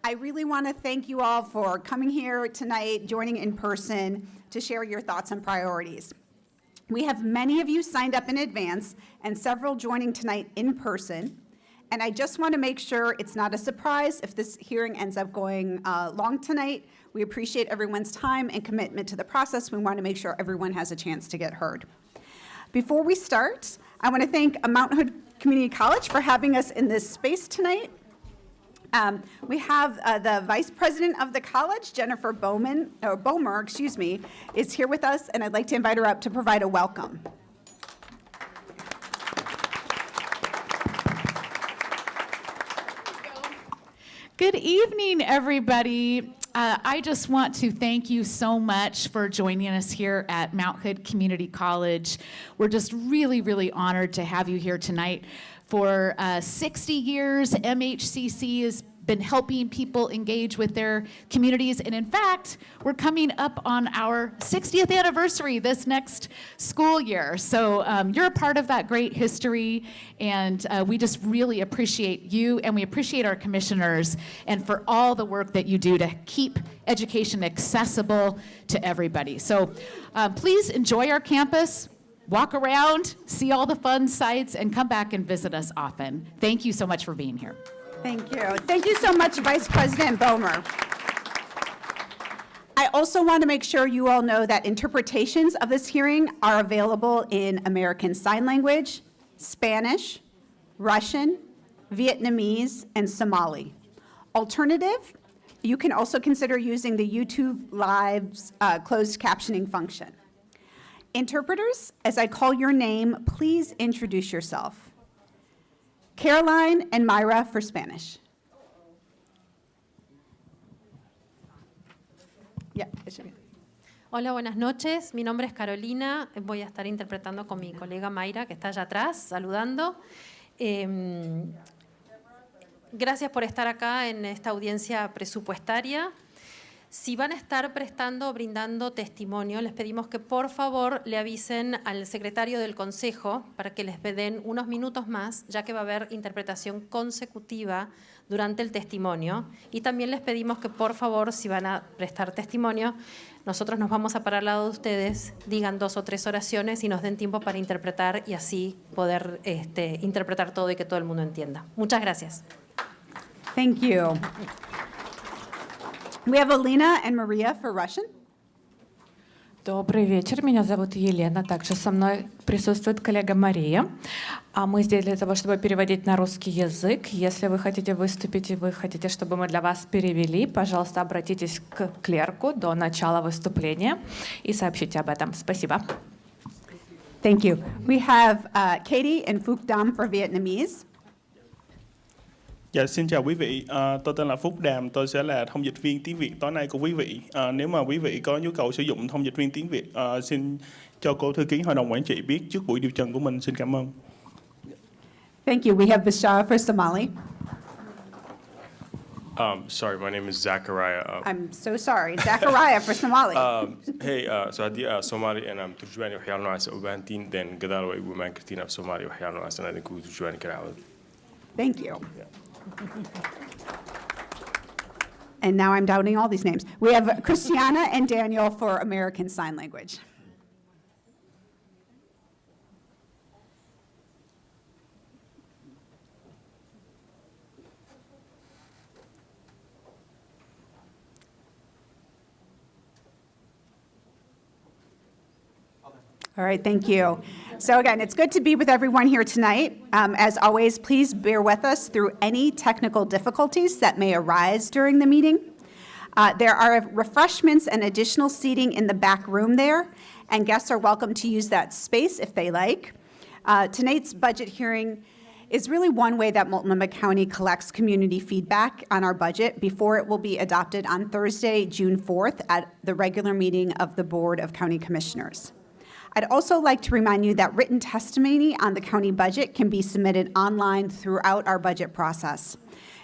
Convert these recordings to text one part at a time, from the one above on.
I really want to thank you all for coming here tonight, joining in person to share your thoughts and priorities. We have many of you signed up in advance and several joining tonight in person. And I just want to make sure it's not a surprise if this hearing ends up going long tonight. We appreciate everyone's time and commitment to the process. We want to make sure everyone has a chance to get heard. Before we start, I want to thank Mount Hood Community College for having us in this space tonight. We have the Vice President of the college, Jennifer Bomer, is here with us, and I'd like to invite her up to provide a welcome. Good evening, everybody. I just want to thank you so much for joining us here at Mount Hood Community College. We're just really, really honored to have you here tonight. For 60 years, MHCC has been helping people engage with their communities. And in fact, we're coming up on our 60th anniversary this next school year. So you're a part of that great history. And we just really appreciate you, and we appreciate our commissioners and for all the work that you do to keep education accessible to everybody. So please enjoy our campus. Walk around, see all the fun sites, and come back and visit us often. Thank you so much for being here. Thank you. Thank you so much, Vice President Bomer. I also want to make sure you all know that interpretations of this hearing are available in American Sign Language, Spanish, Russian, Vietnamese, and Somali. Alternative, you can also consider using the YouTube Live's closed captioning function. Interpreters, as I call your name, please introduce yourself. Caroline and Myra for Spanish. Yeah, it should be. Hola, buenas noches. Mi nombre es Carolina. Voy a estar interpretando con mi colega Mayra, que está allá atrás, saludando. Gracias por estar acá en esta audiencia presupuestaria. Si van a estar prestando o brindando testimonio, les pedimos que por favor le avisen al secretario del Consejo para que les den unos minutos más, ya que va a haber interpretación consecutiva durante el testimonio. Y también les pedimos que por favor, si van a prestar testimonio, nosotros nos vamos a parar al lado de ustedes, digan 2 o 3 oraciones y nos den tiempo para interpretar y así poder interpretar todo y que todo el mundo entienda. Muchas gracias. Thank you. We have Alina and Maria for Russian. Добрый вечер, меня зовут Елена, также со мной присутствует коллега Мария. Мы здесь для того, чтобы переводить на русский язык. Если вы хотите выступить и вы хотите, чтобы мы для вас перевели, пожалуйста, обратитесь к клерку до начала выступления и сообщите об этом. Спасибо. Thank you. We have Katie and Phuc Dam for Vietnamese. Dạ, xin chào quý vị, tôi tên là Phúc Đàm, tôi sẽ là thông dịch viên tiếng Việt tối nay của quý vị. Nếu mà quý vị có nhu cầu sử dụng thông dịch viên tiếng Việt, xin cho cô thư ký Hội đồng Quản trị biết trước buổi điều trần của mình. Xin cảm ơn. Thank you. We have Bashar for Somali. Sorry, my name is Zachariah. I'm so sorry. Zachariah for Somali. Hey, so haddii Somali aan turjumaani waxyaalo noocaas u baahantiin, then gadaal way ugu imaan kartiin af Somali waxyaalo noocaas aan idinku turjumaani karaa. Thank you. And now I'm doubting all these names. We have Christiana and Daniel for American Sign Language. All right, thank you. So again, it's good to be with everyone here tonight. As always, please bear with us through any technical difficulties that may arise during the meeting. There are refreshments and additional seating in the back room there, and guests are welcome to use that space if they like. Tonight's budget hearing is really one way that Multnomah County collects community feedback on our budget before it will be adopted on Thursday, June 4th at the regular meeting of the Board of County Commissioners. I'd also like to remind you that written testimony on the county budget can be submitted online throughout our budget process.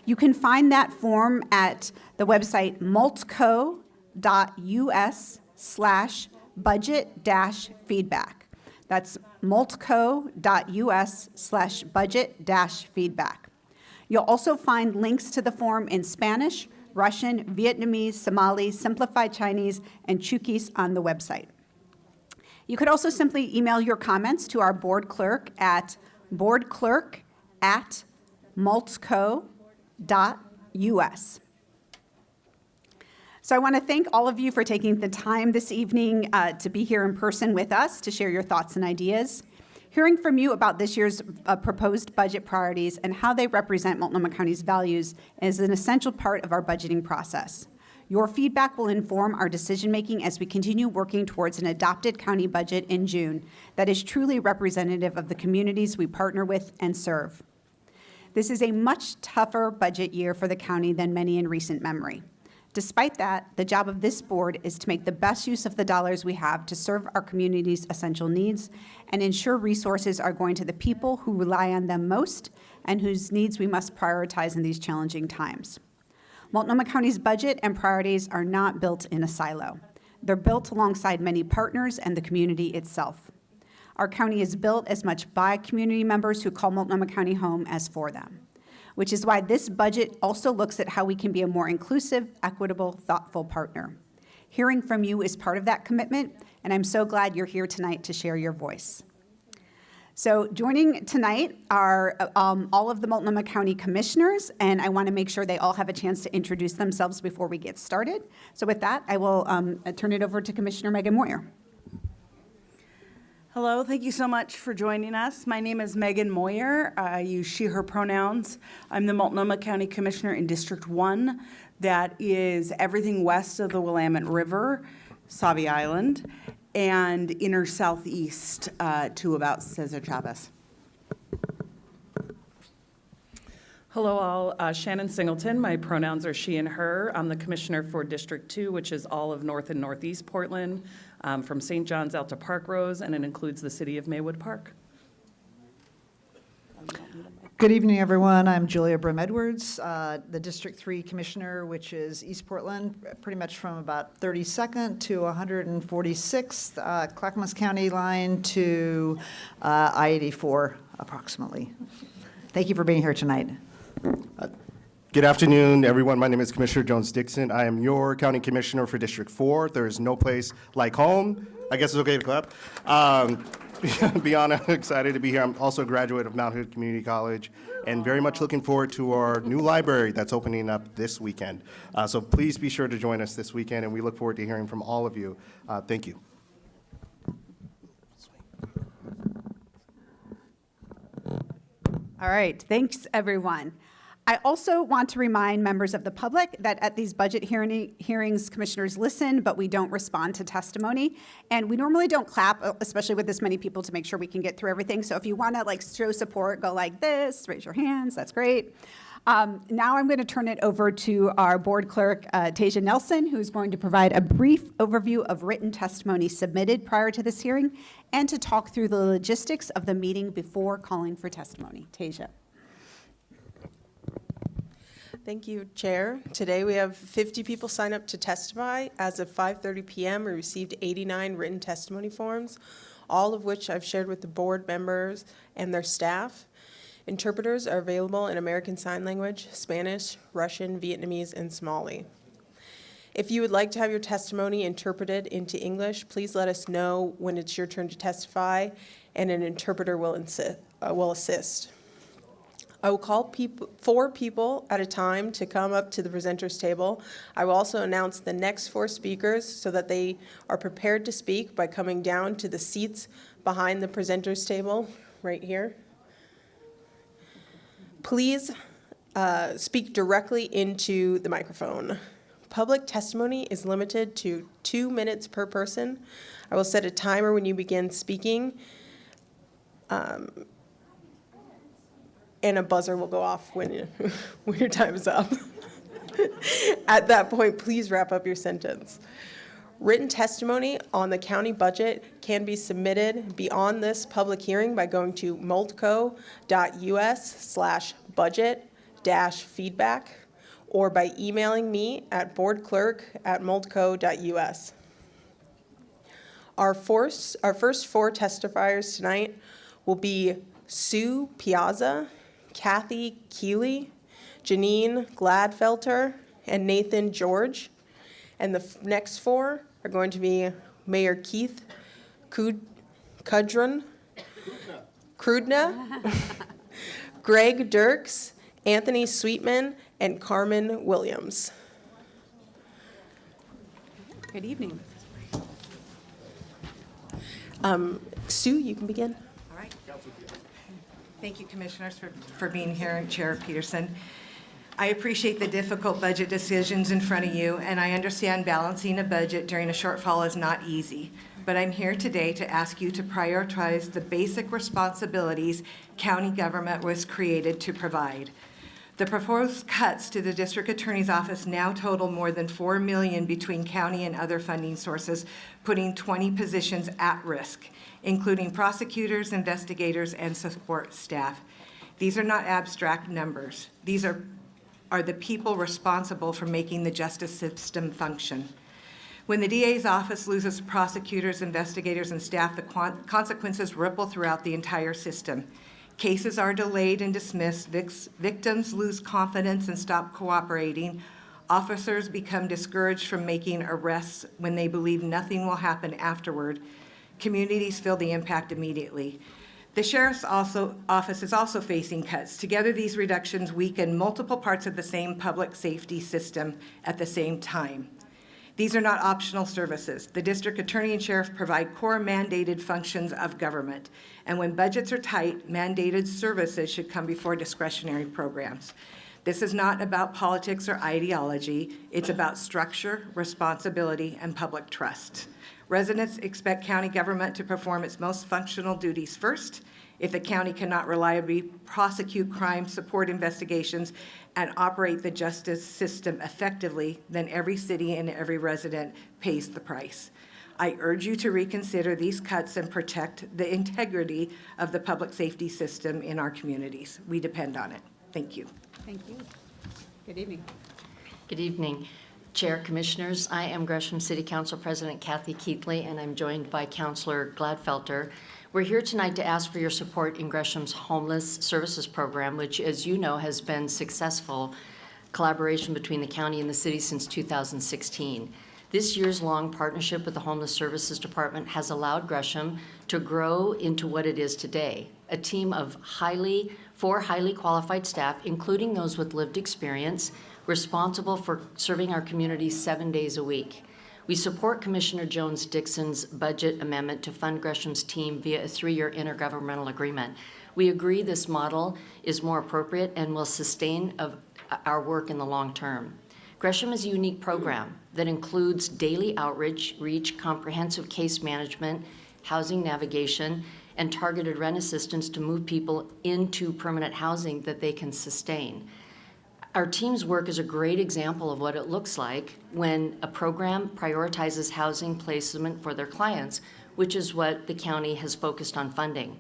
You can find that form at the website multco.us/budget-feedback. That's multco.us/budget-feedback. You'll also find links to the form in Spanish, Russian, Vietnamese, Somali, Simplified Chinese, and Chukis on the website. You could also simply email your comments to our board clerk at boardclerk@multco.us. So I want to thank all of you for taking the time this evening to be here in person with us to share your thoughts and ideas. Hearing from you about this year's proposed budget priorities and how they represent Multnomah County's values is an essential part of our budgeting process. Your feedback will inform our decision-making as we continue working towards an adopted county budget in June that is truly representative of the communities we partner with and serve. This is a much tougher budget year for the county than many in recent memory. Despite that, the job of this board is to make the best use of the dollars we have to serve our community's essential needs and ensure resources are going to the people who rely on them most and whose needs we must prioritize in these challenging times. Multnomah County's budget and priorities are not built in a silo. They're built alongside many partners and the community itself. Our county is built as much by community members who call Multnomah County home as for them, which is why this budget also looks at how we can be a more inclusive, equitable, thoughtful partner. Hearing from you is part of that commitment, and I'm so glad you're here tonight to share your voice. So joining tonight are all of the Multnomah County Commissioners, and I want to make sure they all have a chance to introduce themselves before we get started. So with that, I will turn it over to Commissioner Megan Moyer. Hello, thank you so much for joining us. My name is Megan Moyer. I use she, her pronouns. I'm the Multnomah County Commissioner in District 1. That is everything west of the Willamette River, Sauvie Island, and inner southeast to about Cesar Chavez. Hello all, Shannon Singleton. My pronouns are she and her. I'm the Commissioner for District 2, which is all of North and Northeast Portland, from St. John's out to Park Rose, and it includes the city of Maywood Park. Good evening, everyone. I'm Julia Brim-Edwards, the District 3 Commissioner, which is East Portland, pretty much from about 32nd to 146th, Clackamas County line to I-84, approximately. Thank you for being here tonight. Good afternoon, everyone. My name is Commissioner Jones-Dixon. I am your County Commissioner for District 4. There is no place like home. I guess it's okay to clap. Beyond excited to be here. I'm also a graduate of Mount Hood Community College and very much looking forward to our new library that's opening up this weekend. So please be sure to join us this weekend, and we look forward to hearing from all of you. Thank you. All right, thanks, everyone. I also want to remind members of the public that at these budget hearings, commissioners listen, but we don't respond to testimony. And we normally don't clap, especially with this many people, to make sure we can get through everything. So if you want to show support, go like this, raise your hands, that's great. Now I'm going to turn it over to our board clerk, Tasia Nelson, who's going to provide a brief overview of written testimony submitted prior to this hearing and to talk through the logistics of the meeting before calling for testimony. Tasia. Thank you, Chair. Today we have 50 people sign up to testify. As of 5:30 p.m., we received 89 written testimony forms, all of which I've shared with the board members and their staff. Interpreters are available in American Sign Language, Spanish, Russian, Vietnamese, and Somali. If you would like to have your testimony interpreted into English, please let us know when it's your turn to testify, and an interpreter will assist. I will call 4 people at a time to come up to the presenter's table. I will also announce the next 4 speakers so that they are prepared to speak by coming down to the seats behind the presenter's table, right here. Please speak directly into the microphone. Public testimony is limited to 2 minutes per person. I will set a timer when you begin speaking. And a buzzer will go off when your time is up. At that point, please wrap up your sentence. Written testimony on the county budget can be submitted beyond this public hearing by going to multco.us/budget-feedback or by emailing me at boardclerk@multco.us. Our first 4 testifiers tonight will be Sue Piazza, Kathy Keeley, Janine Gladfelter, and Nathan George. And the next 4 are going to be Mayor Keith Krudna, Greg Dirks, Anthony Sweetman, and Carmen Williams. Good evening. Sue, you can begin. All right. Thank you, Commissioners, for being here, and Chair Peterson. I appreciate the difficult budget decisions in front of you, and I understand balancing a budget during a shortfall is not easy. But I'm here today to ask you to prioritize the basic responsibilities county government was created to provide. The proposed cuts to the District Attorney's Office now total more than $4 million between county and other funding sources, putting 20 positions at risk, including prosecutors, investigators, and support staff. These are not abstract numbers. These are the people responsible for making the justice system function. When the DA's office loses prosecutors, investigators, and staff, the consequences ripple throughout the entire system. Cases are delayed and dismissed, victims lose confidence and stop cooperating, officers become discouraged from making arrests when they believe nothing will happen afterward, communities feel the impact immediately. The Sheriff's Office is also facing cuts. Together, these reductions weaken multiple parts of the same public safety system at the same time. These are not optional services. The district attorney and sheriff provide core mandated functions of government. And when budgets are tight, mandated services should come before discretionary programs. This is not about politics or ideology. It's about structure, responsibility, and public trust. Residents expect county government to perform its most functional duties first. If the county cannot reliably prosecute crime, support investigations, and operate the justice system effectively, then every city and every resident pays the price. I urge you to reconsider these cuts and protect the integrity of the public safety system in our communities. We depend on it. Thank you. Thank you. Good evening. Good evening, Chair, Commissioners. I am Gresham City Council President Kathy Keithley, and I'm joined by Councilor Gladfelter. We're here tonight to ask for your support in Gresham's Homeless Services Program, which, as you know, has been successful collaboration between the county and the city since 2016. This years-long partnership with the Homeless Services Department has allowed Gresham to grow into what it is today, a team of four highly qualified staff, including those with lived experience, responsible for serving our community 7 days a week. We support Commissioner Jones-Dixon's budget amendment to fund Gresham's team via a 3-year intergovernmental agreement. We agree this model is more appropriate and will sustain our work in the long term. Gresham is a unique program that includes daily outreach, comprehensive case management, housing navigation, and targeted rent assistance to move people into permanent housing that they can sustain. Our team's work is a great example of what it looks like when a program prioritizes housing placement for their clients, which is what the county has focused on funding.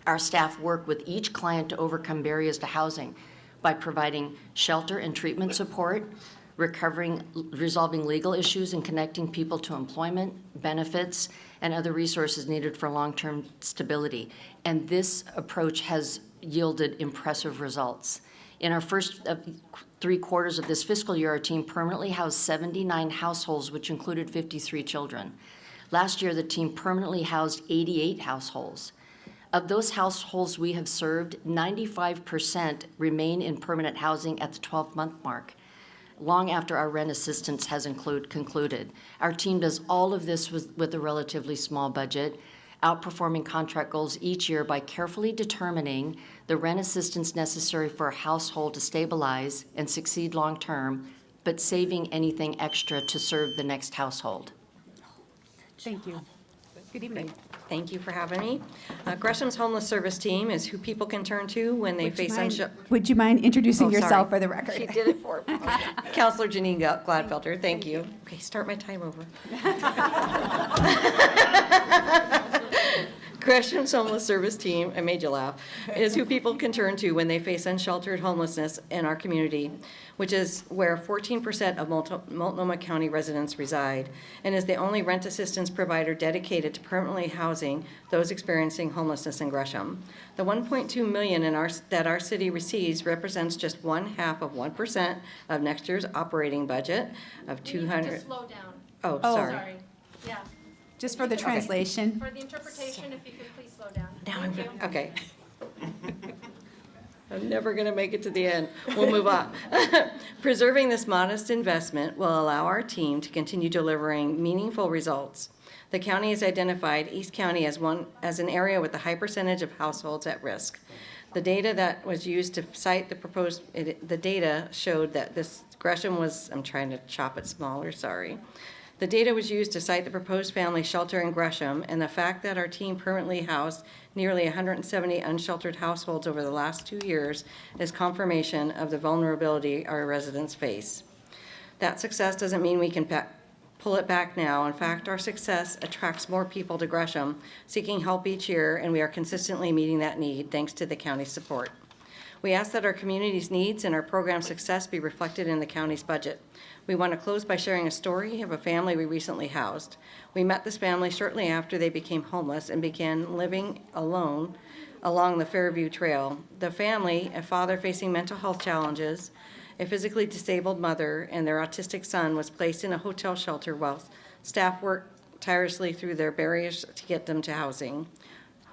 Our staff work with each client to overcome barriers to housing by providing shelter and treatment support, resolving legal issues, and connecting people to employment, benefits, and other resources needed for long-term stability. And this approach has yielded impressive results. In our first 3 quarters of this fiscal year, our team permanently housed 79 households, which included 53 children. Last year, the team permanently housed 88 households. Of those households we have served, 95% remain in permanent housing at the 12-month mark, long after our rent assistance has concluded. Our team does all of this with a relatively small budget, outperforming contract goals each year by carefully determining the rent assistance necessary for a household to stabilize and succeed long-term, but saving anything extra to serve the next household. Thank you. Good evening. Thank you for having me. Gresham's Homeless Service Team is who people can turn to when they face Would you mind introducing yourself sorry. for the record? She did it for me. Counselor Janine Gladfelter, thank you. Okay, start my time over. Gresham's Homeless Service Team, I made you laugh, is who people can turn to when they face unsheltered homelessness in our community, which is where 14% of Multnomah County residents reside, and is the only rent assistance provider dedicated to permanently housing those experiencing homelessness in Gresham. The $1.2 million that our city receives represents just 1/2% of next year's operating budget of $200. Slow down. Oh, Oh. sorry. Yeah. Just for the translation. For the interpretation, if you could please slow down. Now okay. I'm never going to make it to the end. We'll move on. Preserving this modest investment will allow our team to continue delivering meaningful results. The county has identified East County as an area with a high percentage of households at risk. The data that was used to cite the data showed that this Gresham was, I'm trying to chop it smaller, sorry. The data was used to cite the proposed family shelter in Gresham, and the fact that our team permanently housed nearly 170 unsheltered households over the last 2 years is confirmation of the vulnerability our residents face. That success doesn't mean we can pull it back now. In fact, our success attracts more people to Gresham seeking help each year, and we are consistently meeting that need thanks to the county's support. We ask that our community's needs and our program success be reflected in the county's budget. We want to close by sharing a story of a family we recently housed. We met this family shortly after they became homeless and began living alone along the Fairview Trail. The family, a father facing mental health challenges, a physically disabled mother, and their autistic son, was placed in a hotel shelter while staff worked tirelessly through their barriers to get them to housing.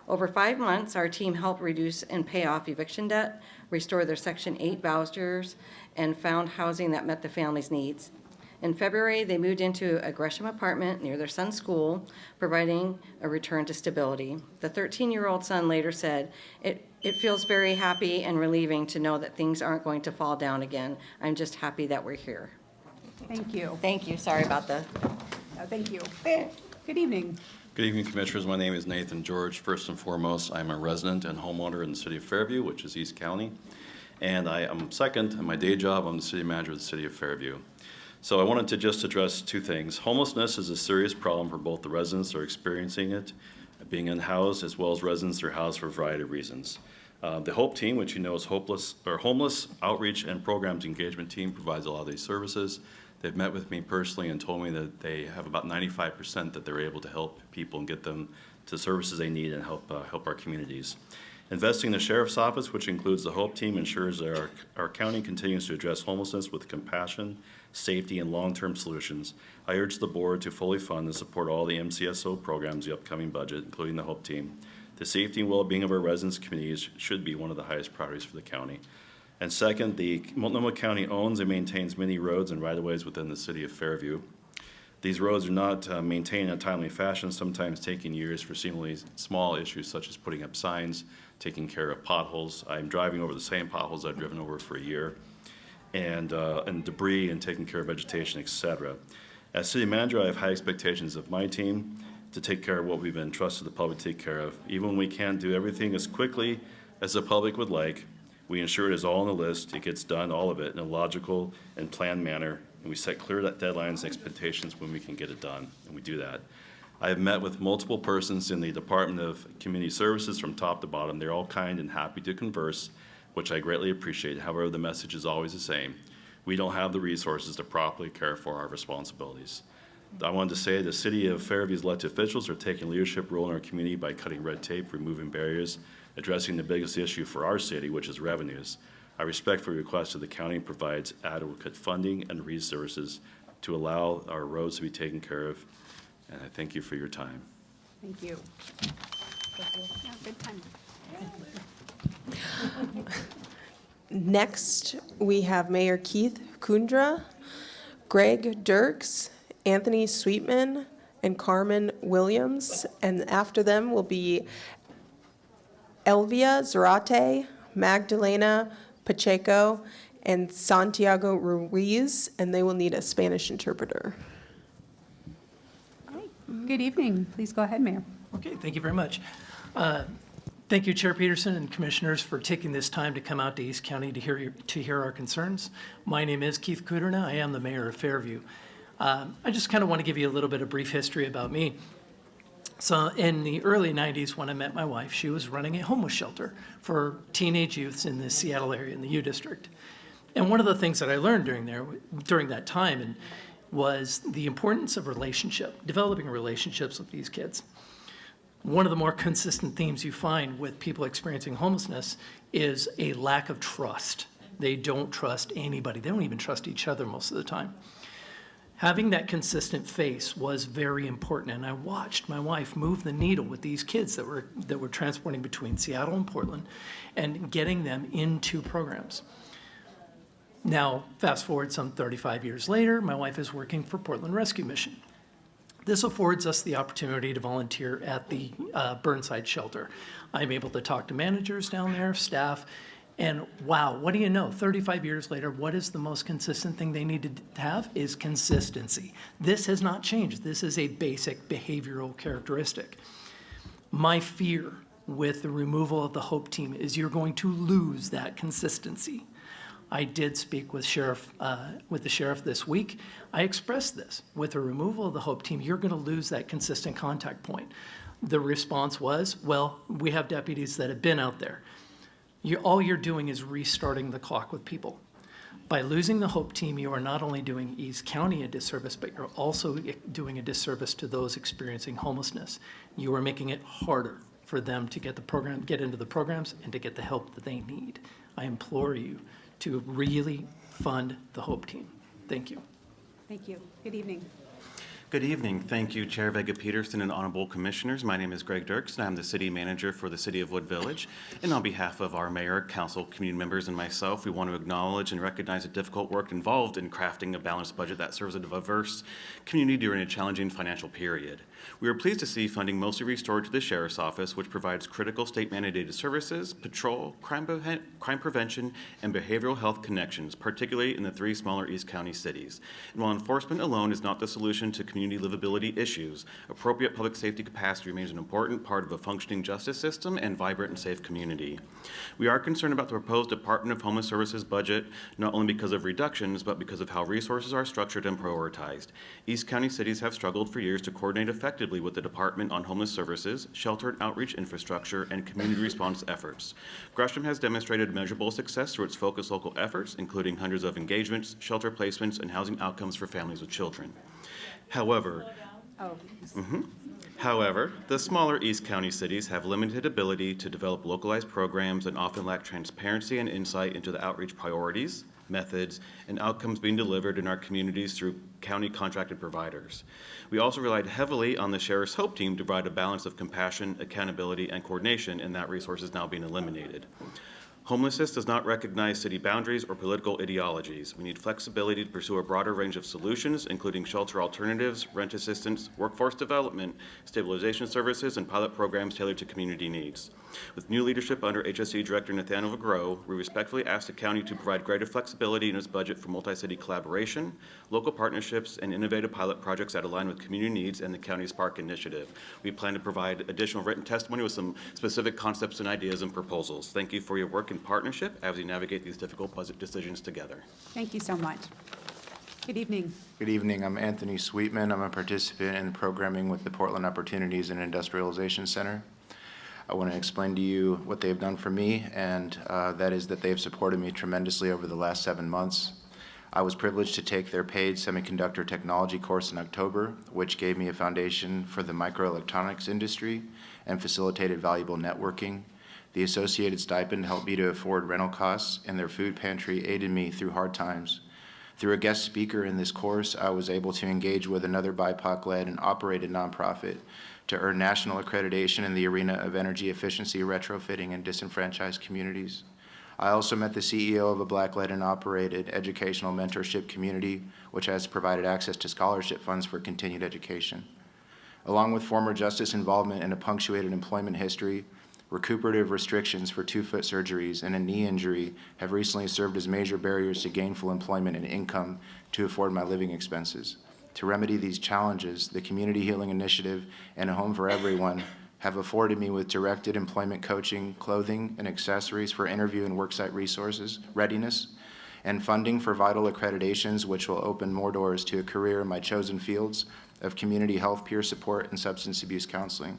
Over 5 months, our team helped reduce and pay off eviction debt, restore their Section 8 vouchers, and found housing that met the family's needs. In February, they moved into a Gresham apartment near their son's school, providing a return to stability. The 13-year-old son later said, it feels very happy and relieving to know that things aren't going to fall down again. I'm just happy that we're here. Thank you. Thank you. Sorry about the... No, thank you. Good evening. Good evening, Commissioners. My name is Nathan George. First and foremost, I'm a resident and homeowner in the city of Fairview, which is East County. And I am second, in my day job, I'm the city manager of the city of Fairview. So I wanted to just address two things. Homelessness is a serious problem for both the residents that are experiencing it, being unhoused, as well as residents that are housed for a variety of reasons. The HOPE team, which you know is Homeless Outreach and Programs Engagement Team, provides a lot of these services. They've met with me personally and told me that they have about 95% that they're able to help people and get them to services they need and help our communities. Investing in the Sheriff's Office, which includes the HOPE team, ensures that our county continues to address homelessness with compassion, safety, and long-term solutions. I urge the board to fully fund and support all the MCSO programs in the upcoming budget, including the HOPE team. The safety and well-being of our residents' communities should be one of the highest priorities for the county. And second, the Multnomah County owns and maintains many roads and right-of-ways within the city of Fairview. These roads are not maintained in a timely fashion, sometimes taking years for seemingly small issues such as putting up signs, taking care of potholes. I'm driving over the same potholes I've driven over for a year, and debris and taking care of vegetation, etc. As city manager, I have high expectations of my team to take care of what we've been entrusted the public to take care of. Even when we can't do everything as quickly as the public would like, we ensure it is all on the list, it gets done, all of it, in a logical and planned manner, and we set clear deadlines and expectations when we can get it done, and we do that. I have met with multiple persons in the Department of Community Services from top to bottom. They're all kind and happy to converse, which I greatly appreciate. However, the message is always the same. We don't have the resources to properly care for our responsibilities. I wanted to say the City of Fairview's elected officials are taking a leadership role in our community by cutting red tape, removing barriers, addressing the biggest issue for our city, which is revenues. I respectfully request that the county provides adequate funding and resources to allow our roads to be taken care of. And I thank you for your time. Thank you. Yeah, good time. Next, we have Mayor Keith Kundra, Greg Dirks, Anthony Sweetman, and Carmen Williams. And after them will be Elvia Zarate, Magdalena Pacheco, and Santiago Ruiz, and they will need a Spanish interpreter. Good evening. Please go ahead, Mayor. Okay, thank you very much. Thank you, Chair Peterson and Commissioners, for taking this time to come out to East County to hear our concerns. My name is Keith Kuderna. I am the mayor of Fairview. I just kind of want to give you a little bit of brief history about me. So in the early 90s, when I met my wife, she was running a homeless shelter for teenage youths in the Seattle area in the U District. And one of the things that I learned during that time was the importance of developing relationships with these kids. One of the more consistent themes you find with people experiencing homelessness is a lack of trust. They don't trust anybody. They don't even trust each other most of the time. Having that consistent face was very important, and I watched my wife move the needle with these kids that were transporting between Seattle and Portland and getting them into programs. Now, fast forward some 35 years later, my wife is working for Portland Rescue Mission. This affords us the opportunity to volunteer at the Burnside shelter. I'm able to talk to managers down there, staff, and wow, what do you know? 35 years later, what is the most consistent thing they need to have is consistency. This has not changed. This is a basic behavioral characteristic. My fear with the removal of the HOPE team is you're going to lose that consistency. I did speak with the sheriff this week. I expressed this. With the removal of the HOPE team, you're going to lose that consistent contact point. The response was, well, we have deputies that have been out there. All you're doing is restarting the clock with people. By losing the HOPE team, you are not only doing East County a disservice, but you're also doing a disservice to those experiencing homelessness. You are making it harder for them to get into the programs and to get the help that they need. I implore you to really fund the HOPE team. Thank you. Thank you. Good evening. Good evening. Thank you, Chair Vega-Peterson and Honorable Commissioners. My name is Greg Dirks, and I'm the City Manager for the City of Wood Village. And on behalf of our Mayor, Council, community members, and myself, we want to acknowledge and recognize the difficult work involved in crafting a balanced budget that serves a diverse community during a challenging financial period. We are pleased to see funding mostly restored to the Sheriff's Office, which provides critical state-mandated services, patrol, crime prevention, and behavioral health connections, particularly in the 3 smaller East County cities. And while enforcement alone is not the solution to community livability issues, appropriate public safety capacity remains an important part of a functioning justice system and vibrant and safe community. We are concerned about the proposed Department of Homeless Services budget, not only because of reductions, but because of how resources are structured and prioritized. East County cities have struggled for years to coordinate effectively with the Department on Homeless Services, shelter and outreach infrastructure, and community response efforts. Gresham has demonstrated measurable success through its focused local efforts, including hundreds of engagements, shelter placements, and housing outcomes for families with children. However, the smaller East County cities have limited ability to develop localized programs and often lack transparency and insight into the outreach priorities, methods, and outcomes being delivered in our communities through county contracted providers. We also relied heavily on the Sheriff's HOPE team to provide a balance of compassion, accountability, and coordination, and that resource is now being eliminated. Homelessness does not recognize city boundaries or political ideologies. We need flexibility to pursue a broader range of solutions, including shelter alternatives, rent assistance, workforce development, stabilization services, and pilot programs tailored to community needs. With new leadership under HSC Director Nathaniel Groh, we respectfully ask the county to provide greater flexibility in its budget for multi-city collaboration, local partnerships, and innovative pilot projects that align with community needs and the county's Spark initiative. We plan to provide additional written testimony with some specific concepts and ideas and proposals. Thank you for your work in partnership as we navigate these difficult budget decisions together. Thank you so much. Good evening. Good evening. I'm Anthony Sweetman. I'm a participant in programming with the Portland Opportunities and Industrialization Center. I want to explain to you what they've done for me, and that is that they've supported me tremendously over the last 7 months. I was privileged to take their paid semiconductor technology course in October, which gave me a foundation for the microelectronics industry and facilitated valuable networking. The associated stipend helped me to afford rental costs, and their food pantry aided me through hard times. Through a guest speaker in this course, I was able to engage with another BIPOC-led and operated nonprofit to earn national accreditation in the arena of energy efficiency retrofitting in disenfranchised communities. I also met the CEO of a Black-led and operated educational mentorship community, which has provided access to scholarship funds for continued education. Along with former justice involvement and a punctuated employment history, recuperative restrictions for 2-foot surgeries and a knee injury have recently served as major barriers to gainful employment and income to afford my living expenses. To remedy these challenges, the Community Healing Initiative and A Home for Everyone have afforded me with directed employment coaching, clothing, and accessories for interview and worksite resources, readiness, and funding for vital accreditations, which will open more doors to a career in my chosen fields of community health, peer support, and substance abuse counseling.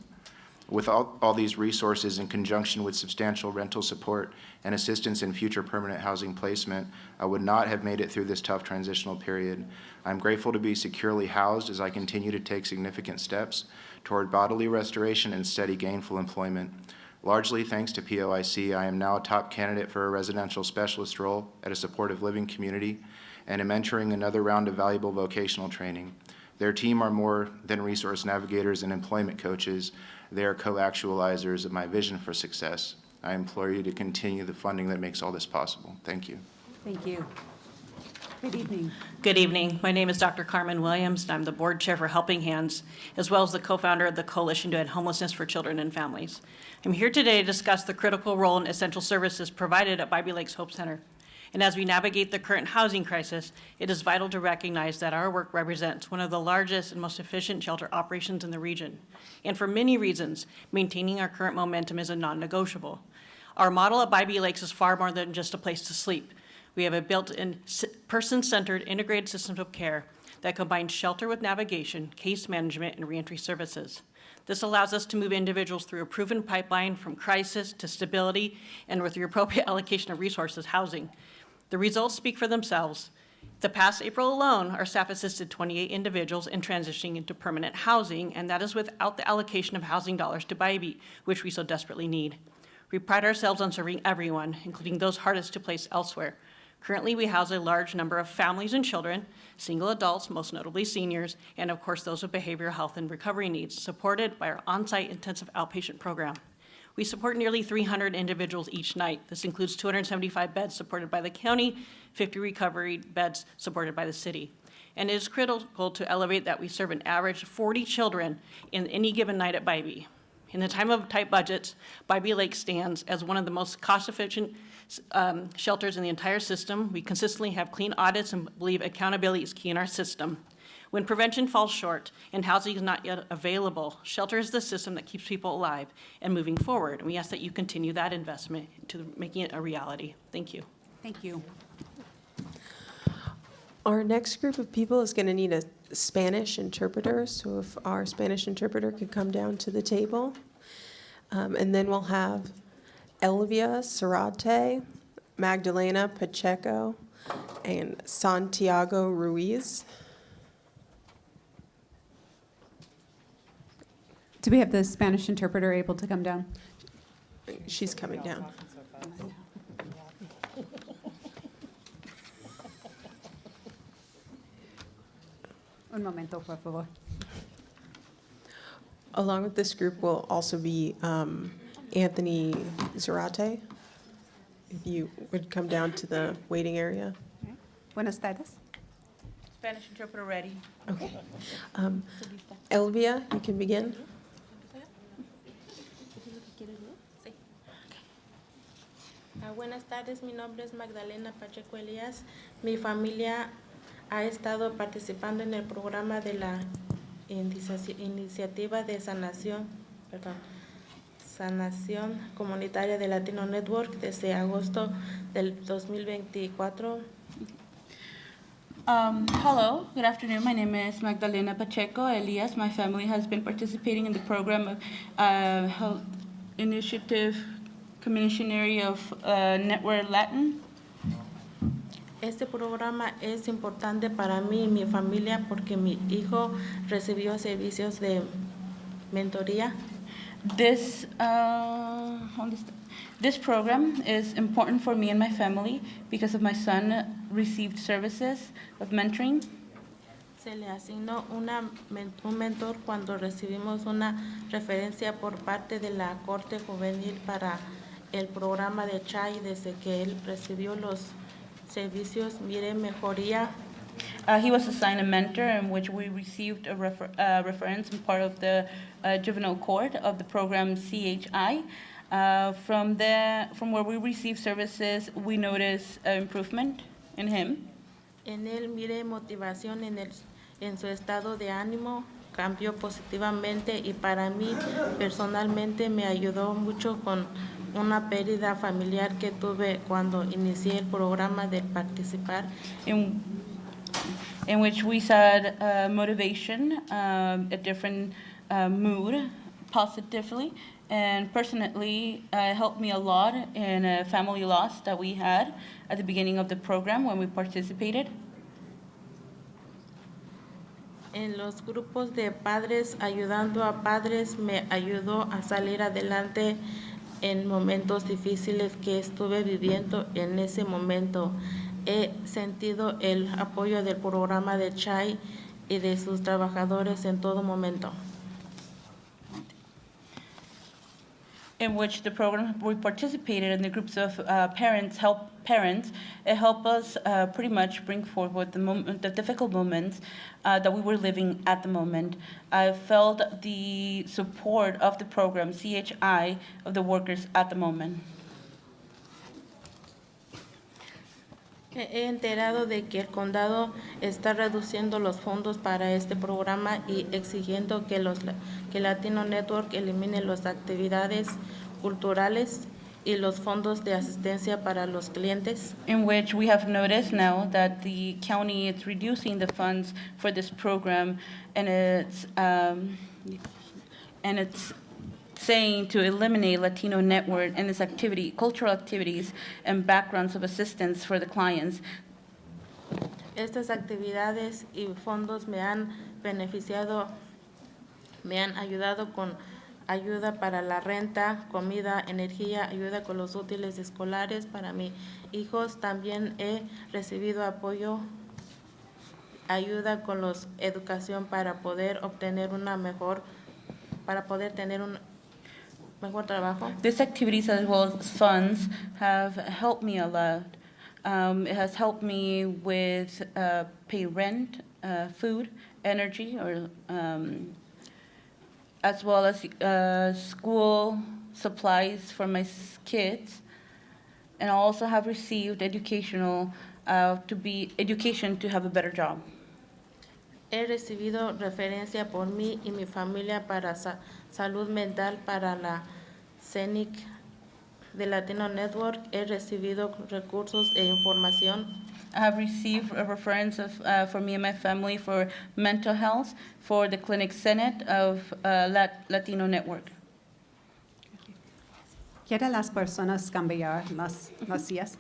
With all these resources in conjunction with substantial rental support and assistance in future permanent housing placement, I would not have made it through this tough transitional period. I'm grateful to be securely housed as I continue to take significant steps toward bodily restoration and steady gainful employment. Largely thanks to POIC, I am now a top candidate for a residential specialist role at a supportive living community and am entering another round of valuable vocational training. Their team are more than resource navigators and employment coaches. They are co-actualizers of my vision for success. I implore you to continue the funding that makes all this possible. Thank you. Thank you. Good evening. Good evening. My name is Dr. Carmen Williams, and I'm the board chair for Helping Hands, as well as the co-founder of the Coalition to End Homelessness for Children and Families. I'm here today to discuss the critical role and essential services provided at Bybee Lakes Hope Center. And as we navigate the current housing crisis, it is vital to recognize that our work represents one of the largest and most efficient shelter operations in the region. And for many reasons, maintaining our current momentum is a non-negotiable. Our model at Bybee Lakes is far more than just a place to sleep. We have a built-in person-centered integrated system of care that combines shelter with navigation, case management, and reentry services. This allows us to move individuals through a proven pipeline from crisis to stability, and with the appropriate allocation of resources, housing. The results speak for themselves. The past April alone, our staff assisted 28 individuals in transitioning into permanent housing, and that is without the allocation of housing dollars to Bybee, which we so desperately need. We pride ourselves on serving everyone, including those hardest to place elsewhere. Currently, we house a large number of families and children, single adults, most notably seniors, and of course those with behavioral health and recovery needs, supported by our on-site intensive outpatient program. We support nearly 300 individuals each night. This includes 275 beds supported by the county, 50 recovery beds supported by the city. And it is critical to elevate that we serve an average of 40 children in any given night at Bybee. In the time of tight budgets, Bybee Lake stands as one of the most cost-efficient shelters in the entire system. We consistently have clean audits and believe accountability is key in our system. When prevention falls short and housing is not yet available, shelter is the system that keeps people alive and moving forward. And we ask that you continue that investment to making it a reality. Thank you. Thank you. Our next group of people is going to need a Spanish interpreter, so if our Spanish interpreter could come down to the table. And then we'll have Elvia Cerate, Magdalena Pacheco, and Santiago Ruiz. Do we have the Spanish interpreter able to come down? She's coming down. Un momento, por favor. Along with this group will also be Anthony Zarate. If you would come down to the waiting area. Buenas tardes. Spanish interpreter ready. Okay. Elvia, you can begin. Buenas tardes, mi nombre es Magdalena Pacheco Elías. Mi familia ha estado participando en el programa de la iniciativa de sanación comunitaria de Latino Network desde agosto del 2024. Hello, good afternoon. My name is Magdalena Pacheco Elias. My family has been participating in the program of Health Initiative Commissionary of Network Latin. Este programa es importante para mí y mi familia porque mi hijo recibió servicios de mentoría. This program is important for me and my family because of my son received services of mentoring. Se le asignó un mentor cuando recibimos una referencia por parte de la Corte Juvenil para el programa de CHAI desde que él recibió los servicios Mire Mejoría. He was assigned a mentor in which we received a reference and part of the juvenile court of the program CHI. From where we received services, we noticed improvement in him. En él mire motivación en su estado de ánimo, cambió positivamente y para mí personalmente me ayudó mucho con una pérdida familiar que tuve cuando inicié el programa de participar. in which we said motivation, a different mood, positively, and personally helped me a lot in a family loss that we had at the beginning of the program when we participated. En los grupos de padres, ayudando a padres, me ayudó a salir adelante en momentos difíciles que estuve viviendo en ese momento. He sentido el apoyo del programa de CHAI y de sus trabajadores en todo momento. In which the program we participated in the groups of parents help parents. It helped us pretty much bring forward the difficult moments that we were living at the moment. I felt the support of the program, CHI, of the workers at the moment. He enterado de que el condado está reduciendo los fondos para este programa y exigiendo que Latino Network elimine las actividades culturales y los fondos de asistencia para los clientes. In which we have noticed now that the county is reducing the funds for this program, and it's saying to eliminate Latino Network and its cultural activities and backgrounds of assistance for the clients. Estas actividades y fondos me han beneficiado, me han ayudado con ayuda para la renta, comida, energía, ayuda con los útiles escolares para mis hijos. También he recibido apoyo, ayuda con la educación para poder obtener tener un mejor trabajo. These activities as well as funds have helped me a lot. It has helped me with pay rent, food, energy, or as well as school supplies for my kids. And I also have received education to have a better job. He recibido referencia por mí y mi familia para salud mental para la CENIC de Latino Network. He recibido recursos e información. I have received a reference for me and my family for mental health for the Clinic Senate of Latino Network. ¿Quieren las personas cambiar las sillas?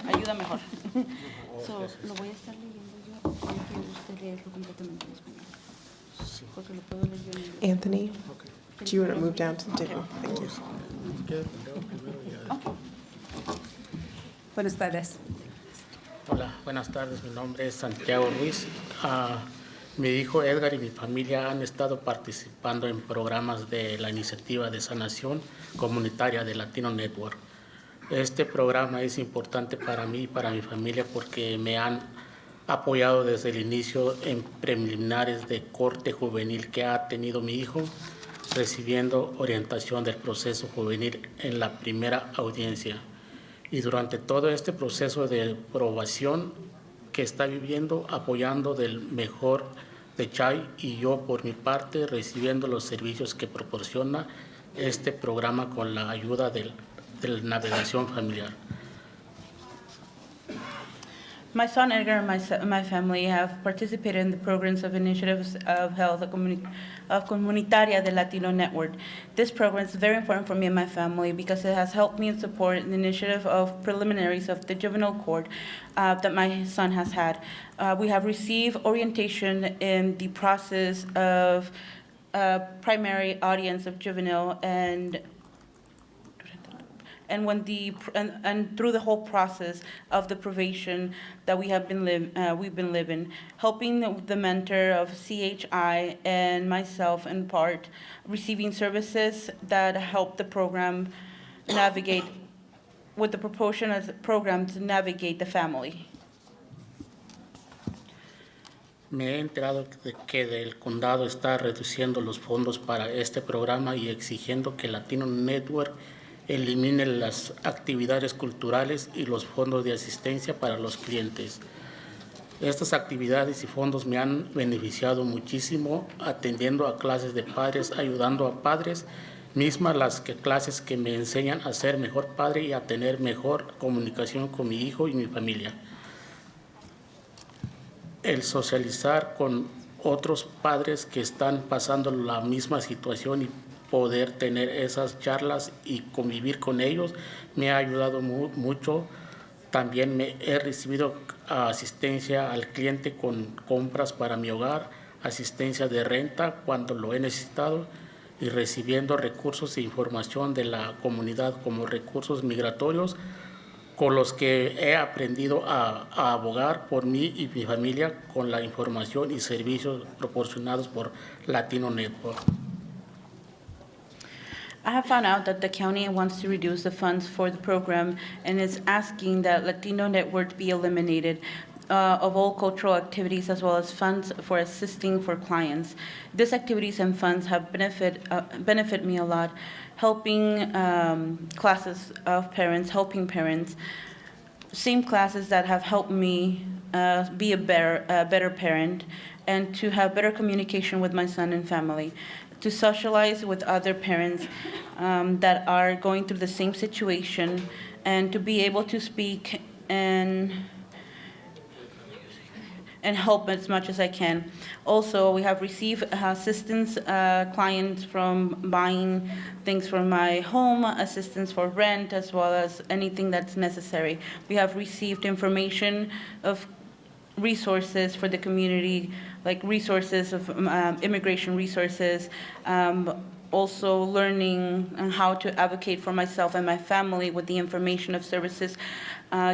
Ayuda mejor. Lo voy a estar leyendo yo, aunque usted leerlo completamente en español. Porque lo puedo leer yo en inglés. Anthony, do you want to move down to the table? Thank you. Buenas tardes. Hola, buenas tardes. Mi nombre es Santiago Ruiz. Mi hijo Edgar y mi familia han estado participando en programas de la iniciativa de sanación comunitaria de Latino Network. Este programa es importante para mí y para mi familia porque me han apoyado desde el inicio en preliminares de corte juvenil que ha tenido mi hijo, recibiendo orientación del proceso juvenil en la primera audiencia. Y durante todo este proceso de aprobación que está viviendo, apoyando del mejor de CHAI, y yo por mi parte recibiendo los servicios que proporciona este programa con la ayuda de la navegación familiar. My son Edgar and my family have participated in the programs of initiatives of health of Comunitaria de Latino Network. This program is very important for me and my family because it has helped me in support the initiative of preliminaries of the juvenile court that my son has had. We have received orientation in the process of primary audience of juvenile and through the whole process of the probation that we've been living, helping the mentor of CHI and myself in part, receiving services that help the program navigate, with the proportion of the program to navigate the family. Me he enterado de que el condado está reduciendo los fondos para este programa y exigiendo que Latino Network elimine las actividades culturales y los fondos de asistencia para los clientes. Estas actividades y fondos me han beneficiado muchísimo atendiendo a clases de padres, ayudando a padres, mismas clases que me enseñan a ser mejor padre y a tener mejor comunicación con mi hijo y mi familia. El socializar con otros padres que están pasando la misma situación y poder tener esas charlas y convivir con ellos me ha ayudado mucho. También he recibido asistencia al cliente con compras para mi hogar, asistencia de renta cuando lo he necesitado y recibiendo recursos e información de la comunidad como recursos migratorios con los que he aprendido a abogar por mí y mi familia con la información y servicios proporcionados por Latino Network. I have found out that the county wants to reduce the funds for the program and is asking that Latino Network be eliminated of all cultural activities as well as funds for assisting for clients. These activities and funds have benefit me a lot, helping classes of parents, helping parents, same classes that have helped me be a better parent and to have better communication with my son and family, to socialize with other parents that are going through the same situation, and to be able to speak and help as much as I can. Also, we have received assistance clients from buying things for my home, assistance for rent, as well as anything that's necessary. We have received information of resources for the community, like resources of immigration resources, also learning on how to advocate for myself and my family with the information of services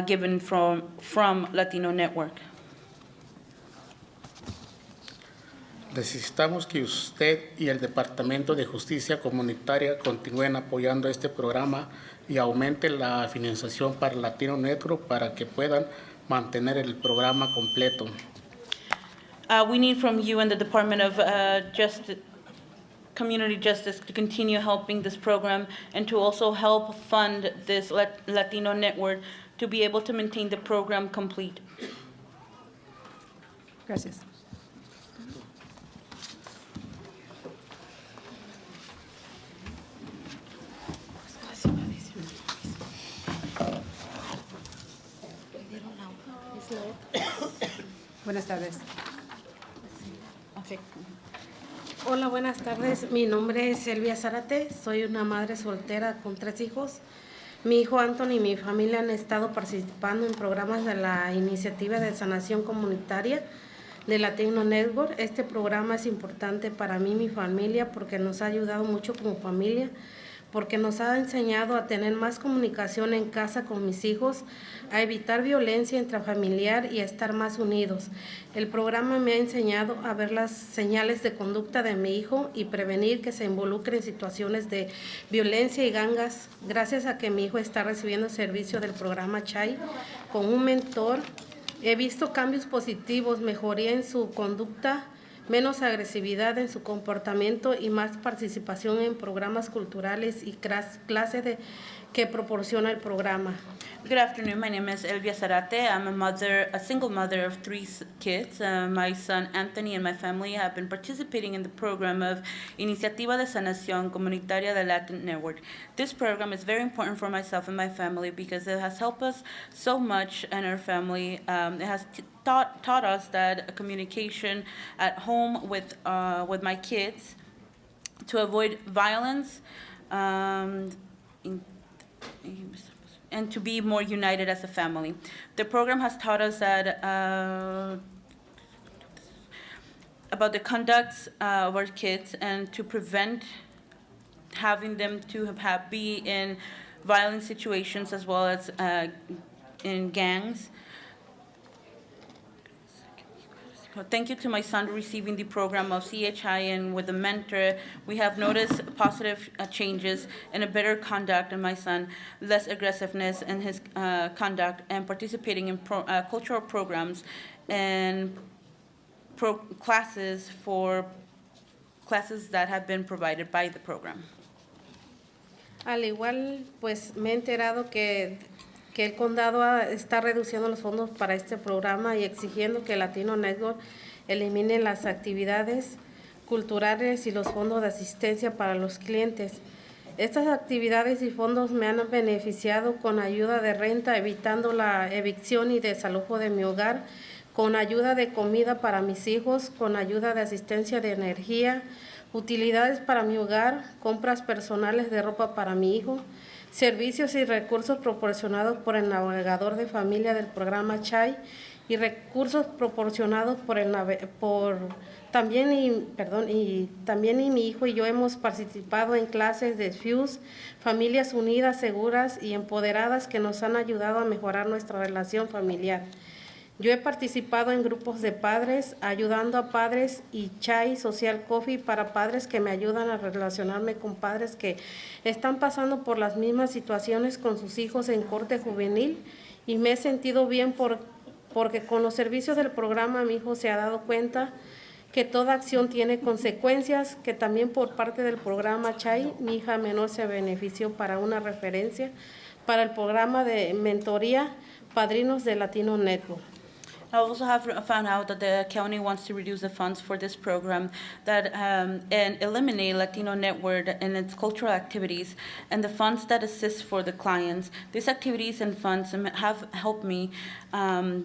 given from Latino Network. Necesitamos que usted y el Departamento de Justicia Comunitaria continúen apoyando este programa y aumente la financiación para Latino Network para que puedan mantener el programa completo. We need from you and the Department of Community Justice to continue helping this program and to also help fund this Latino Network to be able to maintain the program complete. Gracias. Buenas tardes. Hola, buenas tardes. Mi nombre es Elvia Zárate. Soy una madre soltera con 3 hijos. Mi hijo Anthony y mi familia han estado participando en programas de la Iniciativa de Sanación Comunitaria de Latino Network. Este programa es importante para mí y mi familia porque nos ha ayudado mucho como familia, porque nos ha enseñado a tener más comunicación en casa con mis hijos, a evitar violencia intrafamiliar y a estar más unidos. El programa me ha enseñado a ver las señales de conducta de mi hijo y prevenir que se involucre en situaciones de violencia y gangas. Gracias a que mi hijo está recibiendo servicio del programa CHAI con un mentor, he visto cambios positivos, mejoría en su conducta, menos agresividad en su comportamiento y más participación en programas culturales y clases que proporciona el programa. Good afternoon. My name is Elvia Zarate. I'm a single mother of 3 kids. My son Anthony and my family have been participating in the program of Iniciativa de Sanación Comunitaria de Latin Network. This program is very important for myself and my family because it has helped us so much in our family. It has taught us that communication at home with my kids to avoid violence and to be more united as a family. The program has taught us that about the conducts of our kids and to prevent having them to be in violent situations as well as in gangs. Thank you to my son receiving the program of CHI, and with the mentor, we have noticed positive changes and a better conduct in my son, less aggressiveness in his conduct, and participating in cultural programs and classes that have been provided by the program. Al igual, pues me he enterado que que el condado está reduciendo los fondos para este programa y exigiendo que Latino Network elimine las actividades culturales y los fondos de asistencia para los clientes. Estas actividades y fondos me han beneficiado con ayuda de renta, evitando la evicción y desalojo de mi hogar, con ayuda de comida para mis hijos, con ayuda de asistencia de energía, utilidades para mi hogar, compras personales de ropa para mi hijo, servicios y recursos proporcionados por el navegador de familia del programa CHAI y recursos proporcionados también mi hijo y yo hemos participado en clases de FUSE, Familias Unidas, Seguras y Empoderadas, que nos han ayudado a mejorar nuestra relación familiar. Yo he participado en grupos de padres, ayudando a padres y Chai Social Coffee para padres que me ayudan a relacionarme con padres que están pasando por las mismas situaciones con sus hijos en corte juvenil, y me he sentido bien porque con los servicios del programa mi hijo se ha dado cuenta que toda acción tiene consecuencias, que también por parte del programa Chai mi hija menor se benefició para una referencia para el programa de mentoría Padrinos de Latino Network. I also have found out that the county wants to reduce the funds for this program and eliminate Latino Network and its cultural activities and the funds that assist for the clients. These activities and funds have helped me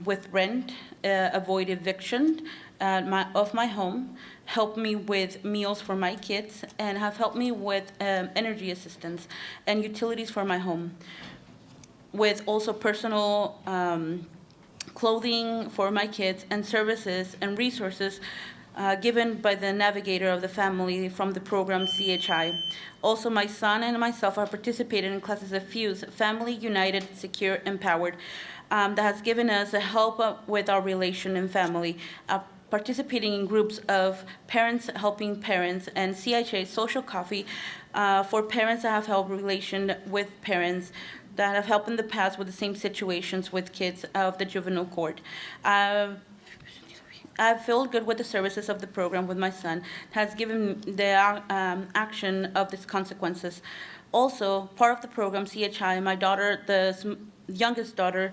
with rent, avoid eviction of my home, helped me with meals for my kids, and have helped me with energy assistance and utilities for my home, with also personal clothing for my kids and services and resources given by the navigator of the family from the program CHI. Also, my son and myself have participated in classes of FUSE, Family United, Secure, Empowered, that has given us a help with our relation and family. Participating in groups of parents helping parents, and CHA Social Coffee for parents that have helped relation with parents that have helped in the past with the same situations with kids of the juvenile court. I feel good with the services of the program with my son. It has given the action of these consequences. Also, part of the program, CHI, my daughter, the youngest daughter,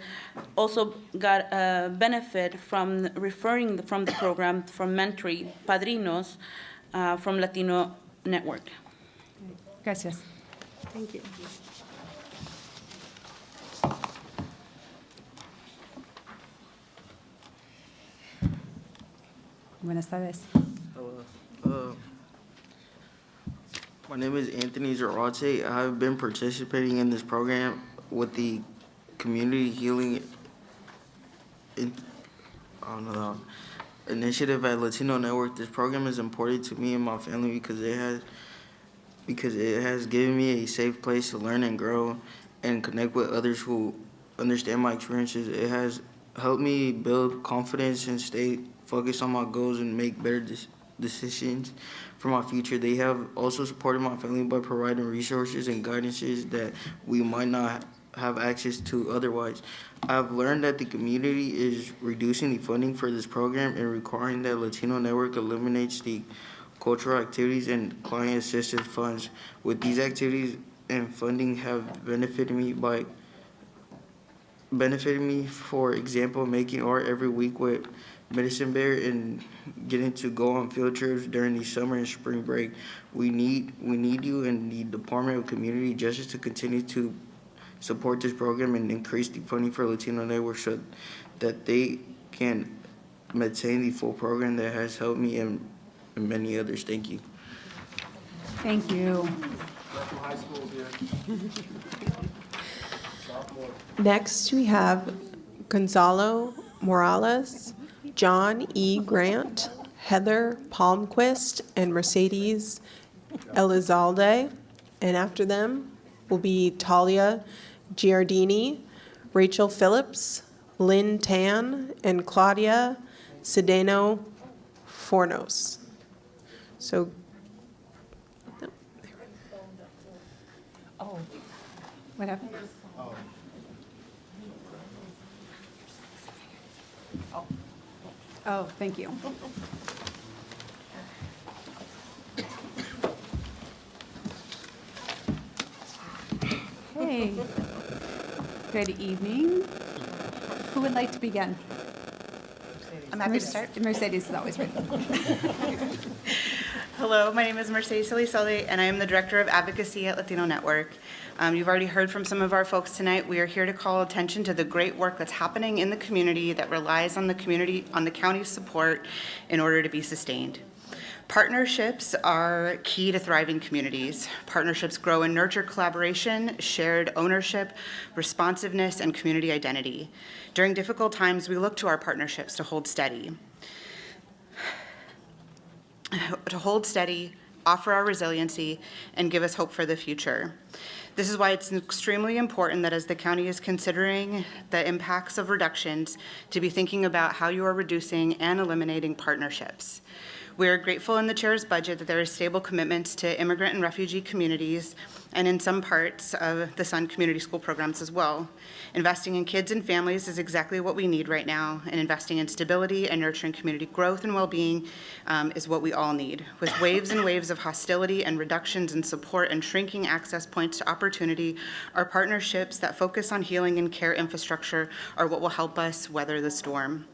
also got a benefit from referring from the program, from mentoring Padrinos from Latino Network. Gracias. Thank you. Buenas tardes. Hello. My name is Anthony Zarate. I've been participating in this program with the Community Healing Initiative at Latino Network. This program is important to me and my family because it has given me a safe place to learn and grow and connect with others who understand my experiences. It has helped me build confidence and stay focused on my goals and make better decisions for my future. They have also supported my family by providing resources and guidances that we might not have access to otherwise. I've learned that the community is reducing the funding for this program and requiring that Latino Network eliminates the cultural activities and client assistance funds. With these activities and funding have benefited me, for example, making art every week with Medicine Bear and getting to go on field trips during the summer and spring break. We need you and the Department of Community Justice to continue to support this program and increase the funding for Latino Network so that they can maintain the full program that has helped me and many others. Thank you. Thank you. Next, we have Gonzalo Morales, John E. Grant, Heather Palmquist, and Mercedes Elizalde. And after them will be Talia Giardini, Rachel Phillips, Lynn Tan, and Claudia Cedeno Fornos. So, What happened? Oh, thank you. Hey. Good evening. Who would like to begin? I'm happy to start. Mercedes is always ready. Hello, my name is Mercedes Elizalde, and I am the Director of Advocacy at Latino Network. You've already heard from some of our folks tonight. We are here to call attention to the great work that's happening in the community that relies on the county's support in order to be sustained. Partnerships are key to thriving communities. Partnerships grow and nurture collaboration, shared ownership, responsiveness, and community identity. During difficult times, we look to our partnerships to hold steady. Offer our resiliency, and give us hope for the future. This is why it's extremely important that as the county is considering the impacts of reductions, to be thinking about how you are reducing and eliminating partnerships. We are grateful in the chair's budget that there is stable commitments to immigrant and refugee communities and in some parts of the Sun Community School programs as well. Investing in kids and families is exactly what we need right now, and investing in stability and nurturing community growth and well-being is what we all need. With waves and waves of hostility and reductions in support and shrinking access points to opportunity, our partnerships that focus on healing and care infrastructure are what will help us weather the storm.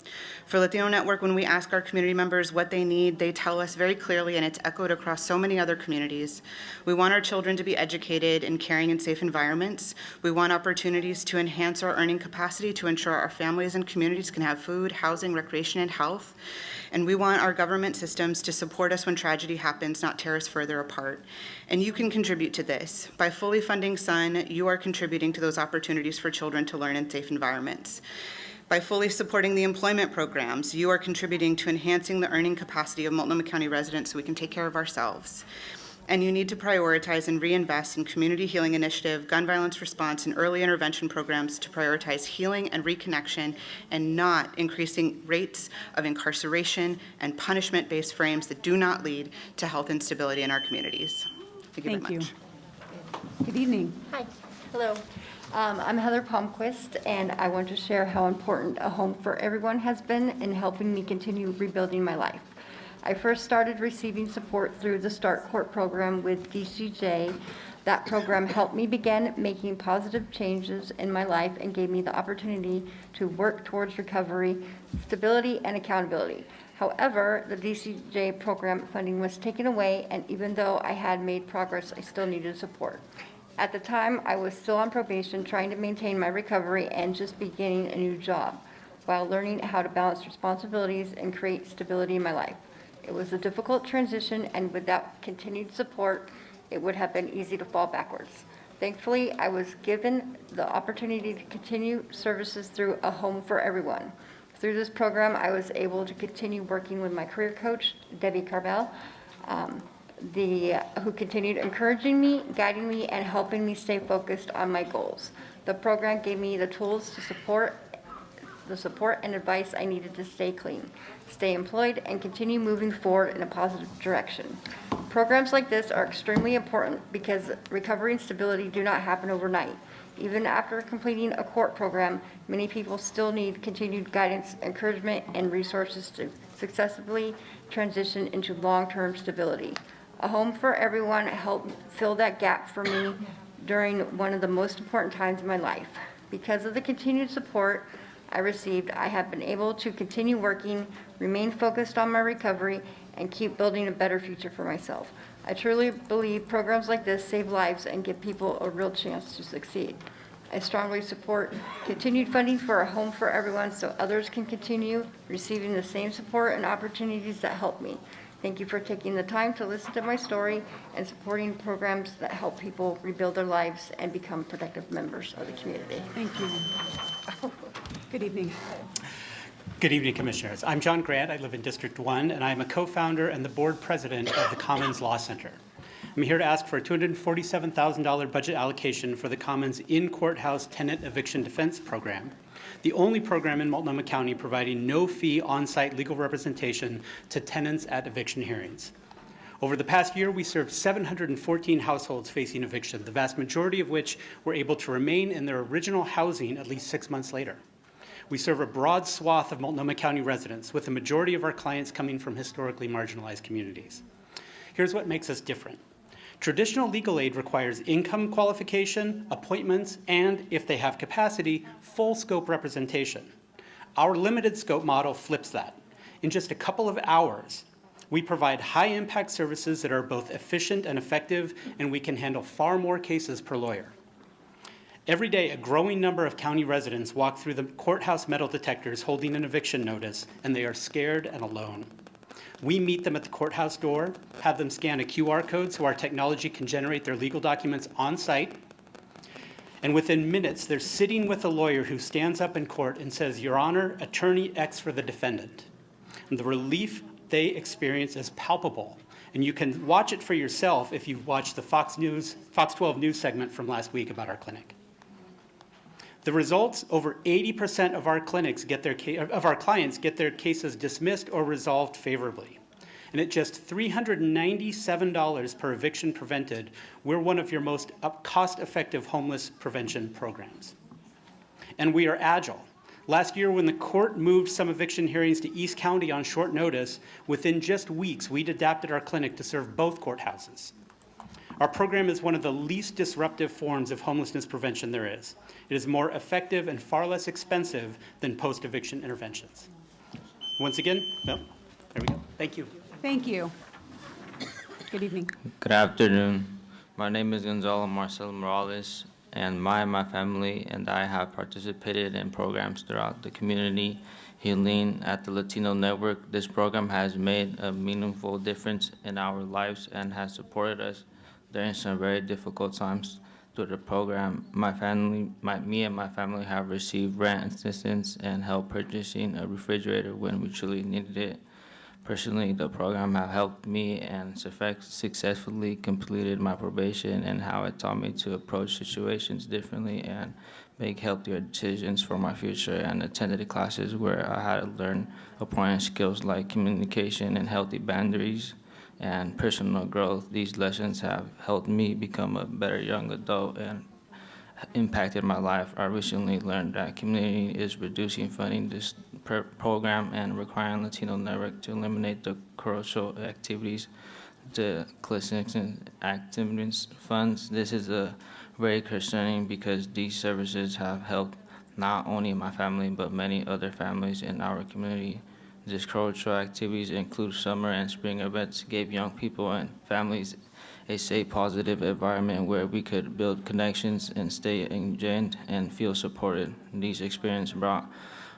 For Latino Network, when we ask our community members what they need, they tell us very clearly, and it's echoed across so many other communities. We want our children to be educated in caring and safe environments. We want opportunities to enhance our earning capacity to ensure our families and communities can have food, housing, recreation, and health. And we want our government systems to support us when tragedy happens, not tear us further apart. And you can contribute to this. By fully funding SUN, you are contributing to those opportunities for children to learn in safe environments. By fully supporting the employment programs, you are contributing to enhancing the earning capacity of Multnomah County residents so we can take care of ourselves. And you need to prioritize and reinvest in community healing initiative, gun violence response, and early intervention programs to prioritize healing and reconnection and not increasing rates of incarceration and punishment-based frames that do not lead to health instability in our communities. Thank you very much. Good evening. Hi. Hello. I'm Heather Palmquist, and I want to share how important a home for everyone has been in helping me continue rebuilding my life. I first started receiving support through the Start Court program with DCJ. That program helped me begin making positive changes in my life and gave me the opportunity to work towards recovery, stability, and accountability. However, the DCJ program funding was taken away, and even though I had made progress, I still needed support. At the time, I was still on probation, trying to maintain my recovery and just beginning a new job, while learning how to balance responsibilities and create stability in my life. It was a difficult transition, and without continued support, it would have been easy to fall backwards. Thankfully, I was given the opportunity to continue services through A Home for Everyone. Through this program, I was able to continue working with my career coach, Debbie Carvel, who continued encouraging me, guiding me, and helping me stay focused on my goals. The program gave me the tools to support and advice I needed to stay clean, stay employed, and continue moving forward in a positive direction. Programs like this are extremely important because recovery and stability do not happen overnight. Even after completing a court program, many people still need continued guidance, encouragement, and resources to successfully transition into long-term stability. A Home for Everyone helped fill that gap for me during one of the most important times in my life. Because of the continued support I received, I have been able to continue working, remain focused on my recovery, and keep building a better future for myself. I truly believe programs like this save lives and give people a real chance to succeed. I strongly support continued funding for A Home for Everyone so others can continue receiving the same support and opportunities that helped me. Thank you for taking the time to listen to my story and supporting programs that help people rebuild their lives and become productive members of the community. Thank you. Good evening. Good evening, Commissioners. I'm John Grant. I live in District 1, and I'm a co-founder and the board president of the Commons Law Center. I'm here to ask for a $247,000 budget allocation for the Commons in-courthouse tenant eviction defense program, the only program in Multnomah County providing no-fee on-site legal representation to tenants at eviction hearings. Over the past year, we served 714 households facing eviction, the vast majority of which were able to remain in their original housing at least 6 months later. We serve a broad swath of Multnomah County residents, with the majority of our clients coming from historically marginalized communities. Here's what makes us different. Traditional legal aid requires income qualification, appointments, and, if they have capacity, full scope representation. Our limited scope model flips that. In just a couple of hours, we provide high-impact services that are both efficient and effective, and we can handle far more cases per lawyer. Every day, a growing number of county residents walk through the courthouse metal detectors holding an eviction notice, and they are scared and alone. We meet them at the courthouse door, have them scan a QR code so our technology can generate their legal documents on site, and within minutes, they're sitting with a lawyer who stands up in court and says, "Your Honor, Attorney X for the defendant." And the relief they experience is palpable. And you can watch it for yourself if you've watched the Fox 12 News segment from last week about our clinic. The results, over 80% of our clients get their cases dismissed or resolved favorably. And at just $397 per eviction prevented, we're one of your most cost-effective homeless prevention programs. And we are agile. Last year, when the court moved some eviction hearings to East County on short notice, within just weeks, we'd adapted our clinic to serve both courthouses. Our program is one of the least disruptive forms of homelessness prevention there is. It is more effective and far less expensive than post-eviction interventions. Once again, there we go. Thank you. Thank you. Good evening. Good afternoon. My name is Gonzalo Marcelo Morales, and my family and I have participated in programs throughout the community. Healing at the Latino Network, this program has made a meaningful difference in our lives and has supported us during some very difficult times. Through the program, me and my family have received rent assistance and help purchasing a refrigerator when we truly needed it. Personally, the program has helped me and successfully completed my probation, and how it taught me to approach situations differently and make healthier decisions for my future, and attended classes where I had to learn important skills like communication and healthy boundaries and personal growth. These lessons have helped me become a better young adult and impacted my life. I recently learned that community is reducing funding this program and requiring Latino Network to eliminate the crucial activities, the clinician activities funds. This is very concerning because these services have helped not only my family but many other families in our community. These cultural activities include summer and spring events, gave young people and families a safe, positive environment where we could build connections and stay engaged and feel supported. These experiences brought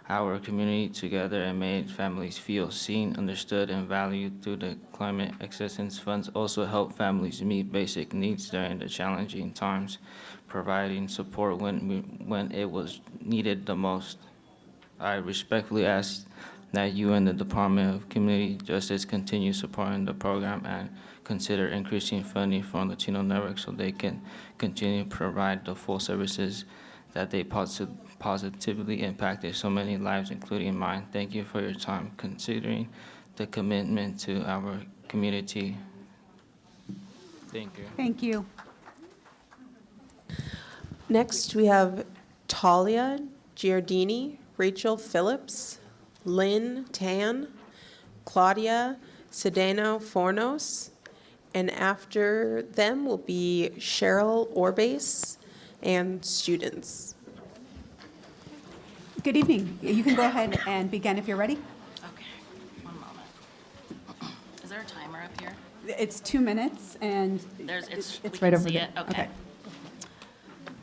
our community together and made families feel seen, understood, and valued. Through the climate assistance funds also help families meet basic needs during the challenging times, providing support when it was needed the most. I respectfully ask that you and the Department of Community Justice continue supporting the program and consider increasing funding from Latino Network so they can continue to provide the full services that they positively impacted so many lives, including mine. Thank you for your time, considering the commitment to our community. Thank you. Thank you. Next, we have Talia Giardini, Rachel Phillips, Lynn Tan, Claudia Cedeno Fornos, and after them will be Cheryl Orbase and students. Good evening. You can go ahead and begin if you're ready. Okay, one moment. Is there a timer up here? It's 2 minutes, and It's it's we right can over see there. it? Okay.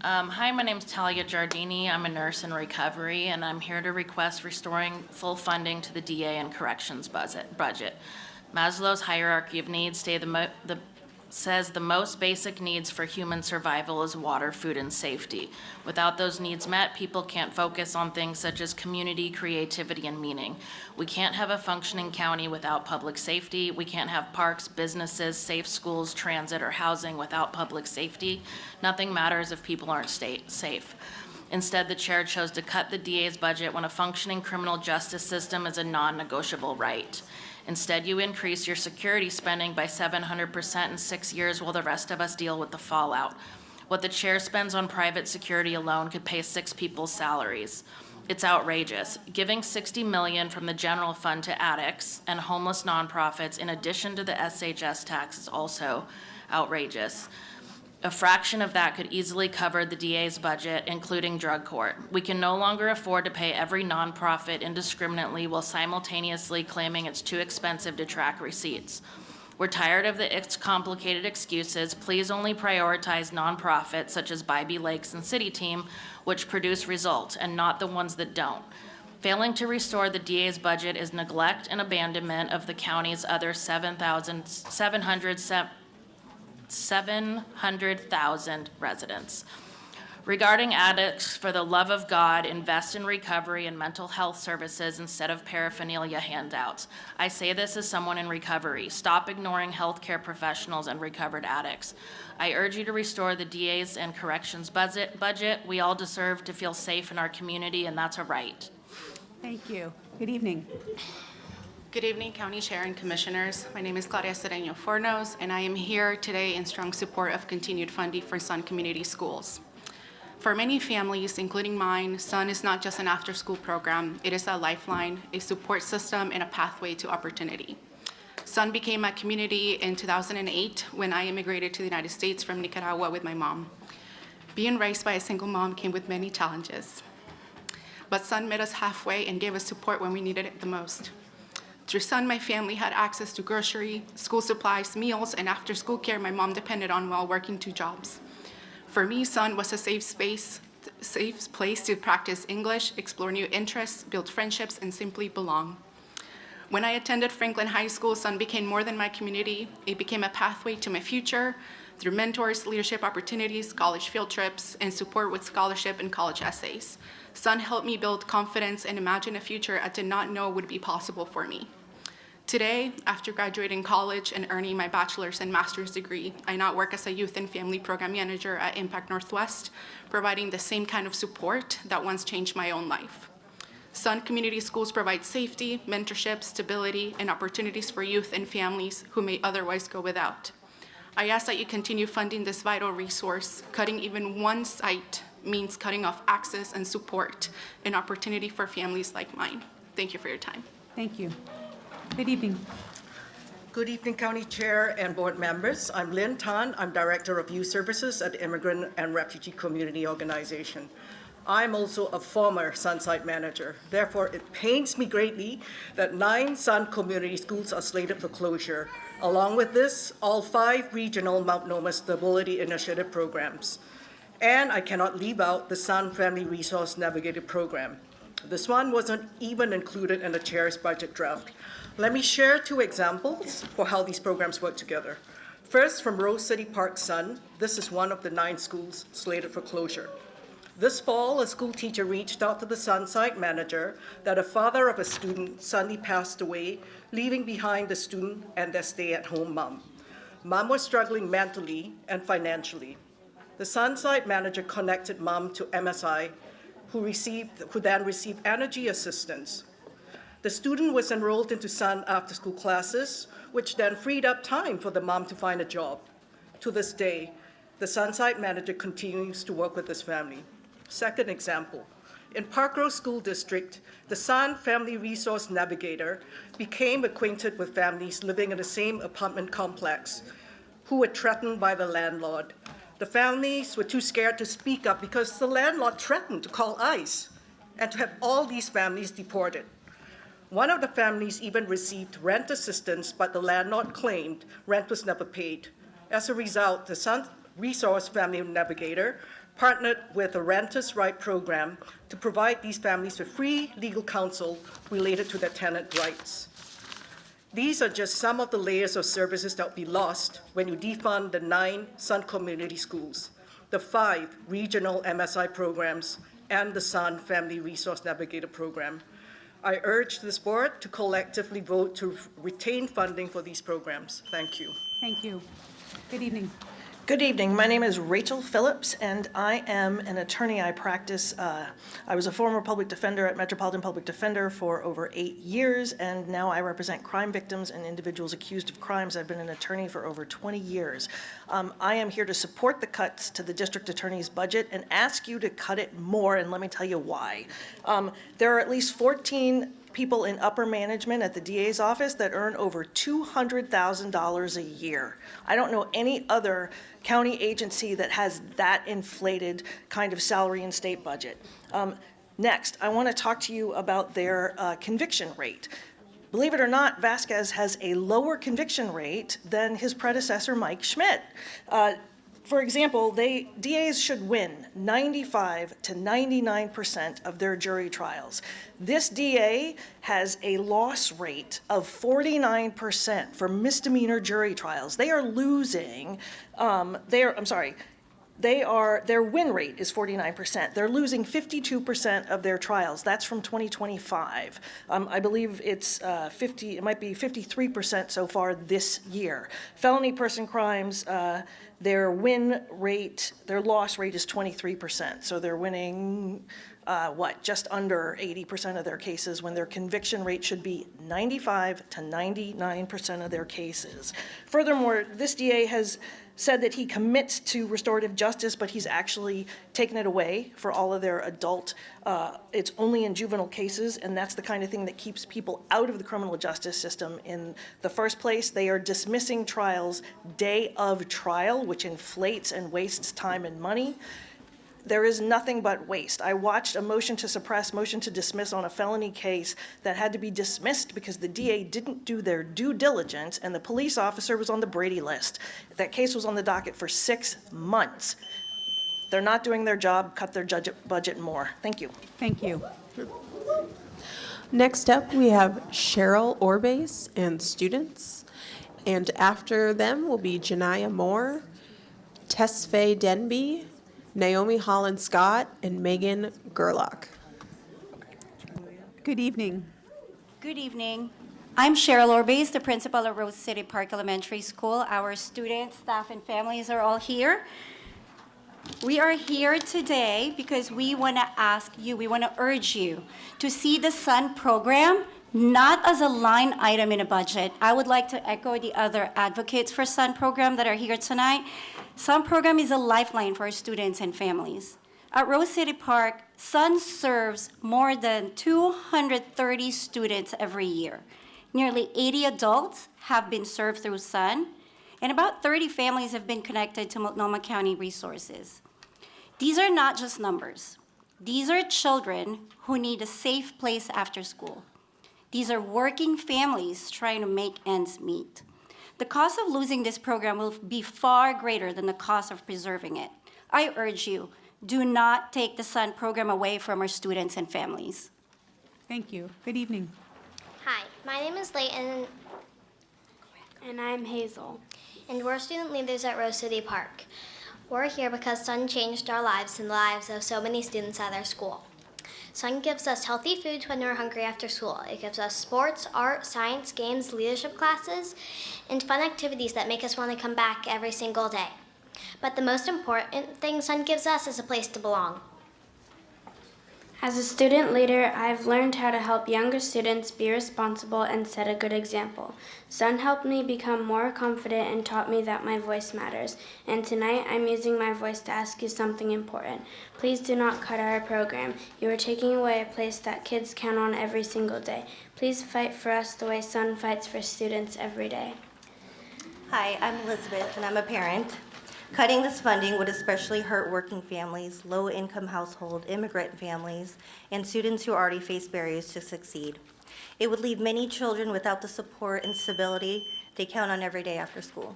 Hi, my name's Talia Giardini. I'm a nurse in recovery, and I'm here to request restoring full funding to the DA and corrections budget. Maslow's hierarchy of needs says the most basic needs for human survival is water, food, and safety. Without those needs met, people can't focus on things such as community, creativity, and meaning. We can't have a functioning county without public safety. We can't have parks, businesses, safe schools, transit, or housing without public safety. Nothing matters if people aren't safe. Instead, the chair chose to cut the DA's budget when a functioning criminal justice system is a non-negotiable right. Instead, you increase your security spending by 700% in 6 years while the rest of us deal with the fallout. What the chair spends on private security alone could pay 6 people's salaries. It's outrageous. Giving $60 million from the general fund to addicts and homeless nonprofits in addition to the SHS tax is also outrageous. A fraction of that could easily cover the DA's budget, including drug court. We can no longer afford to pay every nonprofit indiscriminately while simultaneously claiming it's too expensive to track receipts. We're tired of the complicated excuses. Please only prioritize nonprofits such as Bybee Lakes and City Team, which produce results, and not the ones that don't. Failing to restore the DA's budget is neglect and abandonment of the county's other 700,000 residents. Regarding addicts, for the love of God, invest in recovery and mental health services instead of paraphernalia handouts. I say this as someone in recovery. Stop ignoring healthcare professionals and recovered addicts. I urge you to restore the DA's and corrections budget. We all deserve to feel safe in our community, and that's a right. Thank you. Good evening. Good evening, County Chair and Commissioners. My name is Claudia Cedeño Fornos, and I am here today in strong support of continued funding for Sun Community Schools. For many families, including mine, Sun is not just an after-school program. It is a lifeline, a support system, and a pathway to opportunity. Sun became a community in 2008 when I immigrated to the United States from Nicaragua with my mom. Being raised by a single mom came with many challenges. But Sun met us halfway and gave us support when we needed it the most. Through Sun, my family had access to grocery, school supplies, meals, and after-school care my mom depended on while working 2 jobs. For me, Sun was a safe place to practice English, explore new interests, build friendships, and simply belong. When I attended Franklin High School, Sun became more than my community. It became a pathway to my future through mentors, leadership opportunities, college field trips, and support with scholarship and college essays. Sun helped me build confidence and imagine a future I did not know would be possible for me. Today, after graduating college and earning my bachelor's and master's degree, I now work as a youth and family program manager at Impact Northwest, providing the same kind of support that once changed my own life. Sun Community Schools provide safety, mentorship, stability, and opportunities for youth and families who may otherwise go without. I ask that you continue funding this vital resource. Cutting even one site means cutting off access and support and opportunity for families like mine. Thank you for your time. Thank you. Good evening. Good evening, County Chair and board members. I'm Lynn Tan. I'm Director of Youth Services at the Immigrant and Refugee Community Organization. I'm also a former Sun site manager. Therefore, it pains me greatly that 9 Sun community schools are slated for closure. Along with this, all 5 regional Multnomah Stability Initiative programs. And I cannot leave out the Sun Family Resource Navigator program. This one wasn't even included in the chair's budget draft. Let me share 2 examples for how these programs work together. First, from Rose City Park Sun, this is one of the 9 schools slated for closure. This fall, a school teacher reached out to the Sun site manager that a father of a student suddenly passed away, leaving behind the student and their stay-at-home mom. Mom was struggling mentally and financially. The Sun site manager connected mom to MSI, who then received energy assistance. The student was enrolled into Sun after-school classes, which then freed up time for the mom to find a job. To this day, the Sun site manager continues to work with this family. Second example, in Park Grove School District, the Sun Family Resource Navigator became acquainted with families living in the same apartment complex who were threatened by the landlord. The families were too scared to speak up because the landlord threatened to call ICE and to have all these families deported. One of the families even received rent assistance, but the landlord claimed rent was never paid. As a result, the Sun Resource Family Navigator partnered with the Renters' Right program to provide these families with free legal counsel related to their tenant rights. These are just some of the layers of services that will be lost when you defund the 9 Sun Community Schools, the 5 regional MSI programs, and the Sun Family Resource Navigator program. I urge this board to collectively vote to retain funding for these programs. Thank you. Thank you. Good evening. Good evening. My name is Rachel Phillips, and I am an attorney. I practice, I was a former public defender at Metropolitan Public Defender for over 8 years, and now I represent crime victims and individuals accused of crimes. I've been an attorney for over 20 years. I am here to support the cuts to the district attorney's budget and ask you to cut it more, and let me tell you why. There are at least 14 people in upper management at the DA's office that earn over $200,000 a year. I don't know any other county agency that has that inflated kind of salary and state budget. Next, I want to talk to you about their conviction rate. Believe it or not, Vasquez has a lower conviction rate than his predecessor, Mike Schmidt. For example, DAs should win 95 to 99% of their jury trials. This DA has a loss rate of 49% for misdemeanor jury trials. They are losing, their win rate is 49%. They're losing 52% of their trials. That's from 2025. I believe it might be 53% so far this year. Felony person crimes, their win rate, their loss rate is 23%. So they're winning, just under 80% of their cases when their conviction rate should be 95 to 99% of their cases. Furthermore, this DA has said that he commits to restorative justice, but he's actually taken it away for all of their adult. It's only in juvenile cases, and that's the kind of thing that keeps people out of the criminal justice system in the first place. They are dismissing trials day of trial, which inflates and wastes time and money. There is nothing but waste. I watched a motion to suppress, motion to dismiss on a felony case that had to be dismissed because the DA didn't do their due diligence and the police officer was on the Brady list. That case was on the docket for 6 months. They're not doing their job, cut their budget more. Thank you. Thank you. Next up, we have Cheryl Orbase and students. And after them will be Janiyah Moore, Tesfaye Denby, Naomi Holland Scott, and Megan Gerlach. Good evening. Good evening. I'm Cheryl Orbase, the principal of Rose City Park Elementary School. Our students, staff, and families are all here. We are here today because we want to ask you, we want to urge you to see the SUN program not as a line item in a budget. I would like to echo the other advocates for SUN program that are here tonight. SUN program is a lifeline for our students and families. At Rose City Park, SUN serves more than 230 students every year. Nearly 80 adults have been served through SUN, and about 30 families have been connected to Multnomah County resources. These are not just numbers. These are children who need a safe place after school. These are working families trying to make ends meet. The cost of losing this program will be far greater than the cost of preserving it. I urge you, do not take the SUN program away from our students and families. Thank you. Good evening. Hi, my name is Layton. And I'm Hazel. And we're student leaders at Rose City Park. We're here because SUN changed our lives and the lives of so many students at our school. SUN gives us healthy foods when we're hungry after school. It gives us sports, art, science, games, leadership classes, and fun activities that make us want to come back every single day. But the most important thing SUN gives us is a place to belong. As a student leader, I've learned how to help younger students be responsible and set a good example. SUN helped me become more confident and taught me that my voice matters. And tonight, I'm using my voice to ask you something important. Please do not cut our program. You are taking away a place that kids count on every single day. Please fight for us the way SUN fights for students every day. Hi, I'm Elizabeth, and I'm a parent. Cutting this funding would especially hurt working families, low-income household, immigrant families, and students who already face barriers to succeed. It would leave many children without the support and stability they count on every day after school.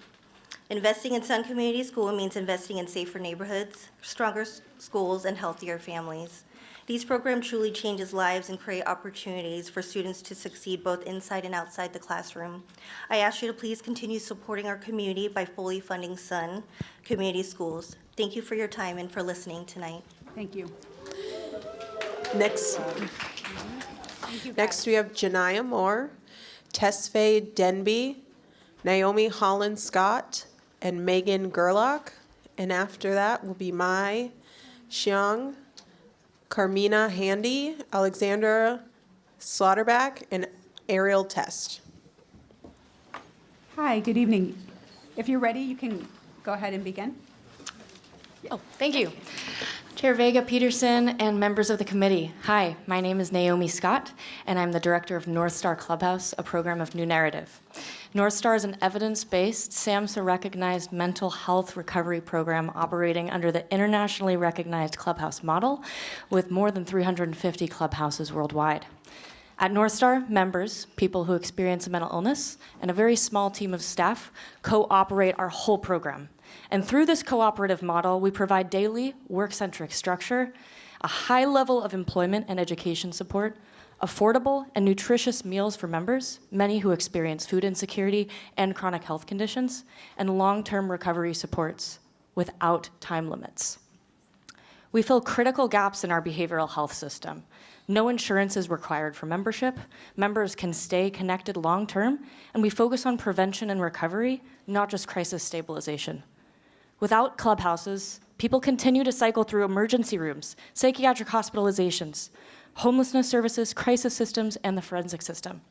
Investing in SUN Community School means investing in safer neighborhoods, stronger schools, and healthier families. These programs truly changes lives and create opportunities for students to succeed both inside and outside the classroom. I ask you to please continue supporting our community by fully funding SUN Community Schools. Thank you for your time and for listening tonight. Thank you. Next we have Janiyah Moore, Tesfaye Denby, Naomi Holland Scott, and Megan Gerlach. And after that will be Mai Xiang, Carmina Handy, Alexandra Slaughterback, and Ariel Test. Hi, good evening. If you're ready, you can go ahead and begin. Oh, thank you. Chair Vega Peterson and members of the committee. Hi, my name is Naomi Scott, and I'm the director of North Star Clubhouse, a program of New Narrative. North Star is an evidence-based, SAMHSA-recognized mental health recovery program operating under the internationally recognized Clubhouse model with more than 350 clubhouses worldwide. At North Star, members, people who experience a mental illness, and a very small team of staff co-operate our whole program. And through this cooperative model, we provide daily work-centric structure, a high level of employment and education support, affordable and nutritious meals for members, many who experience food insecurity and chronic health conditions, and long-term recovery supports without time limits. We fill critical gaps in our behavioral health system. No insurance is required for membership. Members can stay connected long-term, and we focus on prevention and recovery, not just crisis stabilization. Without clubhouses, people continue to cycle through emergency rooms, psychiatric hospitalizations, homelessness services, crisis systems, and the forensic system.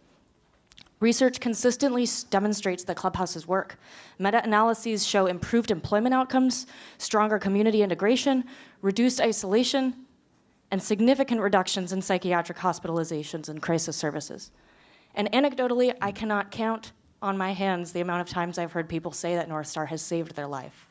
Research consistently demonstrates that clubhouses work. Meta-analyses show improved employment outcomes, stronger community integration, reduced isolation, and significant reductions in psychiatric hospitalizations and crisis services. And anecdotally, I cannot count on my hands the amount of times I've heard people say that North Star has saved their life.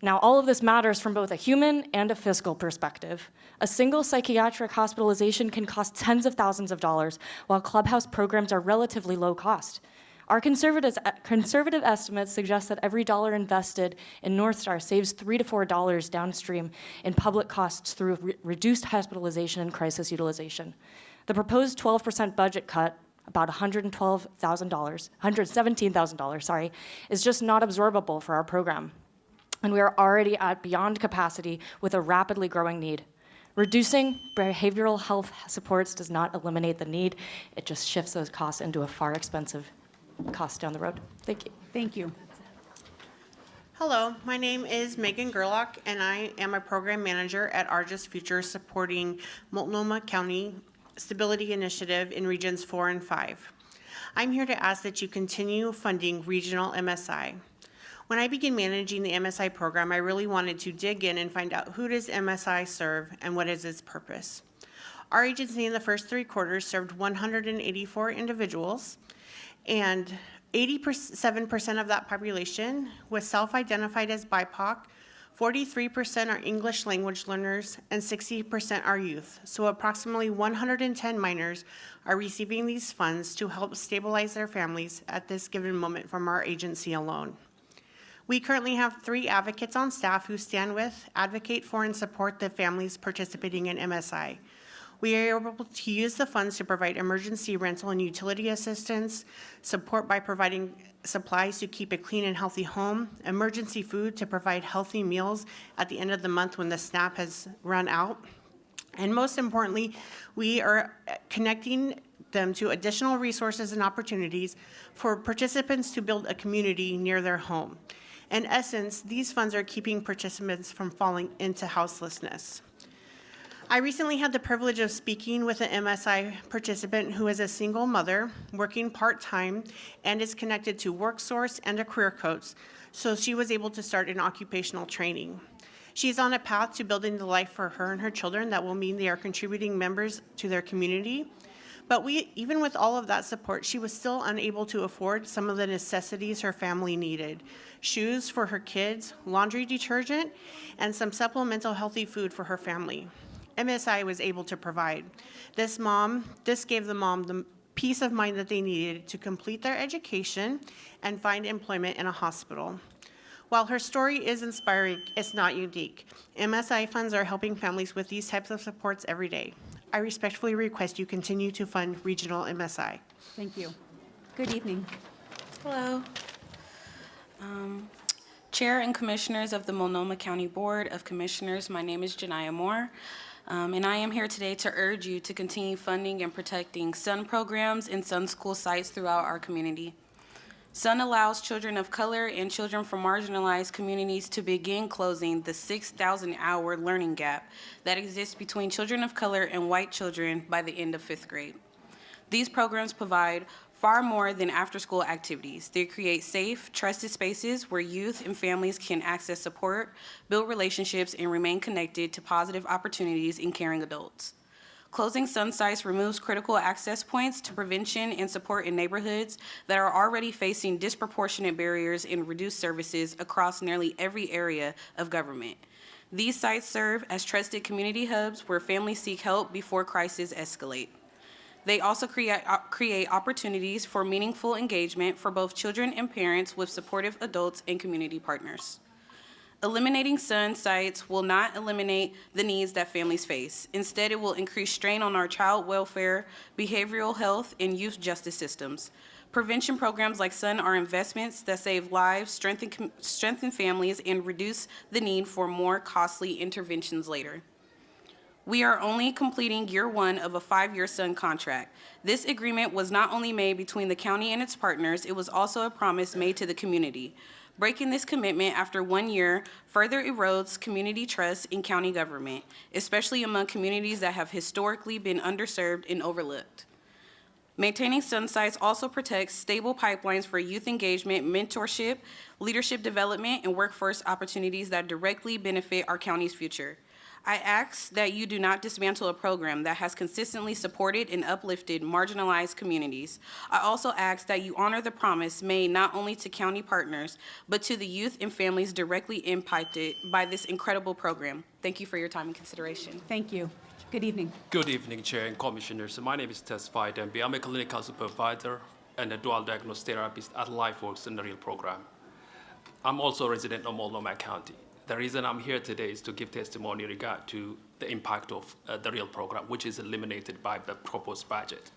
Now, all of this matters from both a human and a fiscal perspective. A single psychiatric hospitalization can cost tens of thousands of dollars, while clubhouse programs are relatively low cost. Our conservative estimates suggest that every dollar invested in North Star saves $3 to $4 downstream in public costs through reduced hospitalization and crisis utilization. The proposed 12% budget cut, about $117,000, is just not absorbable for our program. And we are already at beyond capacity with a rapidly growing need. Reducing behavioral health supports does not eliminate the need. It just shifts those costs into a far expensive cost down the road. Thank you. Thank you. Hello, my name is Megan Gerlach, and I am a program manager at Argus Future supporting Multnomah County Stability Initiative in Regions 4 and 5. I'm here to ask that you continue funding regional MSI. When I began managing the MSI program, I really wanted to dig in and find out who does MSI serve and what is its purpose. Our agency in the first 3 quarters served 184 individuals, and 87% of that population was self-identified as BIPOC, 43% are English language learners, and 60% are youth. So approximately 110 minors are receiving these funds to help stabilize their families at this given moment from our agency alone. We currently have 3 advocates on staff who stand with, advocate for, and support the families participating in MSI. We are able to use the funds to provide emergency rental and utility assistance, support by providing supplies to keep a clean and healthy home, emergency food to provide healthy meals at the end of the month when the SNAP has run out, and most importantly, we are connecting them to additional resources and opportunities for participants to build a community near their home. In essence, these funds are keeping participants from falling into houselessness. I recently had the privilege of speaking with an MSI participant who is a single mother working part-time and is connected to WorkSource and a career coach, so she was able to start an occupational training. She's on a path to building the life for her and her children that will mean they are contributing members to their community. But even with all of that support, she was still unable to afford some of the necessities her family needed: shoes for her kids, laundry detergent, and some supplemental healthy food for her family. MSI was able to provide. This gave the mom the peace of mind that they needed to complete their education and find employment in a hospital. While her story is inspiring, it's not unique. MSI funds are helping families with these types of supports every day. I respectfully request you continue to fund regional MSI. Thank you. Good evening. Hello. Chair and Commissioners of the Multnomah County Board of Commissioners, my name is Janiyah Moore, and I am here today to urge you to continue funding and protecting SUN programs and SUN school sites throughout our community. SUN allows children of color and children from marginalized communities to begin closing the 6,000-hour learning gap that exists between children of color and white children by the end of 5th grade. These programs provide far more than after-school activities. They create safe, trusted spaces where youth and families can access support, build relationships, and remain connected to positive opportunities in caring adults. Closing Sun sites removes critical access points to prevention and support in neighborhoods that are already facing disproportionate barriers and reduced services across nearly every area of government. These sites serve as trusted community hubs where families seek help before crises escalate. They also create opportunities for meaningful engagement for both children and parents with supportive adults and community partners. Eliminating Sun sites will not eliminate the needs that families face. Instead, it will increase strain on our child welfare, behavioral health, and youth justice systems. Prevention programs like Sun are investments that save lives, strengthen families, and reduce the need for more costly interventions later. We are only completing year one of a 5-year Sun contract. This agreement was not only made between the county and its partners, it was also a promise made to the community. Breaking this commitment after 1 year further erodes community trust in county government, especially among communities that have historically been underserved and overlooked. Maintaining Sun sites also protects stable pipelines for youth engagement, mentorship, leadership development, and workforce opportunities that directly benefit our county's future. I ask that you do not dismantle a program that has consistently supported and uplifted marginalized communities. I also ask that you honor the promise made not only to county partners, but to the youth and families directly impacted by this incredible program. Thank you for your time and consideration. Thank you. Good evening. Good evening, Chair and Commissioners. My name is Tesfai Dembi. I'm a clinical supervisor and a dual diagnosed therapist at LifeWorks in the REAL program. I'm also a resident of Multnomah County. The reason I'm here today is to give testimony regard to the impact of the REAL program, which is eliminated by the proposed budget.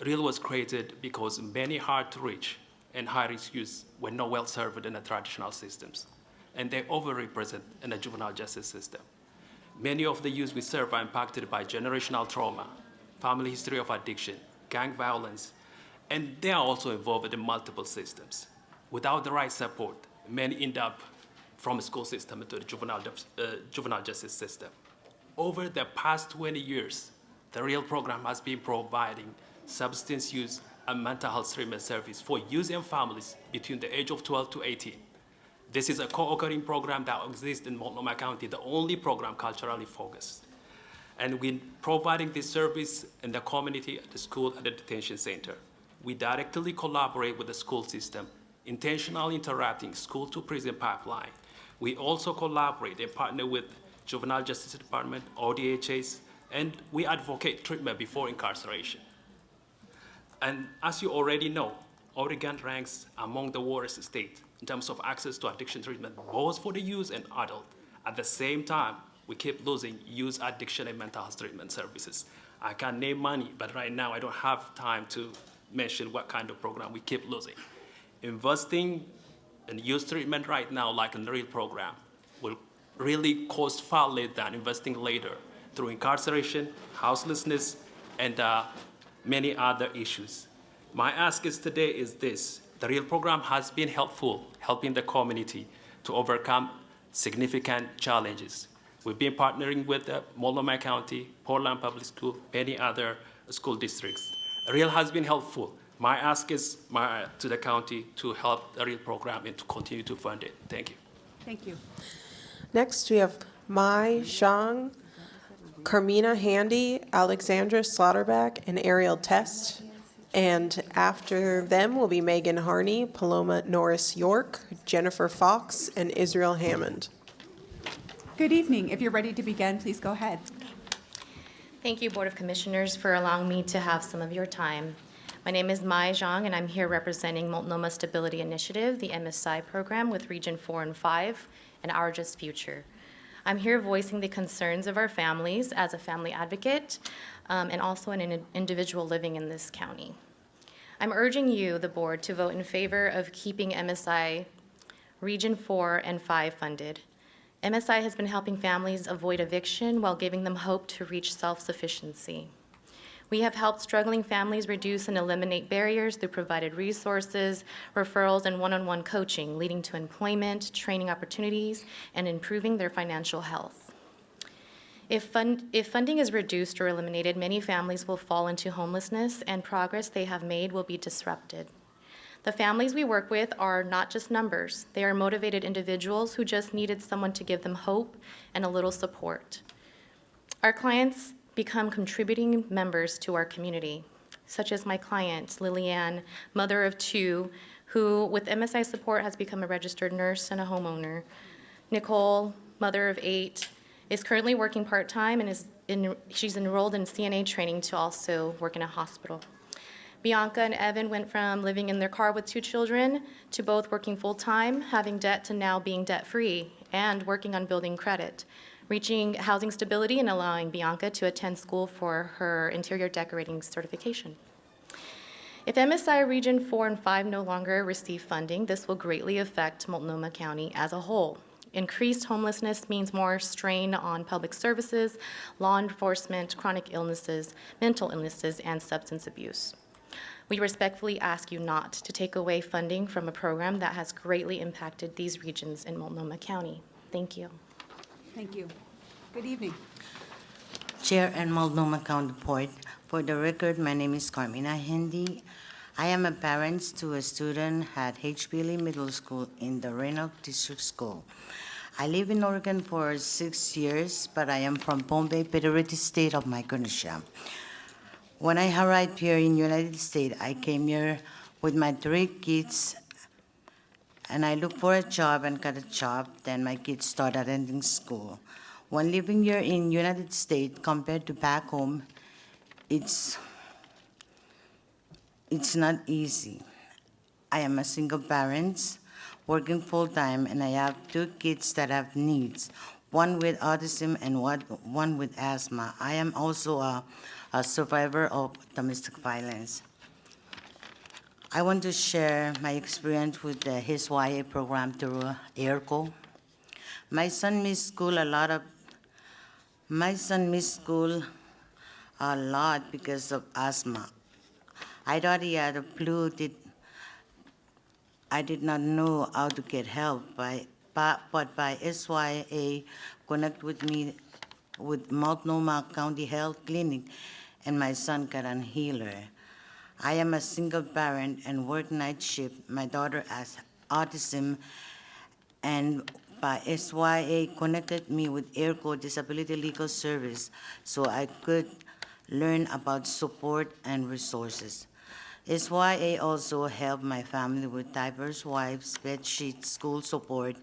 REAL was created because many hard-to-reach and high-risk youths were not well served in the traditional systems, and they overrepresent in the juvenile justice system. Many of the youths we serve are impacted by generational trauma, family history of addiction, gang violence, and they are also involved in multiple systems. Without the right support, many end up from the school system to the juvenile justice system. Over the past 20 years, the REAL program has been providing substance use and mental health treatment service for youth and families between the age of 12 to 18. This is a co-occurring program that exists in Multnomah County, the only program culturally focused. And we're providing this service in the community, at the school, at the detention center. We directly collaborate with the school system, intentionally interacting school to prison pipeline. We also collaborate and partner with Juvenile Justice Department, ODHS, and we advocate treatment before incarceration. And as you already know, Oregon ranks among the worst states in terms of access to addiction treatment, both for the youth and adult. At the same time, we keep losing youth addiction and mental health treatment services. I can name many, but right now I don't have time to mention what kind of program we keep losing. Investing in youth treatment right now, like in the REAL program, will really cost far less than investing later through incarceration, houselessness, and many other issues. My ask is today is this: the REAL program has been helpful, helping the community to overcome significant challenges. We've been partnering with Multnomah County, Portland Public School, many other school districts. REAL has been helpful. My ask is to the county to help the REAL program and to continue to fund it. Thank you. Thank you. Next, we have Mai Zhang, Carmina Handy, Alexandra Slaughterback, and Ariel Test. And after them will be Megan Harney, Paloma Norris York, Jennifer Fox, and Israel Hammond. Good evening. If you're ready to begin, please go ahead. Thank you, Board of Commissioners, for allowing me to have some of your time. My name is Mai Zhang, and I'm here representing Multnomah Stability Initiative, the MSI program with Region 4 and 5, and Our Just Future. I'm here voicing the concerns of our families as a family advocate and also an individual living in this county. I'm urging you, the board, to vote in favor of keeping MSI Region 4 and 5 funded. MSI has been helping families avoid eviction while giving them hope to reach self-sufficiency. We have helped struggling families reduce and eliminate barriers through provided resources, referrals, and one-on-one coaching, leading to employment, training opportunities, and improving their financial health. If funding is reduced or eliminated, many families will fall into homelessness and progress they have made will be disrupted. The families we work with are not just numbers. They are motivated individuals who just needed someone to give them hope and a little support. Our clients become contributing members to our community, such as my client, Lillian, mother of two, who with MSI support has become a registered nurse and a homeowner. Nicole, mother of 8, is currently working part-time and she's enrolled in CNA training to also work in a hospital. Bianca and Evan went from living in their car with 2 children to both working full-time, having debt, to now being debt-free and working on building credit, reaching housing stability and allowing Bianca to attend school for her interior decorating certification. If MSI Region 4 and 5 no longer receive funding, this will greatly affect Multnomah County as a whole. Increased homelessness means more strain on public services, law enforcement, chronic illnesses, mental illnesses, and substance abuse. We respectfully ask you not to take away funding from a program that has greatly impacted these regions in Multnomah County. Thank you. Thank you. Good evening. Chair and Multnomah County Board. For the record, my name is Carmina Hindi. I am a parent to a student at H.B. Lee Middle School in the Roanoke District School. I live in Oregon for 6 years, but I am from Bombay, Peterity State of Micronesia. When I arrived here in United States, I came here with my 3 kids, and I looked for a job and got a job. Then my kids started attending school. When living here in United States compared to back home, it's not easy. I am a single parent, working full-time, and I have 2 kids that have needs, one with autism and one with asthma. I am also a survivor of domestic violence. I want to share my experience with the HYA program through ERCO. My son missed school a lot because of asthma. I thought he had a flu. I did not know how to get help, but by SYA connect with me with Multnomah County Health Clinic, and my son got a healer. I am a single parent and work night shift. My daughter has autism, and by SYA connected me with ERCO Disability Legal Service so I could learn about support and resources. SYA also helped my family with diapers, wipes, bed sheets, school support,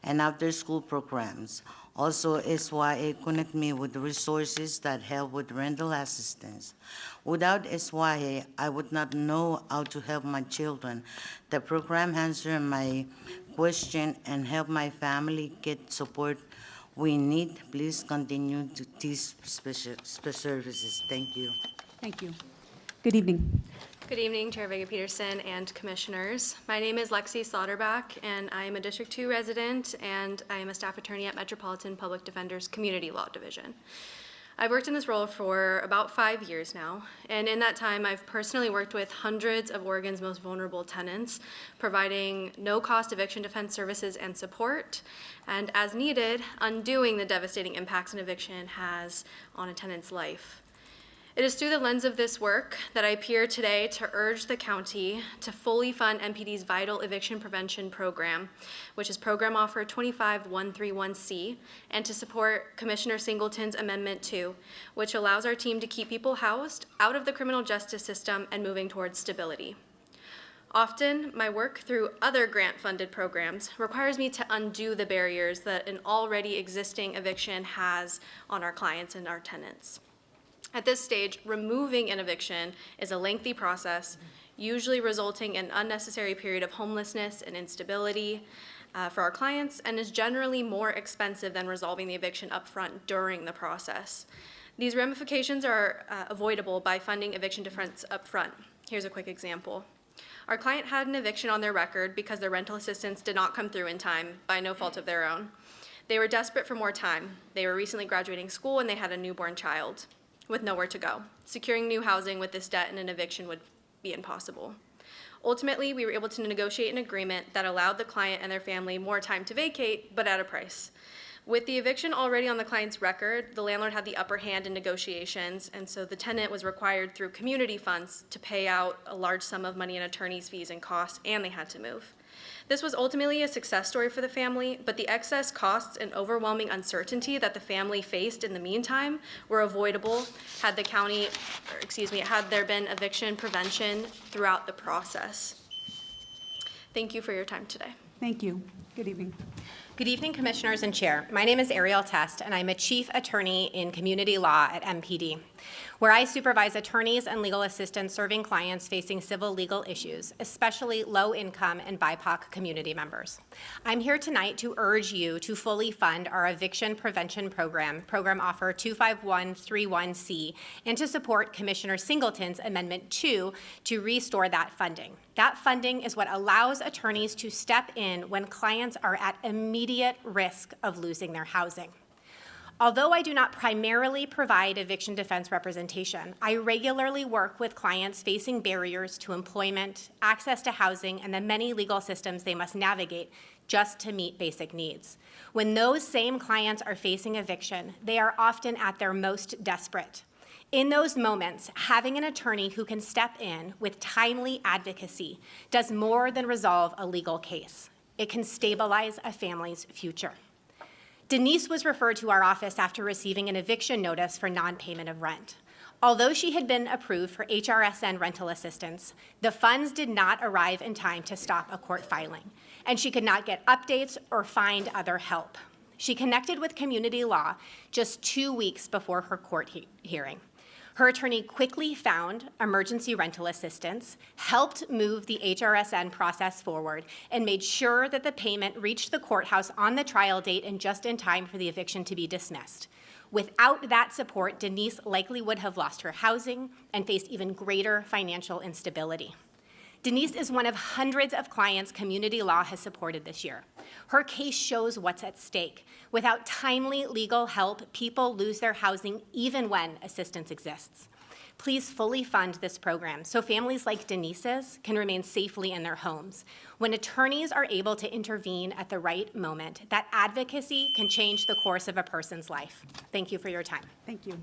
and after-school programs. Also, SYA connect me with resources that help with rental assistance. Without SYA, I would not know how to help my children. The program answered my question and help my family get support we need. Please continue to these special services. Thank you. Thank you. Good evening. Good evening, Chair Vega-Peterson and Commissioners. My name is Lexi Slaughterback, and I am a District 2 resident, and I am a staff attorney at Metropolitan Public Defender's Community Law Division. I've worked in this role for about 5 years now, and in that time, I've personally worked with hundreds of Oregon's most vulnerable tenants, providing no-cost eviction defense services and support, and as needed, undoing the devastating impacts an eviction has on a tenant's life. It is through the lens of this work that I appear today to urge the county to fully fund MPD's Vital Eviction Prevention Program, which is Program Offer 25131C, and to support Commissioner Singleton's Amendment 2, which allows our team to keep people housed out of the criminal justice system and moving towards stability. Often, my work through other grant-funded programs requires me to undo the barriers that an already existing eviction has on our clients and our tenants. At this stage, removing an eviction is a lengthy process, usually resulting in an unnecessary period of homelessness and instability for our clients, and is generally more expensive than resolving the eviction upfront during the process. These ramifications are avoidable by funding eviction defense upfront. Here's a quick example. Our client had an eviction on their record because their rental assistance did not come through in time by no fault of their own. They were desperate for more time. They were recently graduating school and they had a newborn child with nowhere to go. Securing new housing with this debt and an eviction would be impossible. Ultimately, we were able to negotiate an agreement that allowed the client and their family more time to vacate, but at a price. With the eviction already on the client's record, the landlord had the upper hand in negotiations, and so the tenant was required through community funds to pay out a large sum of money in attorney's fees and costs, and they had to move. This was ultimately a success story for the family, but the excess costs and overwhelming uncertainty that the family faced in the meantime were avoidable had had there been eviction prevention throughout the process. Thank you for your time today. Thank you. Good evening. Good evening, Commissioners and Chair. My name is Ariel Test, and I'm a Chief Attorney in Community Law at MPD, where I supervise attorneys and legal assistants serving clients facing civil legal issues, especially low-income and BIPOC community members. I'm here tonight to urge you to fully fund our Eviction Prevention Program, Program Offer 25131C, and to support Commissioner Singleton's Amendment 2 to restore that funding. That funding is what allows attorneys to step in when clients are at immediate risk of losing their housing. Although I do not primarily provide eviction defense representation, I regularly work with clients facing barriers to employment, access to housing, and the many legal systems they must navigate just to meet basic needs. When those same clients are facing eviction, they are often at their most desperate. In those moments, having an attorney who can step in with timely advocacy does more than resolve a legal case. It can stabilize a family's future. Denise was referred to our office after receiving an eviction notice for non-payment of rent. Although she had been approved for HRSN rental assistance, the funds did not arrive in time to stop a court filing, and she could not get updates or find other help. She connected with Community Law just 2 weeks before her court hearing. Her attorney quickly found emergency rental assistance, helped move the HRSN process forward, and made sure that the payment reached the courthouse on the trial date and just in time for the eviction to be dismissed. Without that support, Denise likely would have lost her housing and faced even greater financial instability. Denise is one of hundreds of clients Community Law has supported this year. Her case shows what's at stake. Without timely legal help, people lose their housing even when assistance exists. Please fully fund this program so families like Denise's can remain safely in their homes. When attorneys are able to intervene at the right moment, that advocacy can change the course of a person's life. Thank you for your time. Thank you.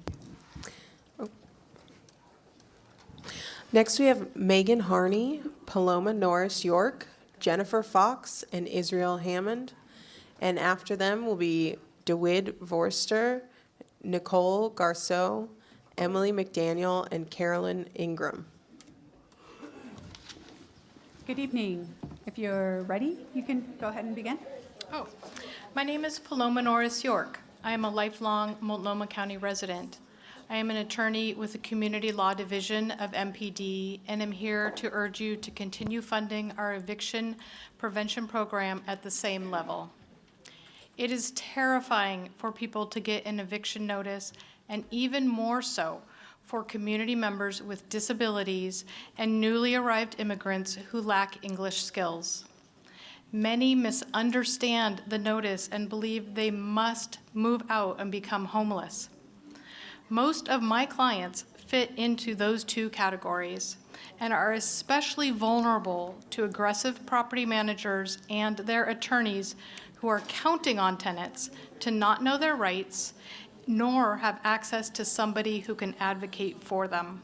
Next, we have Megan Harney, Paloma Norris York, Jennifer Fox, and Israel Hammond. And after them will be DeWitt Vorster, Nicole Garceau, Emily McDaniel, and Carolyn Ingram. Good evening. If you're ready, you can go ahead and begin. Oh, my name is Paloma Norris York. I am a lifelong Multnomah County resident. I am an attorney with the Community Law Division of MPD, and am here to urge you to continue funding our eviction prevention program at the same level. It is terrifying for people to get an eviction notice, and even more so for community members with disabilities and newly arrived immigrants who lack English skills. Many misunderstand the notice and believe they must move out and become homeless. Most of my clients fit into those two categories and are especially vulnerable to aggressive property managers and their attorneys who are counting on tenants to not know their rights nor have access to somebody who can advocate for them.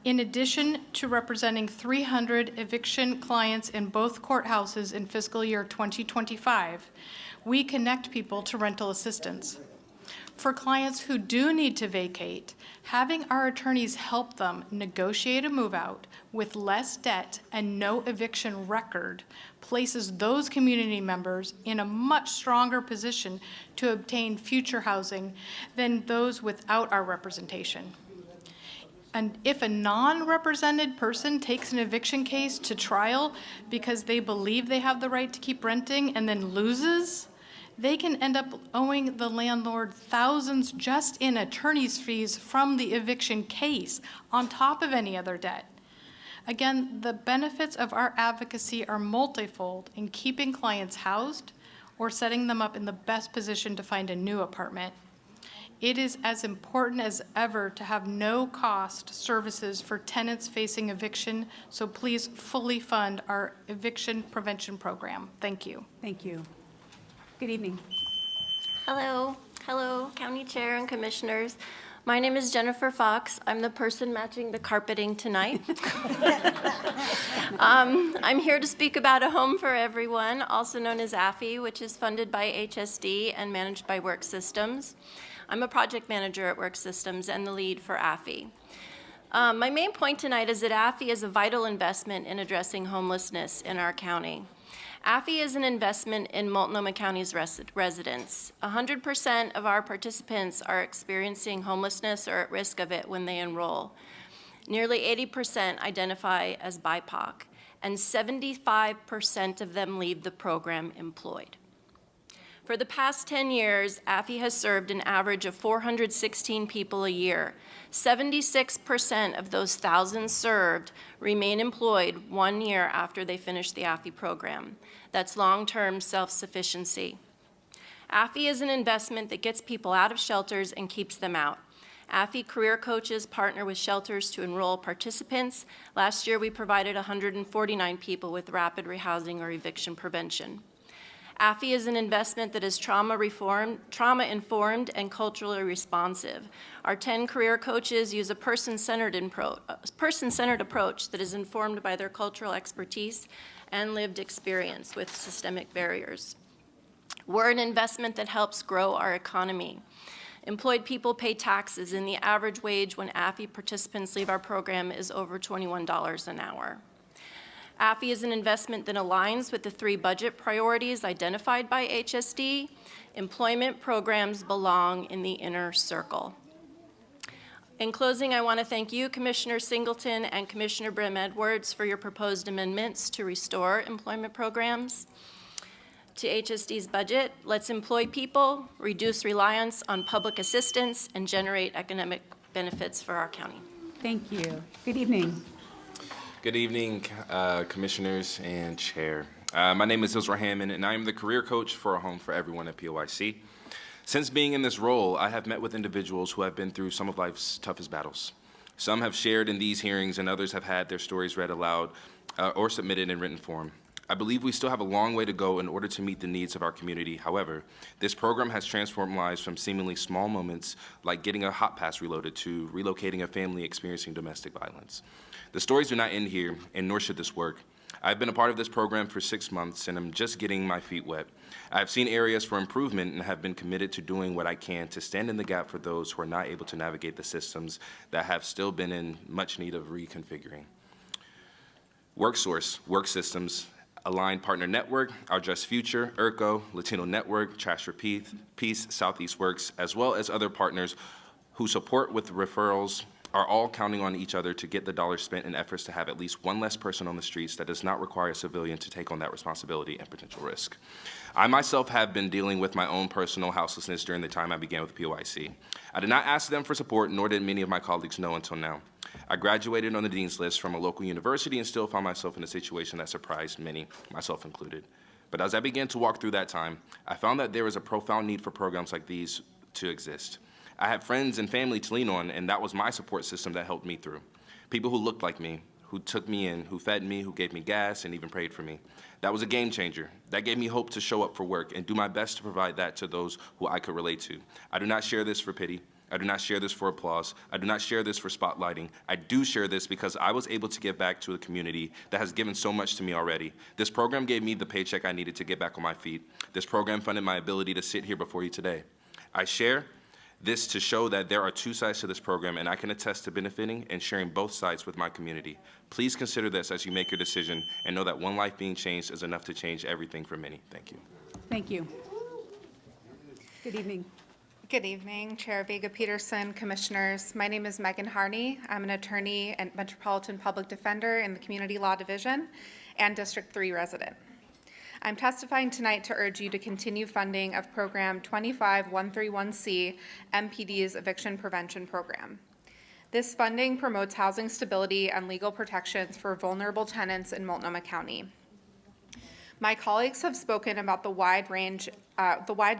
In addition to representing 300 eviction clients in both courthouses in fiscal year 2025, we connect people to rental assistance. For clients who do need to vacate, having our attorneys help them negotiate a move-out with less debt and no eviction record places those community members in a much stronger position to obtain future housing than those without our representation. And if a non-represented person takes an eviction case to trial because they believe they have the right to keep renting and then loses, they can end up owing the landlord thousands just in attorney's fees from the eviction case on top of any other debt. Again, the benefits of our advocacy are multifold in keeping clients housed or setting them up in the best position to find a new apartment. It is as important as ever to have no-cost services for tenants facing eviction, so please fully fund our eviction prevention program. Thank you. Thank you. Good evening. Hello, County Chair and Commissioners. My name is Jennifer Fox. I'm the person matching the carpeting tonight. I'm here to speak about A Home for Everyone, also known as AFI, which is funded by HSD and managed by Work Systems. I'm a project manager at Work Systems and the lead for AFI. My main point tonight is that AFI is a vital investment in addressing homelessness in our county. AFI is an investment in Multnomah County's residents. 100% of our participants are experiencing homelessness or at risk of it when they enroll. Nearly 80% identify as BIPOC, and 75% of them leave the program employed. For the past 10 years, AFI has served an average of 416 people a year. 76% of those thousands served remain employed 1 year after they finish the AFI program. That's long-term self-sufficiency. AFI is an investment that gets people out of shelters and keeps them out. AFI career coaches partner with shelters to enroll participants. Last year, we provided 149 people with rapid rehousing or eviction prevention. AFI is an investment that is trauma-informed, and culturally responsive. Our 10 career coaches use a person-centered approach that is informed by their cultural expertise and lived experience with systemic barriers. We're an investment that helps grow our economy. Employed people pay taxes, and the average wage when AFI participants leave our program is over $21 an hour. AFI is an investment that aligns with the 3 budget priorities identified by HSD. Employment programs belong in the inner circle. In closing, I want to thank you, Commissioner Singleton and Commissioner Brim Edwards, for your proposed amendments to restore employment programs to HSD's budget. Let's employ people, reduce reliance on public assistance, and generate economic benefits for our county. Thank you. Good evening. Good evening, Commissioners and Chair. My name is Israel Hammond, and I am the career coach for A Home for Everyone at POIC. Since being in this role, I have met with individuals who have been through some of life's toughest battles. Some have shared in these hearings, and others have had their stories read aloud or submitted in written form. I believe we still have a long way to go in order to meet the needs of our community. However, this program has transformed lives from seemingly small moments like getting a hot pass reloaded to relocating a family experiencing domestic violence. The stories do not end here, and nor should this work. I've been a part of this program for 6 months, and I'm just getting my feet wet. I've seen areas for improvement and have been committed to doing what I can to stand in the gap for those who are not able to navigate the systems that have still been in much need of reconfiguring. WorkSource, Work Systems, Aligned Partner Network, Our Just Future, ERCO, Latino Network, Trash for Peace, Southeast Works, as well as other partners who support with referrals are all counting on each other to get the dollars spent in efforts to have at least one less person on the streets that does not require a civilian to take on that responsibility and potential risk. I myself have been dealing with my own personal houselessness during the time I began with POIC. I did not ask them for support, nor did many of my colleagues know until now. I graduated on the dean's list from a local university and still found myself in a situation that surprised many, myself included. But as I began to walk through that time, I found that there is a profound need for programs like these to exist. I had friends and family to lean on, and that was my support system that helped me through. People who looked like me, who took me in, who fed me, who gave me gas, and even prayed for me. That was a game changer. That gave me hope to show up for work and do my best to provide that to those who I could relate to. I do not share this for pity. I do not share this for applause. I do not share this for spotlighting. I do share this because I was able to give back to a community that has given so much to me already. This program gave me the paycheck I needed to get back on my feet. This program funded my ability to sit here before you today. I share this to show that there are 2 sides to this program, and I can attest to benefiting and sharing both sides with my community. Please consider this as you make your decision and know that one life being changed is enough to change everything for many. Thank you. Thank you. Good evening. Good evening, Chair Vega Peterson, Commissioners. My name is Megan Harney. I'm an attorney and Metropolitan Public Defender in the Community Law Division and District 3 resident. I'm testifying tonight to urge you to continue funding of Program 25131C, MPD's Eviction Prevention Program. This funding promotes housing stability and legal protections for vulnerable tenants in Multnomah County. My colleagues have spoken about the wide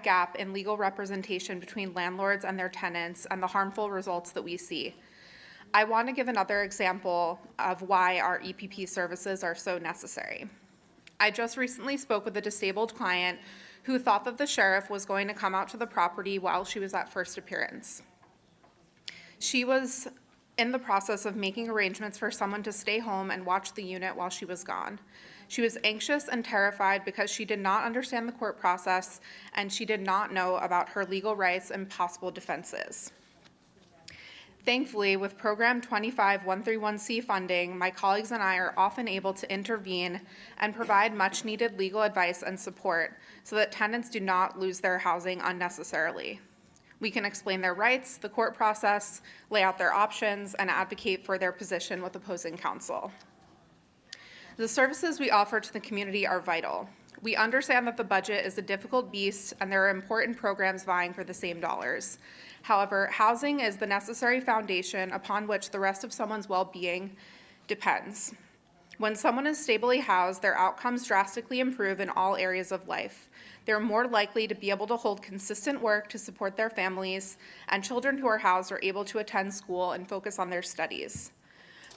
gap in legal representation between landlords and their tenants and the harmful results that we see. I want to give another example of why our EPP services are so necessary. I just recently spoke with a disabled client who thought that the sheriff was going to come out to the property while she was at first appearance. She was in the process of making arrangements for someone to stay home and watch the unit while she was gone. She was anxious and terrified because she did not understand the court process and she did not know about her legal rights and possible defenses. Thankfully, with Program 25131C funding, my colleagues and I are often able to intervene and provide much-needed legal advice and support so that tenants do not lose their housing unnecessarily. We can explain their rights, the court process, lay out their options, and advocate for their position with opposing counsel. The services we offer to the community are vital. We understand that the budget is a difficult beast and there are important programs vying for the same dollars. However, housing is the necessary foundation upon which the rest of someone's well-being depends. When someone is stably housed, their outcomes drastically improve in all areas of life. They're more likely to be able to hold consistent work to support their families, and children who are housed are able to attend school and focus on their studies.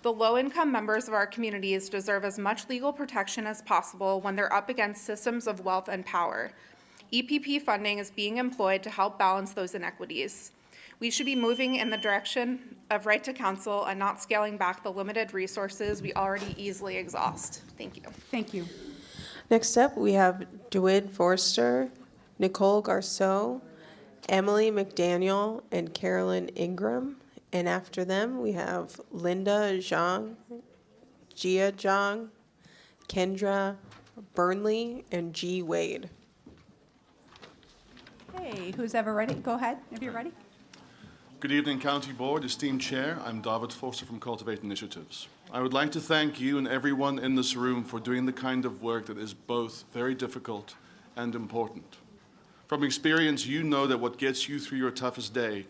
The low-income members of our communities deserve as much legal protection as possible when they're up against systems of wealth and power. EPP funding is being employed to help balance those inequities. We should be moving in the direction of right to counsel and not scaling back the limited resources we already easily exhaust. Thank you. Thank you. Next up, we have DeWitt Forster, Nicole Garceau, Emily McDaniel, and Carolyn Ingram. And after them, we have Linda Zhang, Jia Zhang, Kendra Burnley, and G. Wade. Hey, who's ever ready? Go ahead, if you're ready. Good evening, County Board, esteemed Chair. I'm David Forster from Cultivate Initiatives. I would like to thank you and everyone in this room for doing the kind of work that is both very difficult and important. From experience, you know that what gets you through your toughest day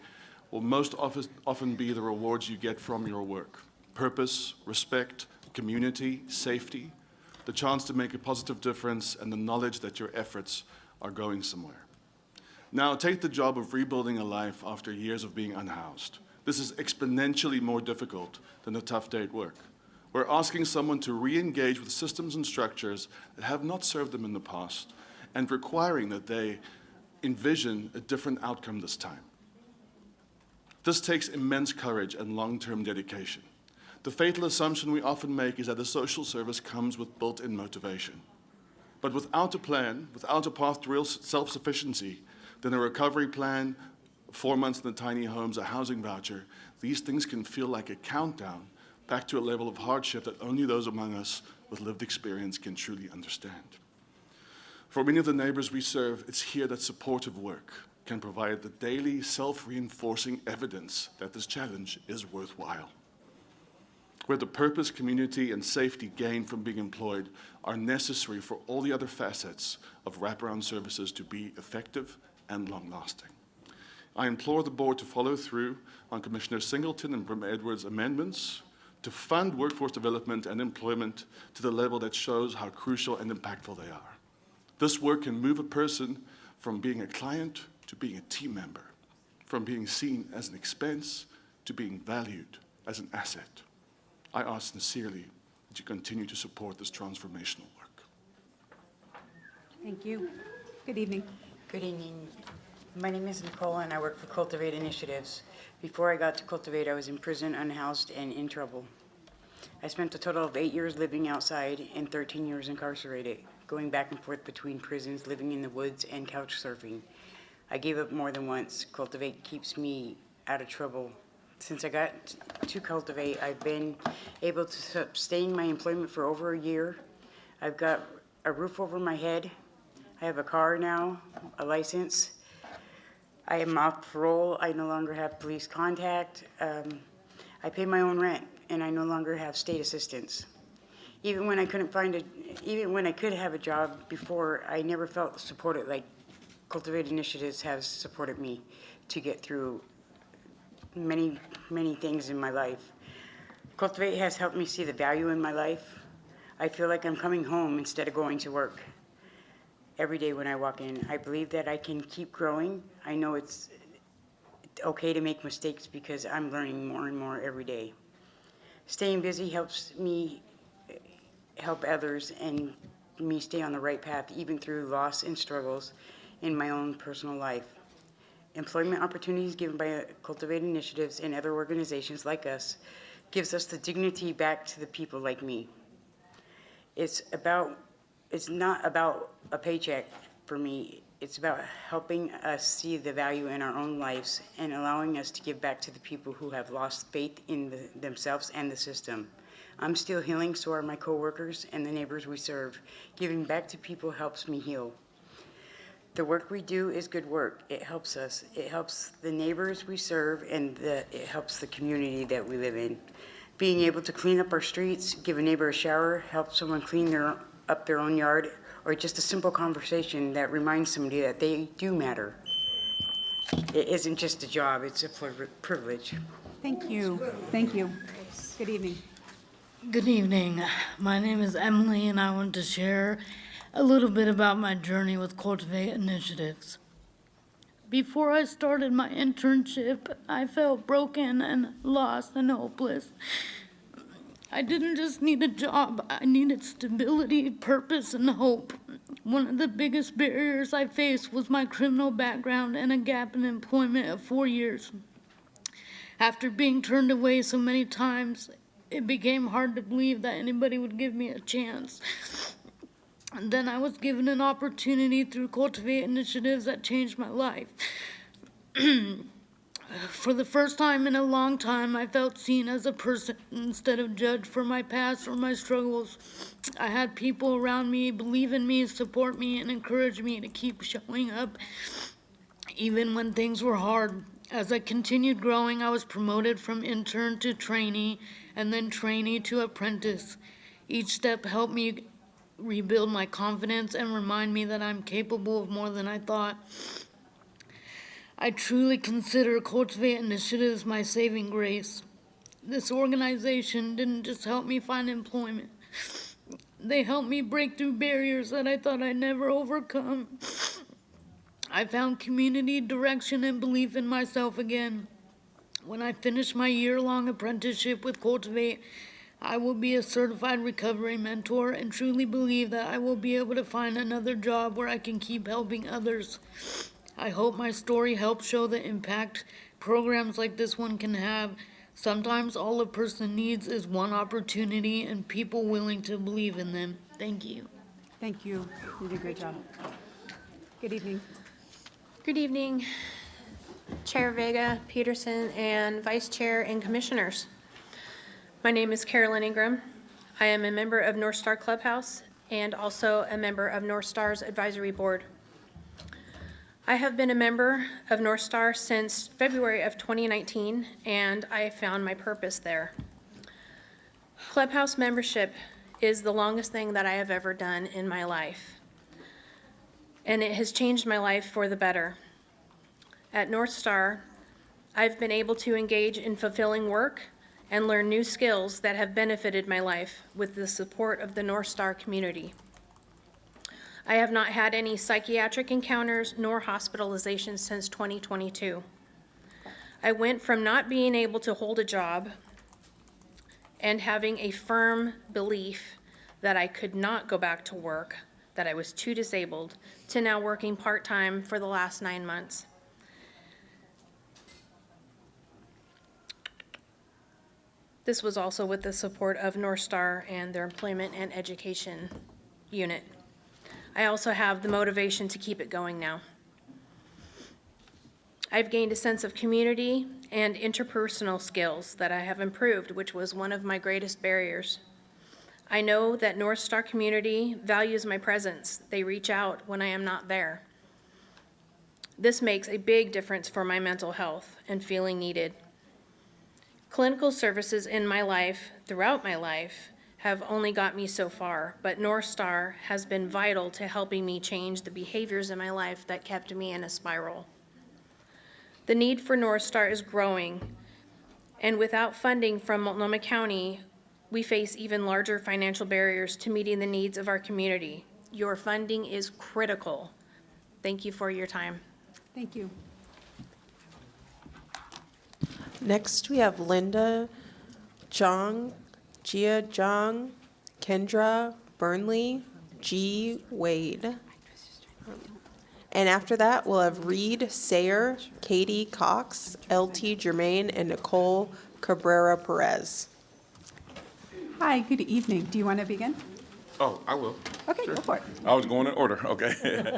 will most often be the rewards you get from your work. Purpose, respect, community, safety, the chance to make a positive difference, and the knowledge that your efforts are going somewhere. Now, take the job of rebuilding a life after years of being unhoused. This is exponentially more difficult than a tough day at work. We're asking someone to re-engage with systems and structures that have not served them in the past and requiring that they envision a different outcome this time. This takes immense courage and long-term dedication. The fatal assumption we often make is that a social service comes with built-in motivation. But without a plan, without a path to real self-sufficiency, then a recovery plan, 4 months in the tiny homes, a housing voucher, these things can feel like a countdown back to a level of hardship that only those among us with lived experience can truly understand. For many of the neighbors we serve, it's here that supportive work can provide the daily self-reinforcing evidence that this challenge is worthwhile. Where the purpose, community, and safety gained from being employed are necessary for all the other facets of wraparound services to be effective and long-lasting. I implore the board to follow through on Commissioner Singleton and Brim Edwards' amendments to fund workforce development and employment to the level that shows how crucial and impactful they are. This work can move a person from being a client to being a team member, from being seen as an expense to being valued as an asset. I ask sincerely that you continue to support this transformational work. Thank you. Good evening. Good evening. My name is Nicole and I work for Cultivate Initiatives. Before I got to Cultivate, I was in prison, unhoused, and in trouble. I spent a total of 8 years living outside and 13 years incarcerated, going back and forth between prisons, living in the woods, and couch surfing. I gave up more than once. Cultivate keeps me out of trouble. Since I got to Cultivate, I've been able to sustain my employment for over a year. I've got a roof over my head. I have a car now, a license. I am off parole. I no longer have police contact. I pay my own rent, and I no longer have state assistance. Even when I could have a job before, I never felt supported like Cultivate Initiatives has supported me to get through many, many things in my life. Cultivate has helped me see the value in my life. I feel like I'm coming home instead of going to work every day when I walk in. I believe that I can keep growing. I know it's okay to make mistakes because I'm learning more and more every day. Staying busy helps me help others, and me stay on the right path even through loss and struggles in my own personal life. Employment opportunities given by Cultivate Initiatives and other organizations like us gives us the dignity back to the people like me. It's not about a paycheck for me. It's about helping us see the value in our own lives and allowing us to give back to the people who have lost faith in themselves and the system. I'm still healing, so are my coworkers and the neighbors we serve. Giving back to people helps me heal. The work we do is good work. It helps us. It helps the neighbors we serve, and it helps the community that we live in. Being able to clean up our streets, give a neighbor a shower, help someone clean up their own yard, or just a simple conversation that reminds somebody that they do matter. It isn't just a job, it's a privilege. Thank you. Thank you. Good evening. Good evening. My name is Emily, and I want to share a little bit about my journey with Cultivate Initiatives. Before I started my internship, I felt broken and lost and hopeless. I didn't just need a job, I needed stability, purpose, and hope. One of the biggest barriers I faced was my criminal background and a gap in employment of 4 years. After being turned away so many times, it became hard to believe that anybody would give me a chance. And then I was given an opportunity through Cultivate Initiatives that changed my life. For the first time in a long time, I felt seen as a person instead of judged for my past or my struggles. I had people around me believe in me, support me, and encourage me to keep showing up, even when things were hard. As I continued growing, I was promoted from intern to trainee, and then trainee to apprentice. Each step helped me rebuild my confidence and remind me that I'm capable of more than I thought. I truly consider Cultivate Initiatives my saving grace. This organization didn't just help me find employment. They helped me break through barriers that I thought I'd never overcome. I found community, direction, and belief in myself again. When I finish my year-long apprenticeship with Cultivate, I will be a certified recovery mentor and truly believe that I will be able to find another job where I can keep helping others. I hope my story helps show the impact programs like this one can have. Sometimes all a person needs is one opportunity and people willing to believe in them. Thank you. Thank you. You did a great job. Good evening. Good evening, Chair Vega, Peterson, and Vice Chair and Commissioners. My name is Carolyn Ingram. I am a member of North Star Clubhouse and also a member of North Star's Advisory Board. I have been a member of North Star since February of 2019, and I found my purpose there. Clubhouse membership is the longest thing that I have ever done in my life, and it has changed my life for the better. At North Star, I've been able to engage in fulfilling work and learn new skills that have benefited my life with the support of the North Star community. I have not had any psychiatric encounters nor hospitalizations since 2022. I went from not being able to hold a job and having a firm belief that I could not go back to work, that I was too disabled, to now working part-time for the last 9 months. This was also with the support of North Star and their employment and education unit. I also have the motivation to keep it going now. I've gained a sense of community and interpersonal skills that I have improved, which was one of my greatest barriers. I know that North Star community values my presence. They reach out when I am not there. This makes a big difference for my mental health and feeling needed. Clinical services in my life, throughout my life, have only got me so far, but North Star has been vital to helping me change the behaviors in my life that kept me in a spiral. The need for North Star is growing, and without funding from Multnomah County, we face even larger financial barriers to meeting the needs of our community. Your funding is critical. Thank you for your time. Thank you. Next, we have Linda Jong, Gia Jong, Kendra Burnley, G. Wade. And after that, we'll have Reed Sayer, Katie Cox, LT Germain, and Nicole Cabrera Perez. Hi, good evening. Do you want to begin? Oh, I will. Okay, Sure. go for it. I was going in order, okay.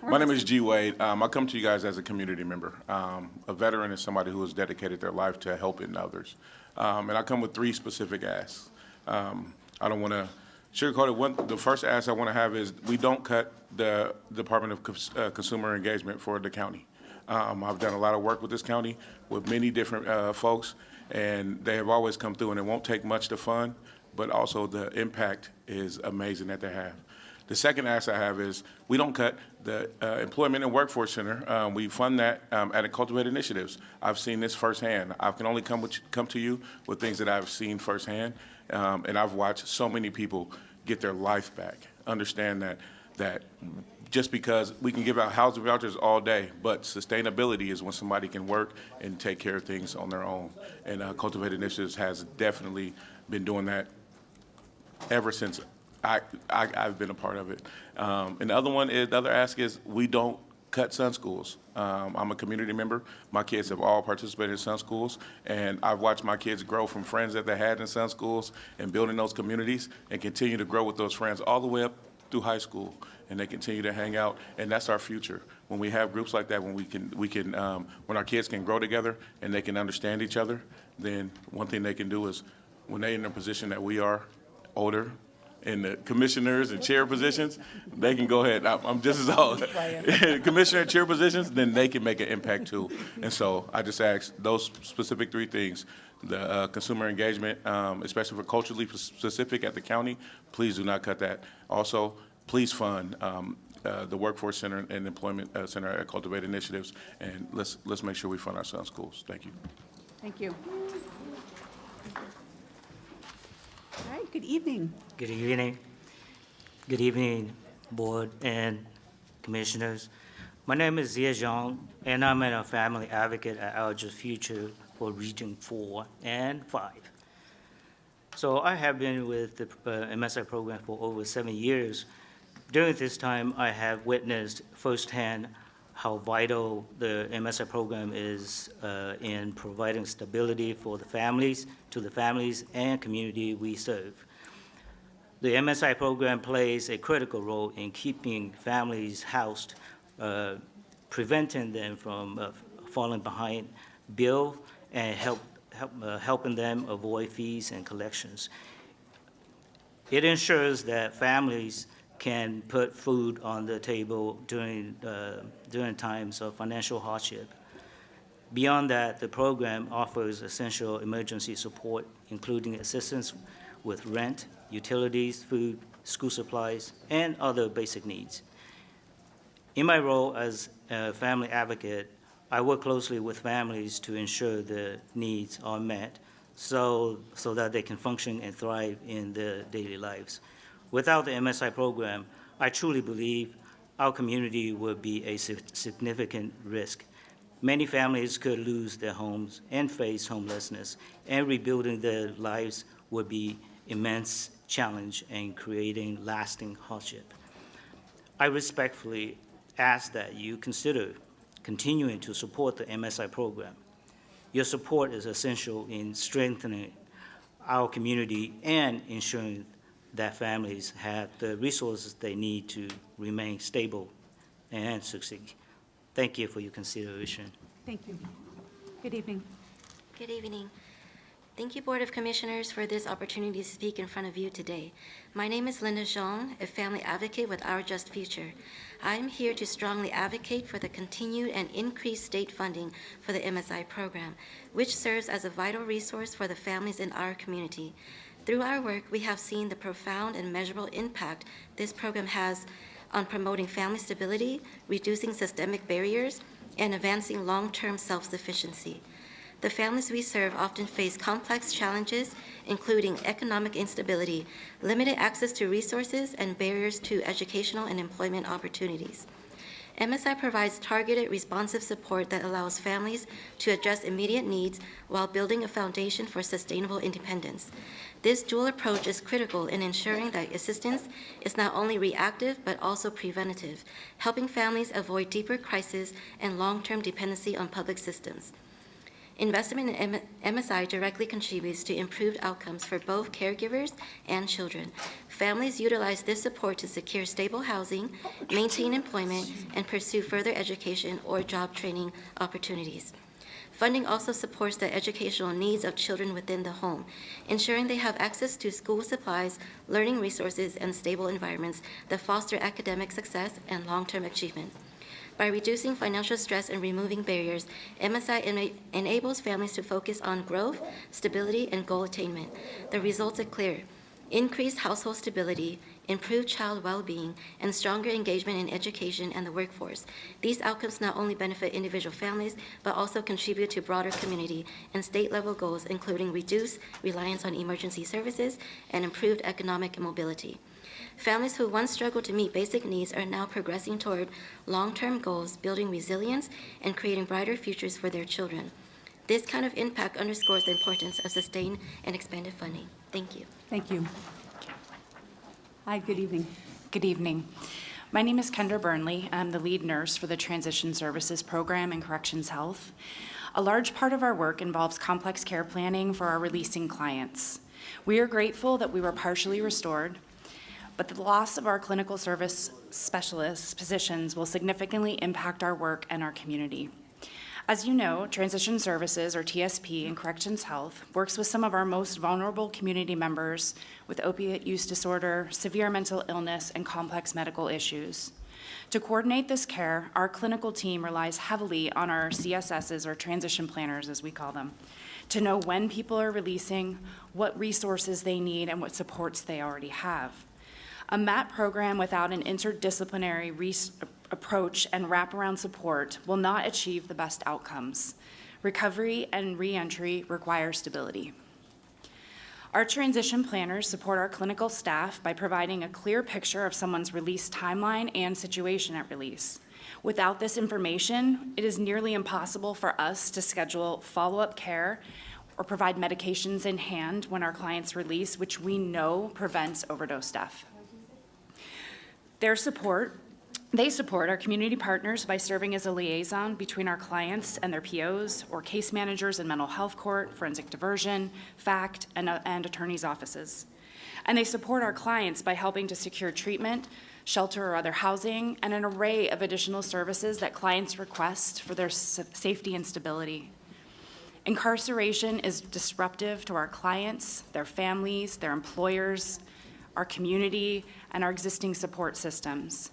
My name is G. Wade. I come to you guys as a community member. A veteran is somebody who has dedicated their life to helping others. And I come with 3 specific asks. I don't want to sugarcoat it. The first ask I want to have is we don't cut the Department of Consumer Engagement for the county. I've done a lot of work with this county with many different folks, and they have always come through, and it won't take much to fund, but also the impact is amazing that they have. The second ask I have is we don't cut the Employment and Workforce Center. We fund that at Cultivate Initiatives. I've seen this firsthand. I can only come to you with things that I've seen firsthand, and I've watched so many people get their life back. Understand that just because we can give out housing vouchers all day, but sustainability is when somebody can work and take care of things on their own. And Cultivate Initiatives has definitely been doing that ever since I've been a part of it. And the other ask is we don't cut Sun Schools. I'm a community member. My kids have all participated in Sun Schools, and I've watched my kids grow from friends that they had in Sun Schools and building those communities and continue to grow with those friends all the way up through high school, and they continue to hang out, and that's our future. When we have groups like that, when when our kids can grow together and they can understand each other, then one thing they can do is when they're in a position that we are, older, in the commissioners and chair positions, they can go ahead. I'm just as old. Commissioner and chair positions, then they can make an impact too. And so I just ask those specific 3 things. The consumer engagement, especially for culturally specific at the county, please do not cut that. Also, please fund the Workforce Center and Employment Center at Cultivate Initiatives, and let's make sure we fund our Sun Schools. Thank you. Thank you. All right, good evening. Good evening. Good evening, board and commissioners. My name is Zia Zhang, and I'm a family advocate at Our Just Future for Region 4 and 5. So I have been with the MSI program for over 7 years. During this time, I have witnessed firsthand how vital the MSI program is in providing stability for the families, to the families and community we serve. The MSI program plays a critical role in keeping families housed, preventing them from falling behind bill, and helping them avoid fees and collections. It ensures that families can put food on the table during times of financial hardship. Beyond that, the program offers essential emergency support, including assistance with rent, utilities, food, school supplies, and other basic needs. In my role as a family advocate, I work closely with families to ensure their needs are met so that they can function and thrive in their daily lives. Without the MSI program, I truly believe our community would be a significant risk. Many families could lose their homes and face homelessness, and rebuilding their lives would be immense challenge and creating lasting hardship. I respectfully ask that you consider continuing to support the MSI program. Your support is essential in strengthening our community and ensuring that families have the resources they need to remain stable and succeed. Thank you for your consideration. Thank you. Good evening. Good evening. Thank you, Board of Commissioners, for this opportunity to speak in front of you today. My name is Linda Zhang, a family advocate with Our Just Future. I am here to strongly advocate for the continued and increased state funding for the MSI program, which serves as a vital resource for the families in our community. Through our work, we have seen the profound and measurable impact this program has on promoting family stability, reducing systemic barriers, and advancing long-term self-sufficiency. The families we serve often face complex challenges, including economic instability, limited access to resources, and barriers to educational and employment opportunities. MSI provides targeted, responsive support that allows families to address immediate needs while building a foundation for sustainable independence. This dual approach is critical in ensuring that assistance is not only reactive but also preventative, helping families avoid deeper crises and long-term dependency on public systems. Investment in MSI directly contributes to improved outcomes for both caregivers and children. Families utilize this support to secure stable housing, maintain employment, and pursue further education or job training opportunities. Funding also supports the educational needs of children within the home, ensuring they have access to school supplies, learning resources, and stable environments that foster academic success and long-term achievement. By reducing financial stress and removing barriers, MSI enables families to focus on growth, stability, and goal attainment. The results are clear: increased household stability, improved child well-being, and stronger engagement in education and the workforce. These outcomes not only benefit individual families, but also contribute to broader community and state-level goals, including reduced reliance on emergency services and improved economic mobility. Families who once struggled to meet basic needs are now progressing toward long-term goals, building resilience, and creating brighter futures for their children. This kind of impact underscores the importance of sustained and expanded funding. Thank you. Thank you. Hi, good evening. Good evening. My name is Kendra Burnley. I'm the lead nurse for the Transition Services Program in Corrections Health. A large part of our work involves complex care planning for our releasing clients. We are grateful that we were partially restored, but the loss of our clinical service specialist positions will significantly impact our work and our community. As you know, Transition Services, or TSP, in Corrections Health works with some of our most vulnerable community members with opiate use disorder, severe mental illness, and complex medical issues. To coordinate this care, our clinical team relies heavily on our CSSs, or transition planners as we call them, to know when people are releasing, what resources they need, and what supports they already have. A MAT program without an interdisciplinary approach and wraparound support will not achieve the best outcomes. Recovery and reentry require stability. Our transition planners support our clinical staff by providing a clear picture of someone's release timeline and situation at release. Without this information, it is nearly impossible for us to schedule follow-up care or provide medications in hand when our clients release, which we know prevents overdose death. They support our community partners by serving as a liaison between our clients and their POs, or case managers in mental health court, forensic diversion, FACT, and attorneys' offices. And they support our clients by helping to secure treatment, shelter or other housing, and an array of additional services that clients request for their safety and stability. Incarceration is disruptive to our clients, their families, their employers, our community, and our existing support systems.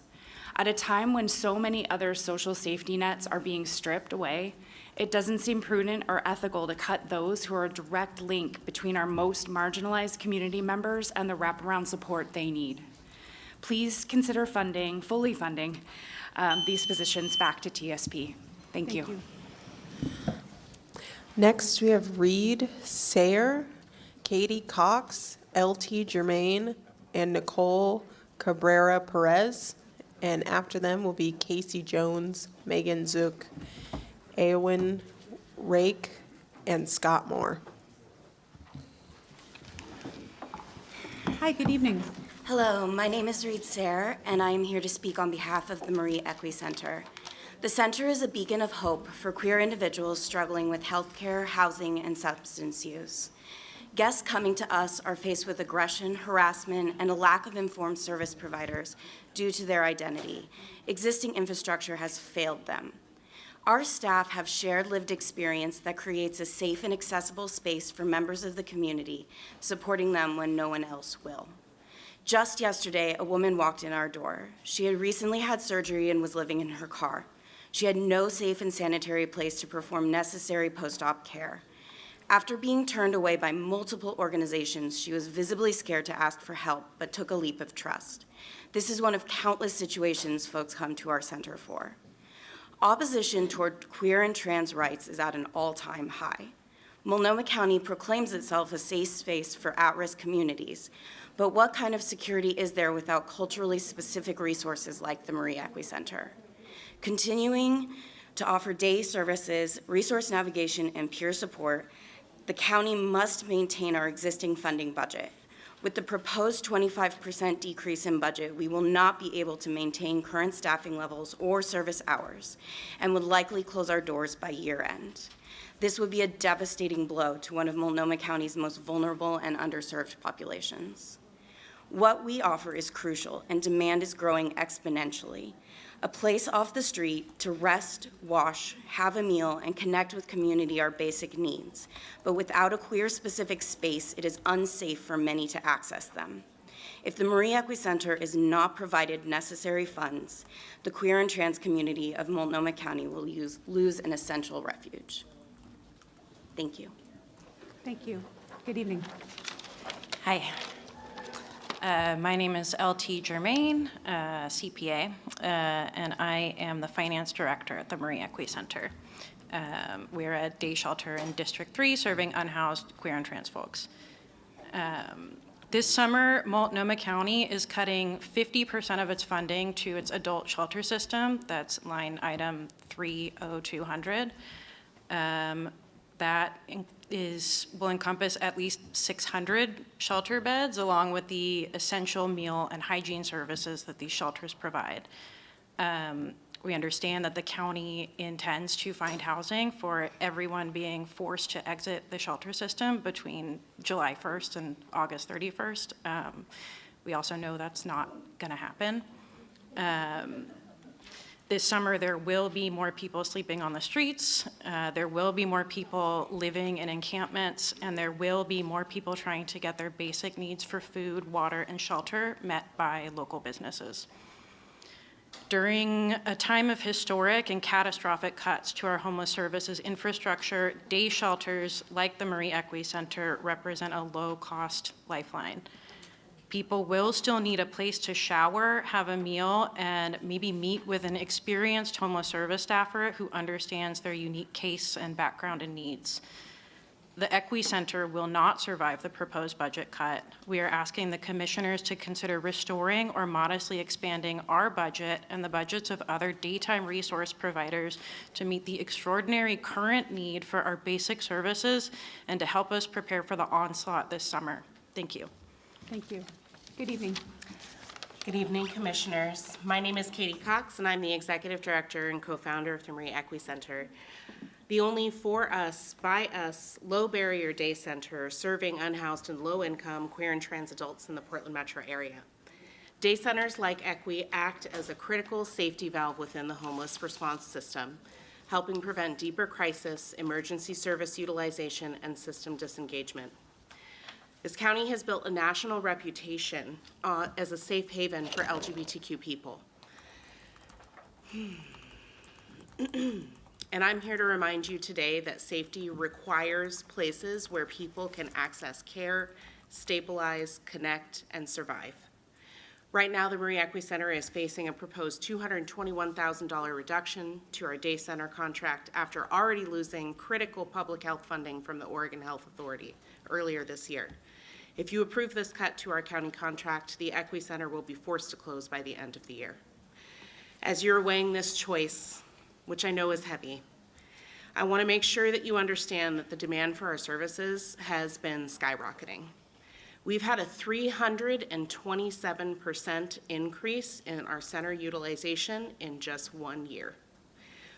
At a time when so many other social safety nets are being stripped away, it doesn't seem prudent or ethical to cut those who are a direct link between our most marginalized community members and the wraparound support they need. Please consider fully funding these positions back to TSP. Thank you. Next, we have Reed Sayer, Katie Cox, LT Germain, and Nicole Cabrera Perez. And after them will be Casey Jones, Megan Zook, Eowyn Rake, and Scott Moore. Hi, good evening. Hello, my name is Reed Sayer, and I am here to speak on behalf of the Marie Equi Center. The center is a beacon of hope for queer individuals struggling with healthcare, housing, and substance use. Guests coming to us are faced with aggression, harassment, and a lack of informed service providers due to their identity. Existing infrastructure has failed them. Our staff have shared lived experience that creates a safe and accessible space for members of the community, supporting them when no one else will. Just yesterday, a woman walked in our door. She had recently had surgery and was living in her car. She had no safe and sanitary place to perform necessary post-op care. After being turned away by multiple organizations, she was visibly scared to ask for help, but took a leap of trust. This is one of countless situations folks come to our center for. Opposition toward queer and trans rights is at an all-time high. Multnomah County proclaims itself a safe space for at-risk communities, but what kind of security is there without culturally specific resources like the Marie Equi Center? Continuing to offer day services, resource navigation, and peer support, the county must maintain our existing funding budget. With the proposed 25% decrease in budget, we will not be able to maintain current staffing levels or service hours and would likely close our doors by year end. This would be a devastating blow to one of Multnomah County's most vulnerable and underserved populations. What we offer is crucial, and demand is growing exponentially. A place off the street to rest, wash, have a meal, and connect with community are basic needs. But without a queer-specific space, it is unsafe for many to access them. If the Marie Equi Center is not provided necessary funds, the queer and trans community of Multnomah County will lose an essential refuge. Thank you. Thank you. Good evening. Hi. My name is LT Germain, CPA, and I am the finance director at the Marie Equi Center. We're a day shelter in District 3 serving unhoused queer and trans folks. This summer, Multnomah County is cutting 50% of its funding to its adult shelter system. That's line item 30200. That will encompass at least 600 shelter beds, along with the essential meal and hygiene services that these shelters provide. We understand that the county intends to find housing for everyone being forced to exit the shelter system between July 1st and August 31st. We also know that's not going to happen. This summer, there will be more people sleeping on the streets, there will be more people living in encampments, and there will be more people trying to get their basic needs for food, water, and shelter met by local businesses. During a time of historic and catastrophic cuts to our homeless services infrastructure, day shelters like the Marie Equi Center represent a low-cost lifeline. People will still need a place to shower, have a meal, and maybe meet with an experienced homeless service staffer who understands their unique case and background and needs. The Equi Center will not survive the proposed budget cut. We are asking the commissioners to consider restoring or modestly expanding our budget and the budgets of other daytime resource providers to meet the extraordinary current need for our basic services and to help us prepare for the onslaught this summer. Thank you. Thank you. Good evening. Good evening, Commissioners. My name is Katie Cox, and I'm the Executive Director and co-founder of the Marie Equi Center, the only for us, by us, low-barrier day center serving unhoused and low-income queer and trans adults in the Portland metro area. Day centers like Equi act as a critical safety valve within the homeless response system, helping prevent deeper crisis, emergency service utilization, and system disengagement. This county has built a national reputation as a safe haven for LGBTQ people. And I'm here to remind you today that safety requires places where people can access care, stabilize, connect, and survive. Right now, the Marie Equi Center is facing a proposed $221,000 reduction to our day center contract after already losing critical public health funding from the Oregon Health Authority earlier this year. If you approve this cut to our county contract, the Equi Center will be forced to close by the end of the year. As you're weighing this choice, which I know is heavy, I want to make sure that you understand that the demand for our services has been skyrocketing. We've had a 327% increase in our center utilization in just 1 year.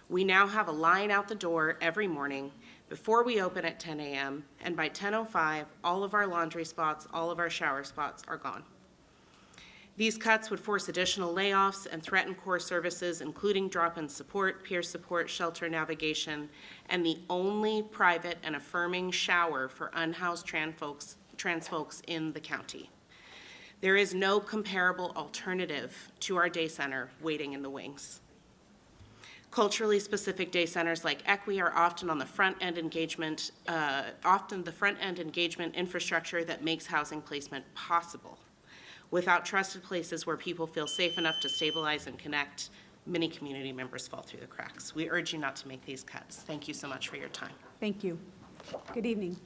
We now have a line out the door every morning before we open at 10 a.m., and by 10:05, all of our laundry spots, all of our shower spots are gone. These cuts would force additional layoffs and threaten core services, including drop-in support, peer support, shelter navigation, and the only private and affirming shower for unhoused trans folks in the county. There is no comparable alternative to our day center waiting in the wings. Culturally specific day centers like Equi are often the front-end engagement infrastructure that makes housing placement possible. Without trusted places where people feel safe enough to stabilize and connect, many community members fall through the cracks. We urge you not to make these cuts. Thank you so much for your time. Thank you. Good evening.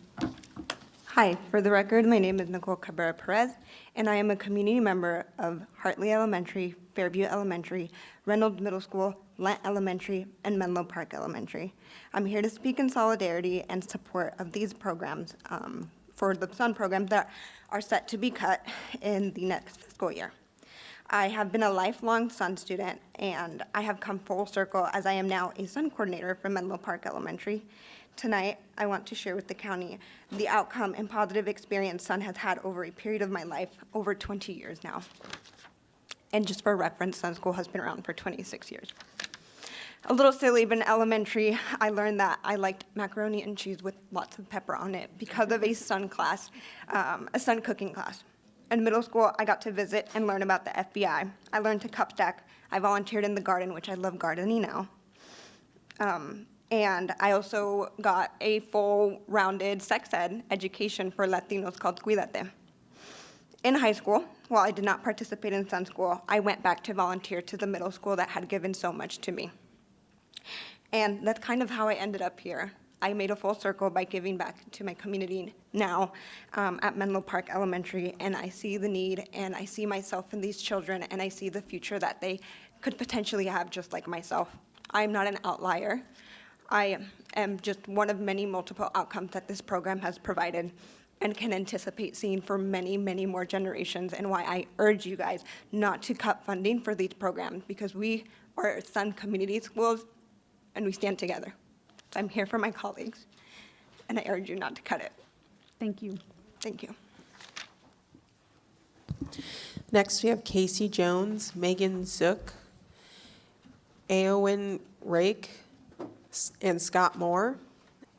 Hi, for the record, my name is Nicole Cabrera Perez, and I am a community member of Hartley Elementary Fairview Elementary, Reynolds Middle School, Lent Elementary, and Menlo Park Elementary. I'm here to speak in solidarity and support of these programs for the SUN programs that are set to be cut in the next school year. I have been a lifelong SUN student, and I have come full circle as I am now a SUN coordinator for Menlo Park Elementary. Tonight, I want to share with the county the outcome and positive experience SUN has had over a period of my life, over 20 years now. And just for reference, SUN School has been around for 26 years. A little silly, but in elementary, I learned that I liked macaroni and cheese with lots of pepper on it because of a SUN class, a SUN cooking class. In middle school, I got to visit and learn about the FBI. I learned to cup stack. I volunteered in the garden, which I love gardening now. And I also got a full-rounded sex ed education for Latinos called Cuídate. In high school, while I did not participate in SUN School, I went back to volunteer to the middle school that had given so much to me. And that's kind of how I ended up here. I made a full circle by giving back to my community now at Menlo Park Elementary, and I see the need, and I see myself in these children, and I see the future that they could potentially have just like myself. I am not an outlier. I am just one of many multiple outcomes that this program has provided and can anticipate seeing for many, many more generations, and why I urge you guys not to cut funding for these programs, because we are SUN community schools and we stand together. So I'm here for my colleagues, and I urge you not to cut it. Thank you. Thank you. Next, we have Casey Jones, Megan Zook, Eowyn Rake, and Scott Moore.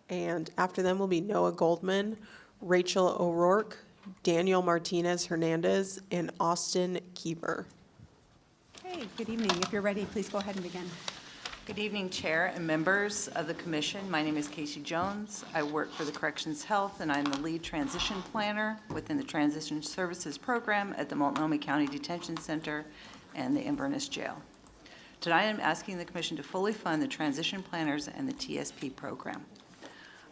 And after them will be Noah Goldman, Rachel O'Rourke, Daniel Martinez Hernandez, and Austin Keeper. Hey, good evening. If you're ready, please go ahead and begin. Good evening, Chair and members of the Commission. My name is Casey Jones. I work for the Corrections Health, and I'm the lead transition planner within the Transition Services Program at the Multnomah County Detention Center and the Inverness Jail. Tonight, I'm asking the Commission to fully fund the transition planners and the TSP program.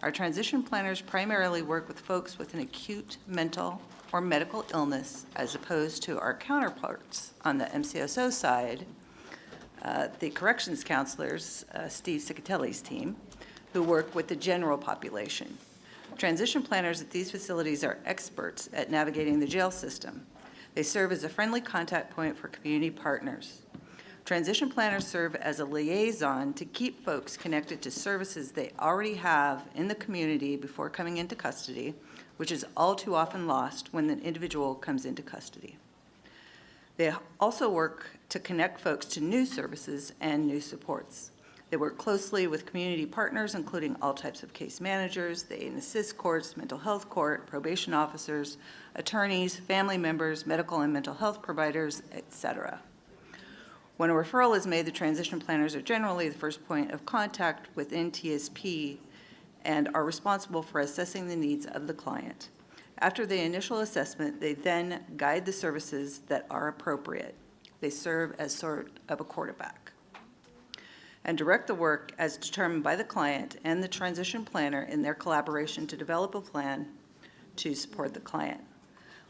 Our transition planners primarily work with folks with an acute mental or medical illness, as opposed to our counterparts on the MCSO side, the corrections counselors, Steve Cicatelli's team, who work with the general population. Transition planners at these facilities are experts at navigating the jail system. They serve as a friendly contact point for community partners. Transition planners serve as a liaison to keep folks connected to services they already have in the community before coming into custody, which is all too often lost when the individual comes into custody. They also work to connect folks to new services and new supports. They work closely with community partners, including all types of case managers, the aid and assist courts, mental health court, probation officers, attorneys, family members, medical and mental health providers, etc. When a referral is made, the transition planners are generally the first point of contact within TSP and are responsible for assessing the needs of the client. After the initial assessment, they then guide the services that are appropriate. They serve as sort of a quarterback and direct the work as determined by the client and the transition planner in their collaboration to develop a plan to support the client.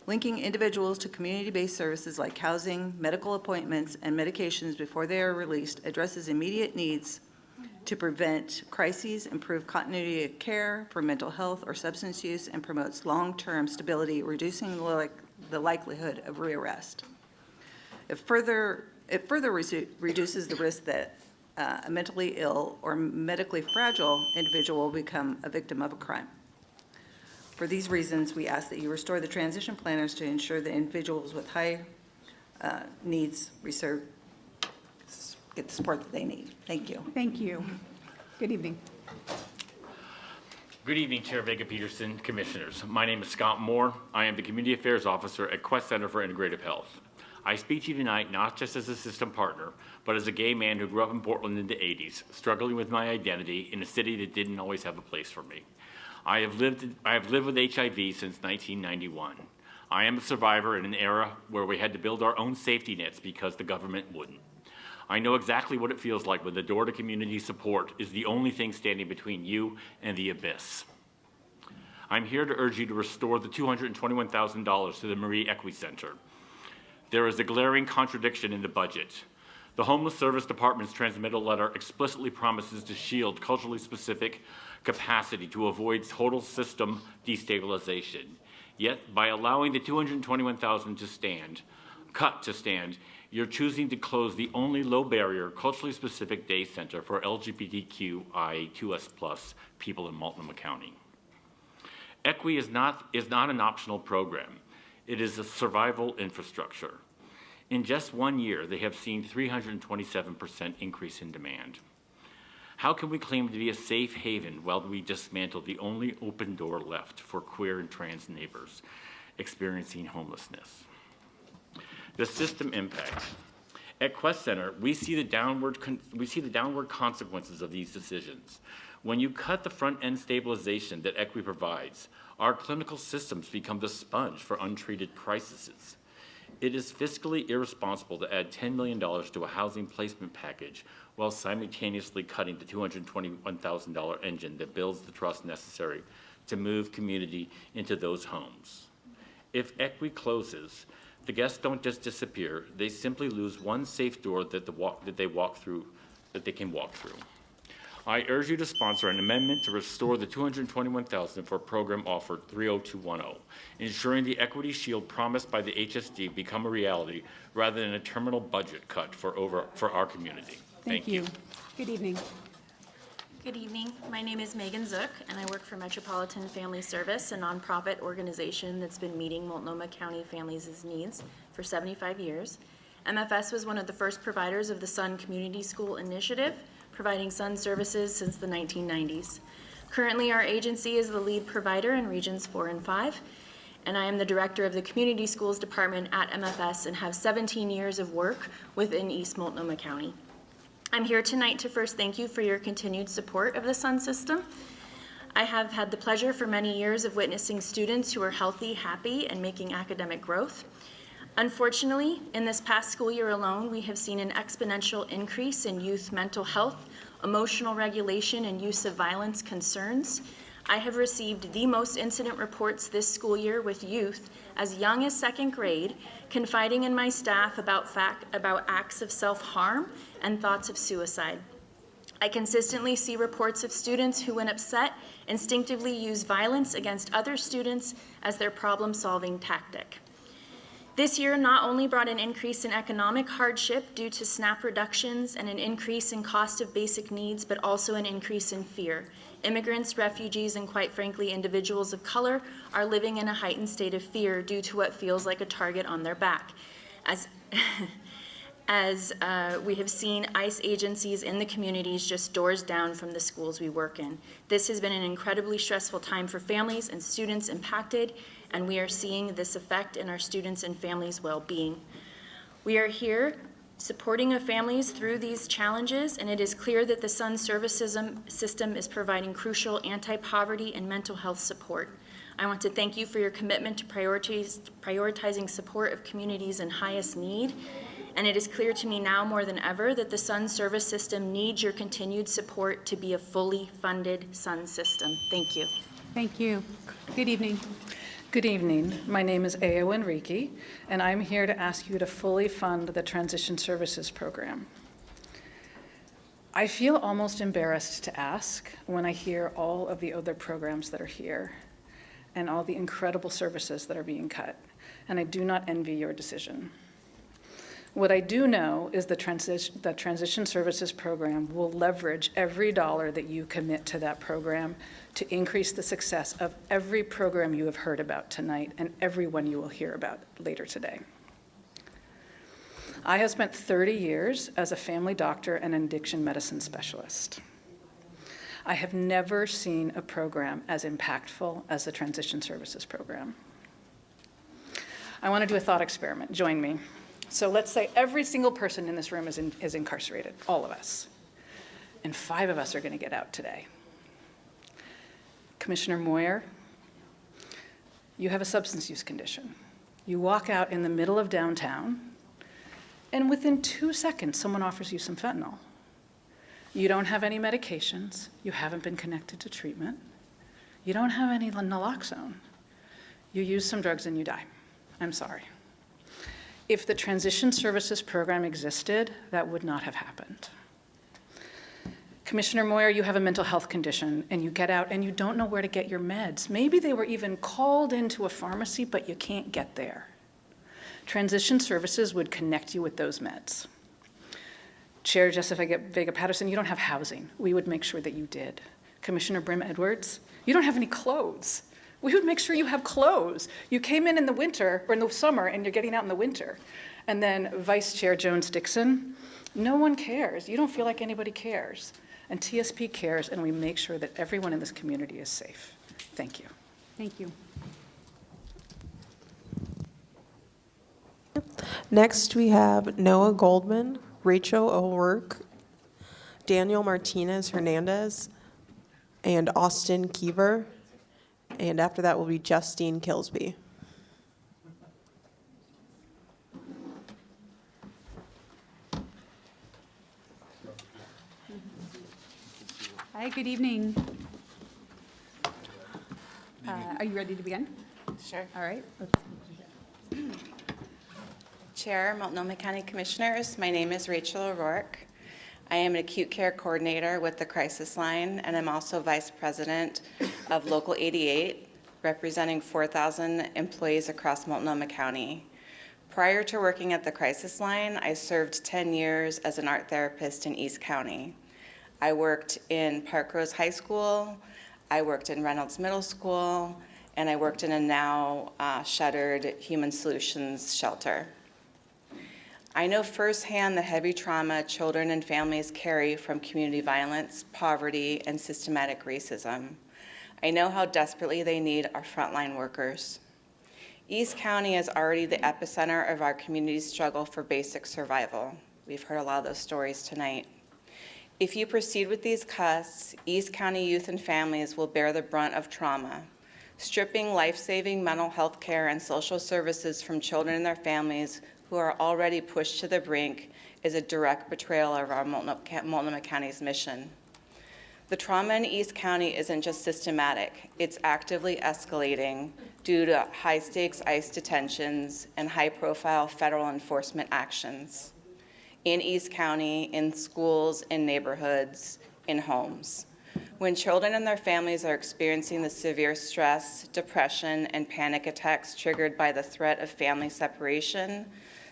Linking individuals to community-based services like housing, medical appointments, and medications before they are released addresses immediate needs to prevent crises, improve continuity of care for mental health or substance use, and promotes long-term stability, reducing the likelihood of rearrest. It further reduces the risk that a mentally ill or medically fragile individual will become a victim of a crime. For these reasons, we ask that you restore the transition planners to ensure that individuals with high needs get the support that they need. Thank you. Thank you. Good evening. Good evening, Chair Vega-Peterson, Commissioners. My name is Scott Moore. I am the Community Affairs Officer at Quest Center for Integrative Health. I speak to you tonight not just as a system partner, but as a gay man who grew up in Portland in the 80s, struggling with my identity in a city that didn't always have a place for me. I have lived with HIV since 1991. I am a survivor in an era where we had to build our own safety nets because the government wouldn't. I know exactly what it feels like when the door to community support is the only thing standing between you and the abyss. I'm here to urge you to restore the $221,000 to the Marie Equi Center. There is a glaring contradiction in the budget. The Homeless Service Department's transmittal letter explicitly promises to shield culturally specific capacity to avoid total system destabilization. Yet, by allowing the $221,000 to stand, you're choosing to close the only low-barrier, culturally specific day center for LGBTQI2S+ people in Multnomah County. EQUI is not an optional program. It is a survival infrastructure. In just 1 year, they have seen 327% increase in demand. How can we claim to be a safe haven while we dismantle the only open door left for queer and trans neighbors experiencing homelessness? The system impact. At Quest Center, we see the downward consequences of these decisions. When you cut the front-end stabilization that EQUI provides, our clinical systems become the sponge for untreated crises. It is fiscally irresponsible to add $10 million to a housing placement package while simultaneously cutting the $221,000 engine that builds the trust necessary to move community into those homes. If EQUI closes, the guests don't just disappear, they simply lose one safe door that they can walk through. I urge you to sponsor an amendment to restore the $221,000 for program offer 30210, ensuring the equity shield promised by the HSD become a reality rather than a terminal budget cut for our community. Thank you. Good evening. Good evening. My name is Megan Zook, and I work for Metropolitan Family Service, a nonprofit organization that's been meeting Multnomah County families' needs for 75 years. MFS was one of the first providers of the Sun Community School Initiative, providing Sun services since the 1990s. Currently, our agency is the lead provider in Regions 4 and 5, and I am the director of the Community Schools Department at MFS and have 17 years of work within East Multnomah County. I'm here tonight to first thank you for your continued support of the Sun system. I have had the pleasure for many years of witnessing students who are healthy, happy, and making academic growth. Unfortunately, in this past school year alone, we have seen an exponential increase in youth mental health, emotional regulation, and use of violence concerns. I have received the most incident reports this school year with youth as young as second grade confiding in my staff about acts of self-harm and thoughts of suicide. I consistently see reports of students who, when upset, instinctively use violence against other students as their problem-solving tactic. This year not only brought an increase in economic hardship due to SNAP reductions and an increase in cost of basic needs, but also an increase in fear. Immigrants, refugees, and quite frankly, individuals of color are living in a heightened state of fear due to what feels like a target on their back. As we have seen ICE agencies in the communities just doors down from the schools we work in. This has been an incredibly stressful time for families and students impacted, and we are seeing this effect in our students' and families' well-being. We are here supporting our families through these challenges, and it is clear that the Sun service system is providing crucial anti-poverty and mental health support. I want to thank you for your commitment to prioritizing support of communities in highest need. And it is clear to me now more than ever that the Sun service system needs your continued support to be a fully funded Sun system. Thank you. Thank you. Good evening. Good evening. My name is Ayo Enrique, and I'm here to ask you to fully fund the Transition Services Program. I feel almost embarrassed to ask when I hear all of the other programs that are here and all the incredible services that are being cut, and I do not envy your decision. What I do know is the Transition Services Program will leverage every dollar that you commit to that program to increase the success of every program you have heard about tonight and everyone you will hear about later today. I have spent 30 years as a family doctor and an addiction medicine specialist. I have never seen a program as impactful as the Transition Services Program. I want to do a thought experiment. Join me. So let's say every single person in this room is incarcerated, all of us, and 5 of us are going to get out today. Commissioner Moyer, you have a substance use condition. You walk out in the middle of downtown, and within 2 seconds, someone offers you some fentanyl. You don't have any medications. You haven't been connected to treatment. You don't have any naloxone. You use some drugs and you die. I'm sorry. If the transition services program existed, that would not have happened. Commissioner Moyer, you have a mental health condition and you get out and you don't know where to get your meds. Maybe they were even called into a pharmacy, but you can't get there. Transition services would connect you with those meds. Chair Jessica Vega Patterson, you don't have housing. We would make sure that you did. Commissioner Brim Edwards, you don't have any clothes. We would make sure you have clothes. You came in the winter, or in the summer, and you're getting out in the winter. And then Vice Chair Jones Dixon, no one cares. You don't feel like anybody cares. And TSP cares, and we make sure that everyone in this community is safe. Thank you. Thank you. Next, we have Noah Goldman, Rachel O'Rourke, Daniel Martinez Hernandez, and Austin Keever. And after that will be Justine Kilsby. Hi, good evening. Are you ready to begin? Sure. All right. Chair, Multnomah County Commissioners, my name is Rachel O'Rourke. I am an acute care coordinator with the Crisis Line, and I'm also Vice President of Local 88, representing 4,000 employees across Multnomah County. Prior to working at the Crisis Line, I served 10 years as an art therapist in East County. I worked in Parkrose High School, I worked in Reynolds Middle School, and I worked in a now shuttered Human Solutions shelter. I know firsthand the heavy trauma children and families carry from community violence, poverty, and systematic racism. I know how desperately they need our frontline workers. East County is already the epicenter of our community's struggle for basic survival. We've heard a lot of those stories tonight. If you proceed with these cuts, East County youth and families will bear the brunt of trauma. Stripping life-saving mental health care and social services from children and their families who are already pushed to the brink is a direct betrayal of our Multnomah County's mission. The trauma in East County isn't just systematic, it's actively escalating due to high-stakes ICE detentions and high-profile federal enforcement actions in East County, in schools, in neighborhoods, in homes. When children and their families are experiencing the severe stress, depression, and panic attacks triggered by the threat of family separation,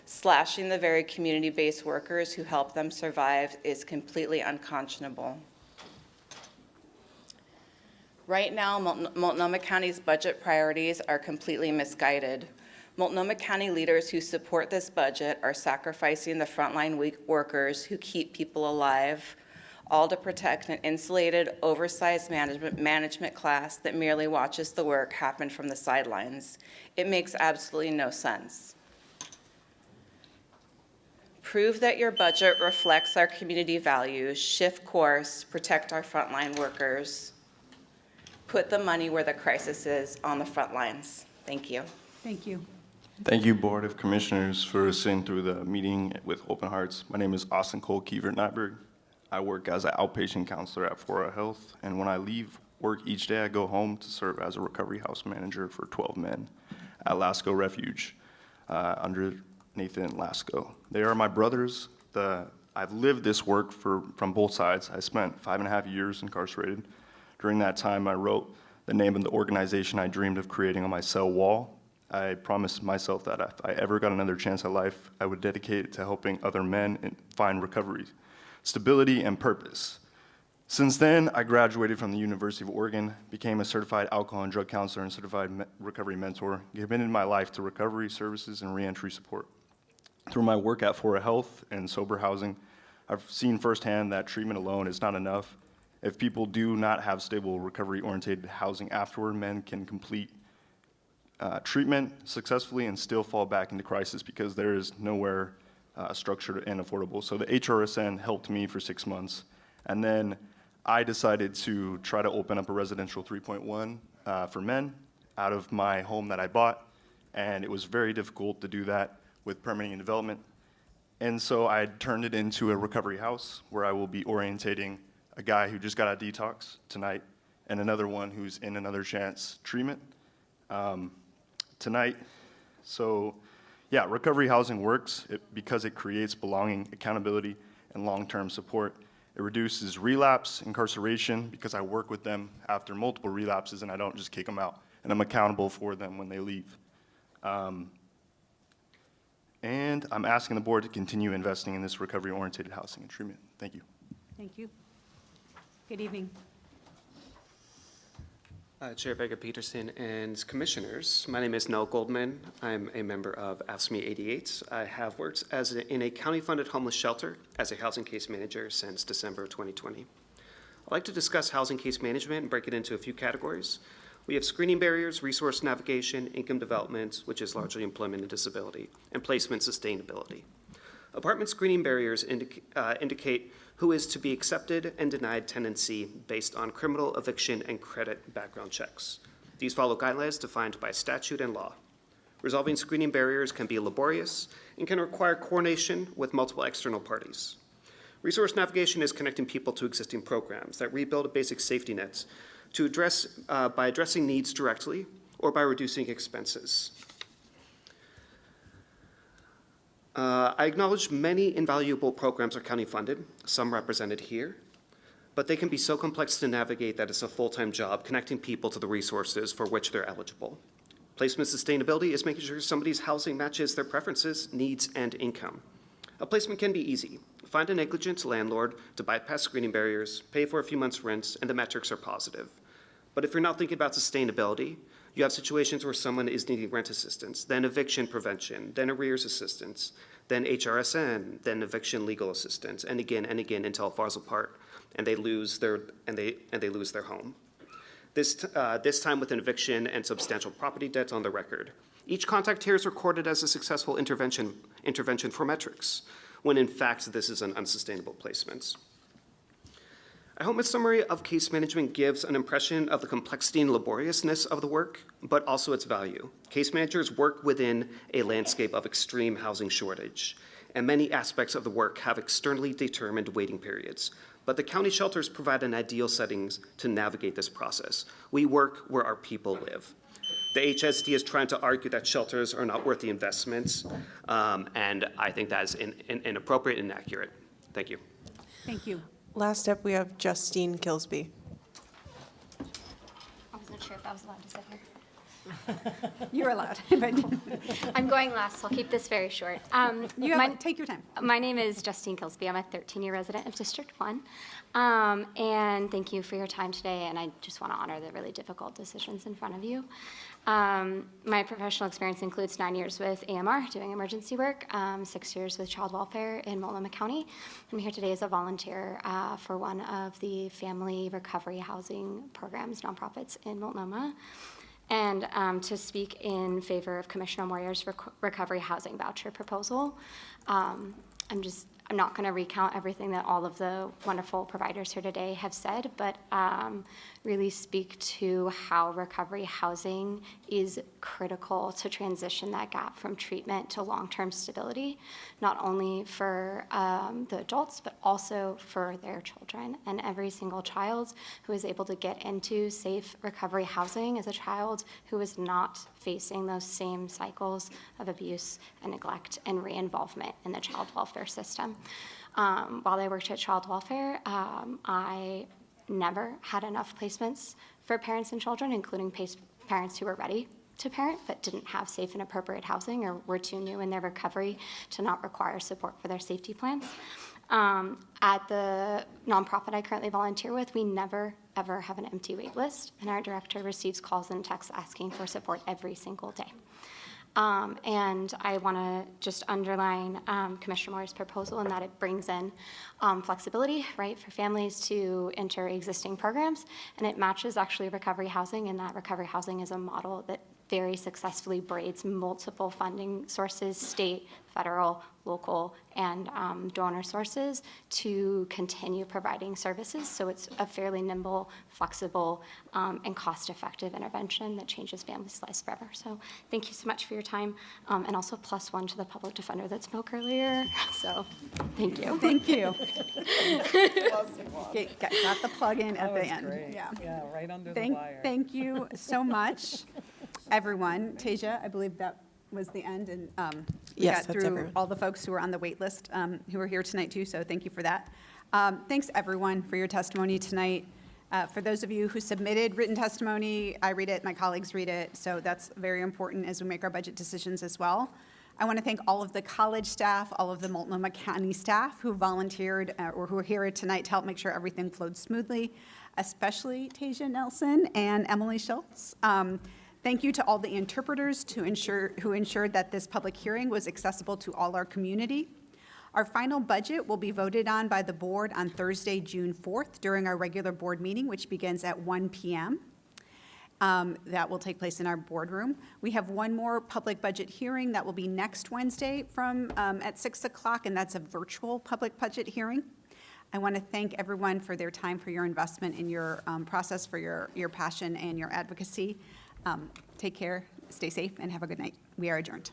slashing the very community-based workers who help them survive is completely unconscionable. Right now, Multnomah County's budget priorities are completely misguided. Multnomah County leaders who support this budget are sacrificing the frontline workers who keep people alive, all to protect an insulated, oversized management class that merely watches the work happen from the sidelines. It makes absolutely no sense. Prove that your budget reflects our community values, shift course, protect our frontline workers. Put the money where the crisis is, on the front lines. Thank you. Thank you. Thank you, Board of Commissioners, for sitting through the meeting with open hearts. My name is Austin Cole Keever-Nyberg. I work as an outpatient counselor at Fora Health, and when I leave work each day, I go home to serve as a recovery house manager for 12 men at Lasco Refuge under Nathan Lasco. They are my brothers. I've lived this work from both sides. I spent 5.5 years incarcerated. During that time, I wrote the name of the organization I dreamed of creating on my cell wall. I promised myself that if I ever got another chance at life, I would dedicate it to helping other men find recovery, stability, and purpose. Since then, I graduated from the University of Oregon, became a certified alcohol and drug counselor and certified recovery mentor, committed my life to recovery services and reentry support. Through my work at Fora Health and sober housing, I've seen firsthand that treatment alone is not enough. If people do not have stable recovery-oriented housing afterward, men can complete treatment successfully and still fall back into crisis because there is nowhere structured and affordable. So the HRSN helped me for 6 months, and then I decided to try to open up a residential 3.1 for men out of my home that I bought, and it was very difficult to do that with permitting and development. And so I turned it into a recovery house where I will be orientating a guy who just got a detox tonight and another one who's in another chance treatment tonight. So Yeah, recovery housing works because it creates belonging, accountability, and long-term support. It reduces relapse, incarceration, because I work with them after multiple relapses and I don't just kick them out, and I'm accountable for them when they leave. And I'm asking the board to continue investing in this recovery-oriented housing and treatment. Thank you. Thank you. Good evening. Chair Vega-Peterson and commissioners, my name is Noel Goldman. I'm a member of AFSCME 88. I have worked in a county-funded homeless shelter as a housing case manager since December of 2020. I'd like to discuss housing case management and break it into a few categories. We have screening barriers, resource navigation, income development, which is largely employment and disability, and placement sustainability. Apartment screening barriers indicate who is to be accepted and denied tenancy based on criminal, eviction, and credit background checks. These follow guidelines defined by statute and law. Resolving screening barriers can be laborious and can require coordination with multiple external parties. Resource navigation is connecting people to existing programs that rebuild a basic safety net to address, by addressing needs directly or by reducing expenses. I acknowledge many invaluable programs are county funded, some represented here, but they can be so complex to navigate that it's a full-time job connecting people to the resources for which they're eligible. Placement sustainability is making sure somebody's housing matches their preferences, needs, and income. A placement can be easy. Find a negligent landlord to bypass screening barriers, pay for a few months' rent, and the metrics are positive. But if you're not thinking about sustainability, you have situations where someone is needing rent assistance, then eviction prevention, then arrears assistance, then HRSN, then eviction legal assistance, and again until it falls apart and they lose their home. This time with an eviction and substantial property debt on the record. Each contact here is recorded as a successful intervention for metrics, when in fact this is an unsustainable placement. I hope my summary of case management gives an impression of the complexity and laboriousness of the work, but also its value. Case managers work within a landscape of extreme housing shortage, and many aspects of the work have externally determined waiting periods. But the county shelters provide an ideal settings to navigate this process. We work where our people live. The HSD is trying to argue that shelters are not worth the investments, and I think that is inappropriate and inaccurate. Thank you. Thank you. Last up, we have Justine Kilsby. I wasn't sure if I was allowed to sit here. You're allowed. I'm going last, so I'll keep this very short. Take your time. My name is Justine Kilsby. I'm a 13-year resident of District 1. And thank you for your time today, and I just want to honor the really difficult decisions in front of you. My professional experience includes 9 years with AMR, doing emergency work, 6 years with child welfare in Multnomah County. I'm here today as a volunteer for one of the family recovery housing programs, nonprofits in Multnomah, and to speak in favor of Commissioner Moyer's recovery housing voucher proposal. I'm not going to recount everything that all of the wonderful providers here today have said, but really speak to how recovery housing is critical to transition that gap from treatment to long-term stability, not only for the adults, but also for their children. And every single child who is able to get into safe recovery housing is a child who is not facing those same cycles of abuse and neglect and re-involvement in the child welfare system. While I worked at child welfare, I never had enough placements for parents and children, including parents who were ready to parent but didn't have safe and appropriate housing or were too new in their recovery to not require support for their safety plans. At the nonprofit I currently volunteer with, we never, ever have an empty wait list, and our director receives calls and texts asking for support every single day. And I want to just underline Commissioner Moore's proposal in that it brings in flexibility, right, for families to enter existing programs, and it matches actually recovery housing, and that recovery housing is a model that very successfully braids multiple funding sources, state, federal, local, and donor sources to continue providing services. So it's a fairly nimble, flexible, and cost-effective intervention that changes families' lives forever. So thank you so much for your time, and also +1 to the public defender that spoke earlier. So thank you. Thank you. Got the plug in at the end. Great. Yeah, right under the wire. Thank you so much, everyone. Tasia, I believe that was the end, and we Yes, got that's through everyone. all the folks who were on the wait list who are here tonight too, so thank you for that. Thanks, everyone, for your testimony tonight. For those of you who submitted written testimony, I read it, my colleagues read it, so that's very important as we make our budget decisions as well. I want to thank all of the college staff, all of the Multnomah County staff who volunteered or who are here tonight to help make sure everything flowed smoothly, especially Tasia Nelson and Emily Schultz. Thank you to all the interpreters who ensured that this public hearing was accessible to all our community. Our final budget will be voted on by the board on Thursday, June 4th, during our regular board meeting, which begins at 1 p.m. That will take place in our boardroom. We have one more public budget hearing that will be next Wednesday at 6 o'clock, and that's a virtual public budget hearing. I want to thank everyone for their time, for your investment in your process, for your passion and your advocacy. Take care, stay safe, and have a good night. We are adjourned.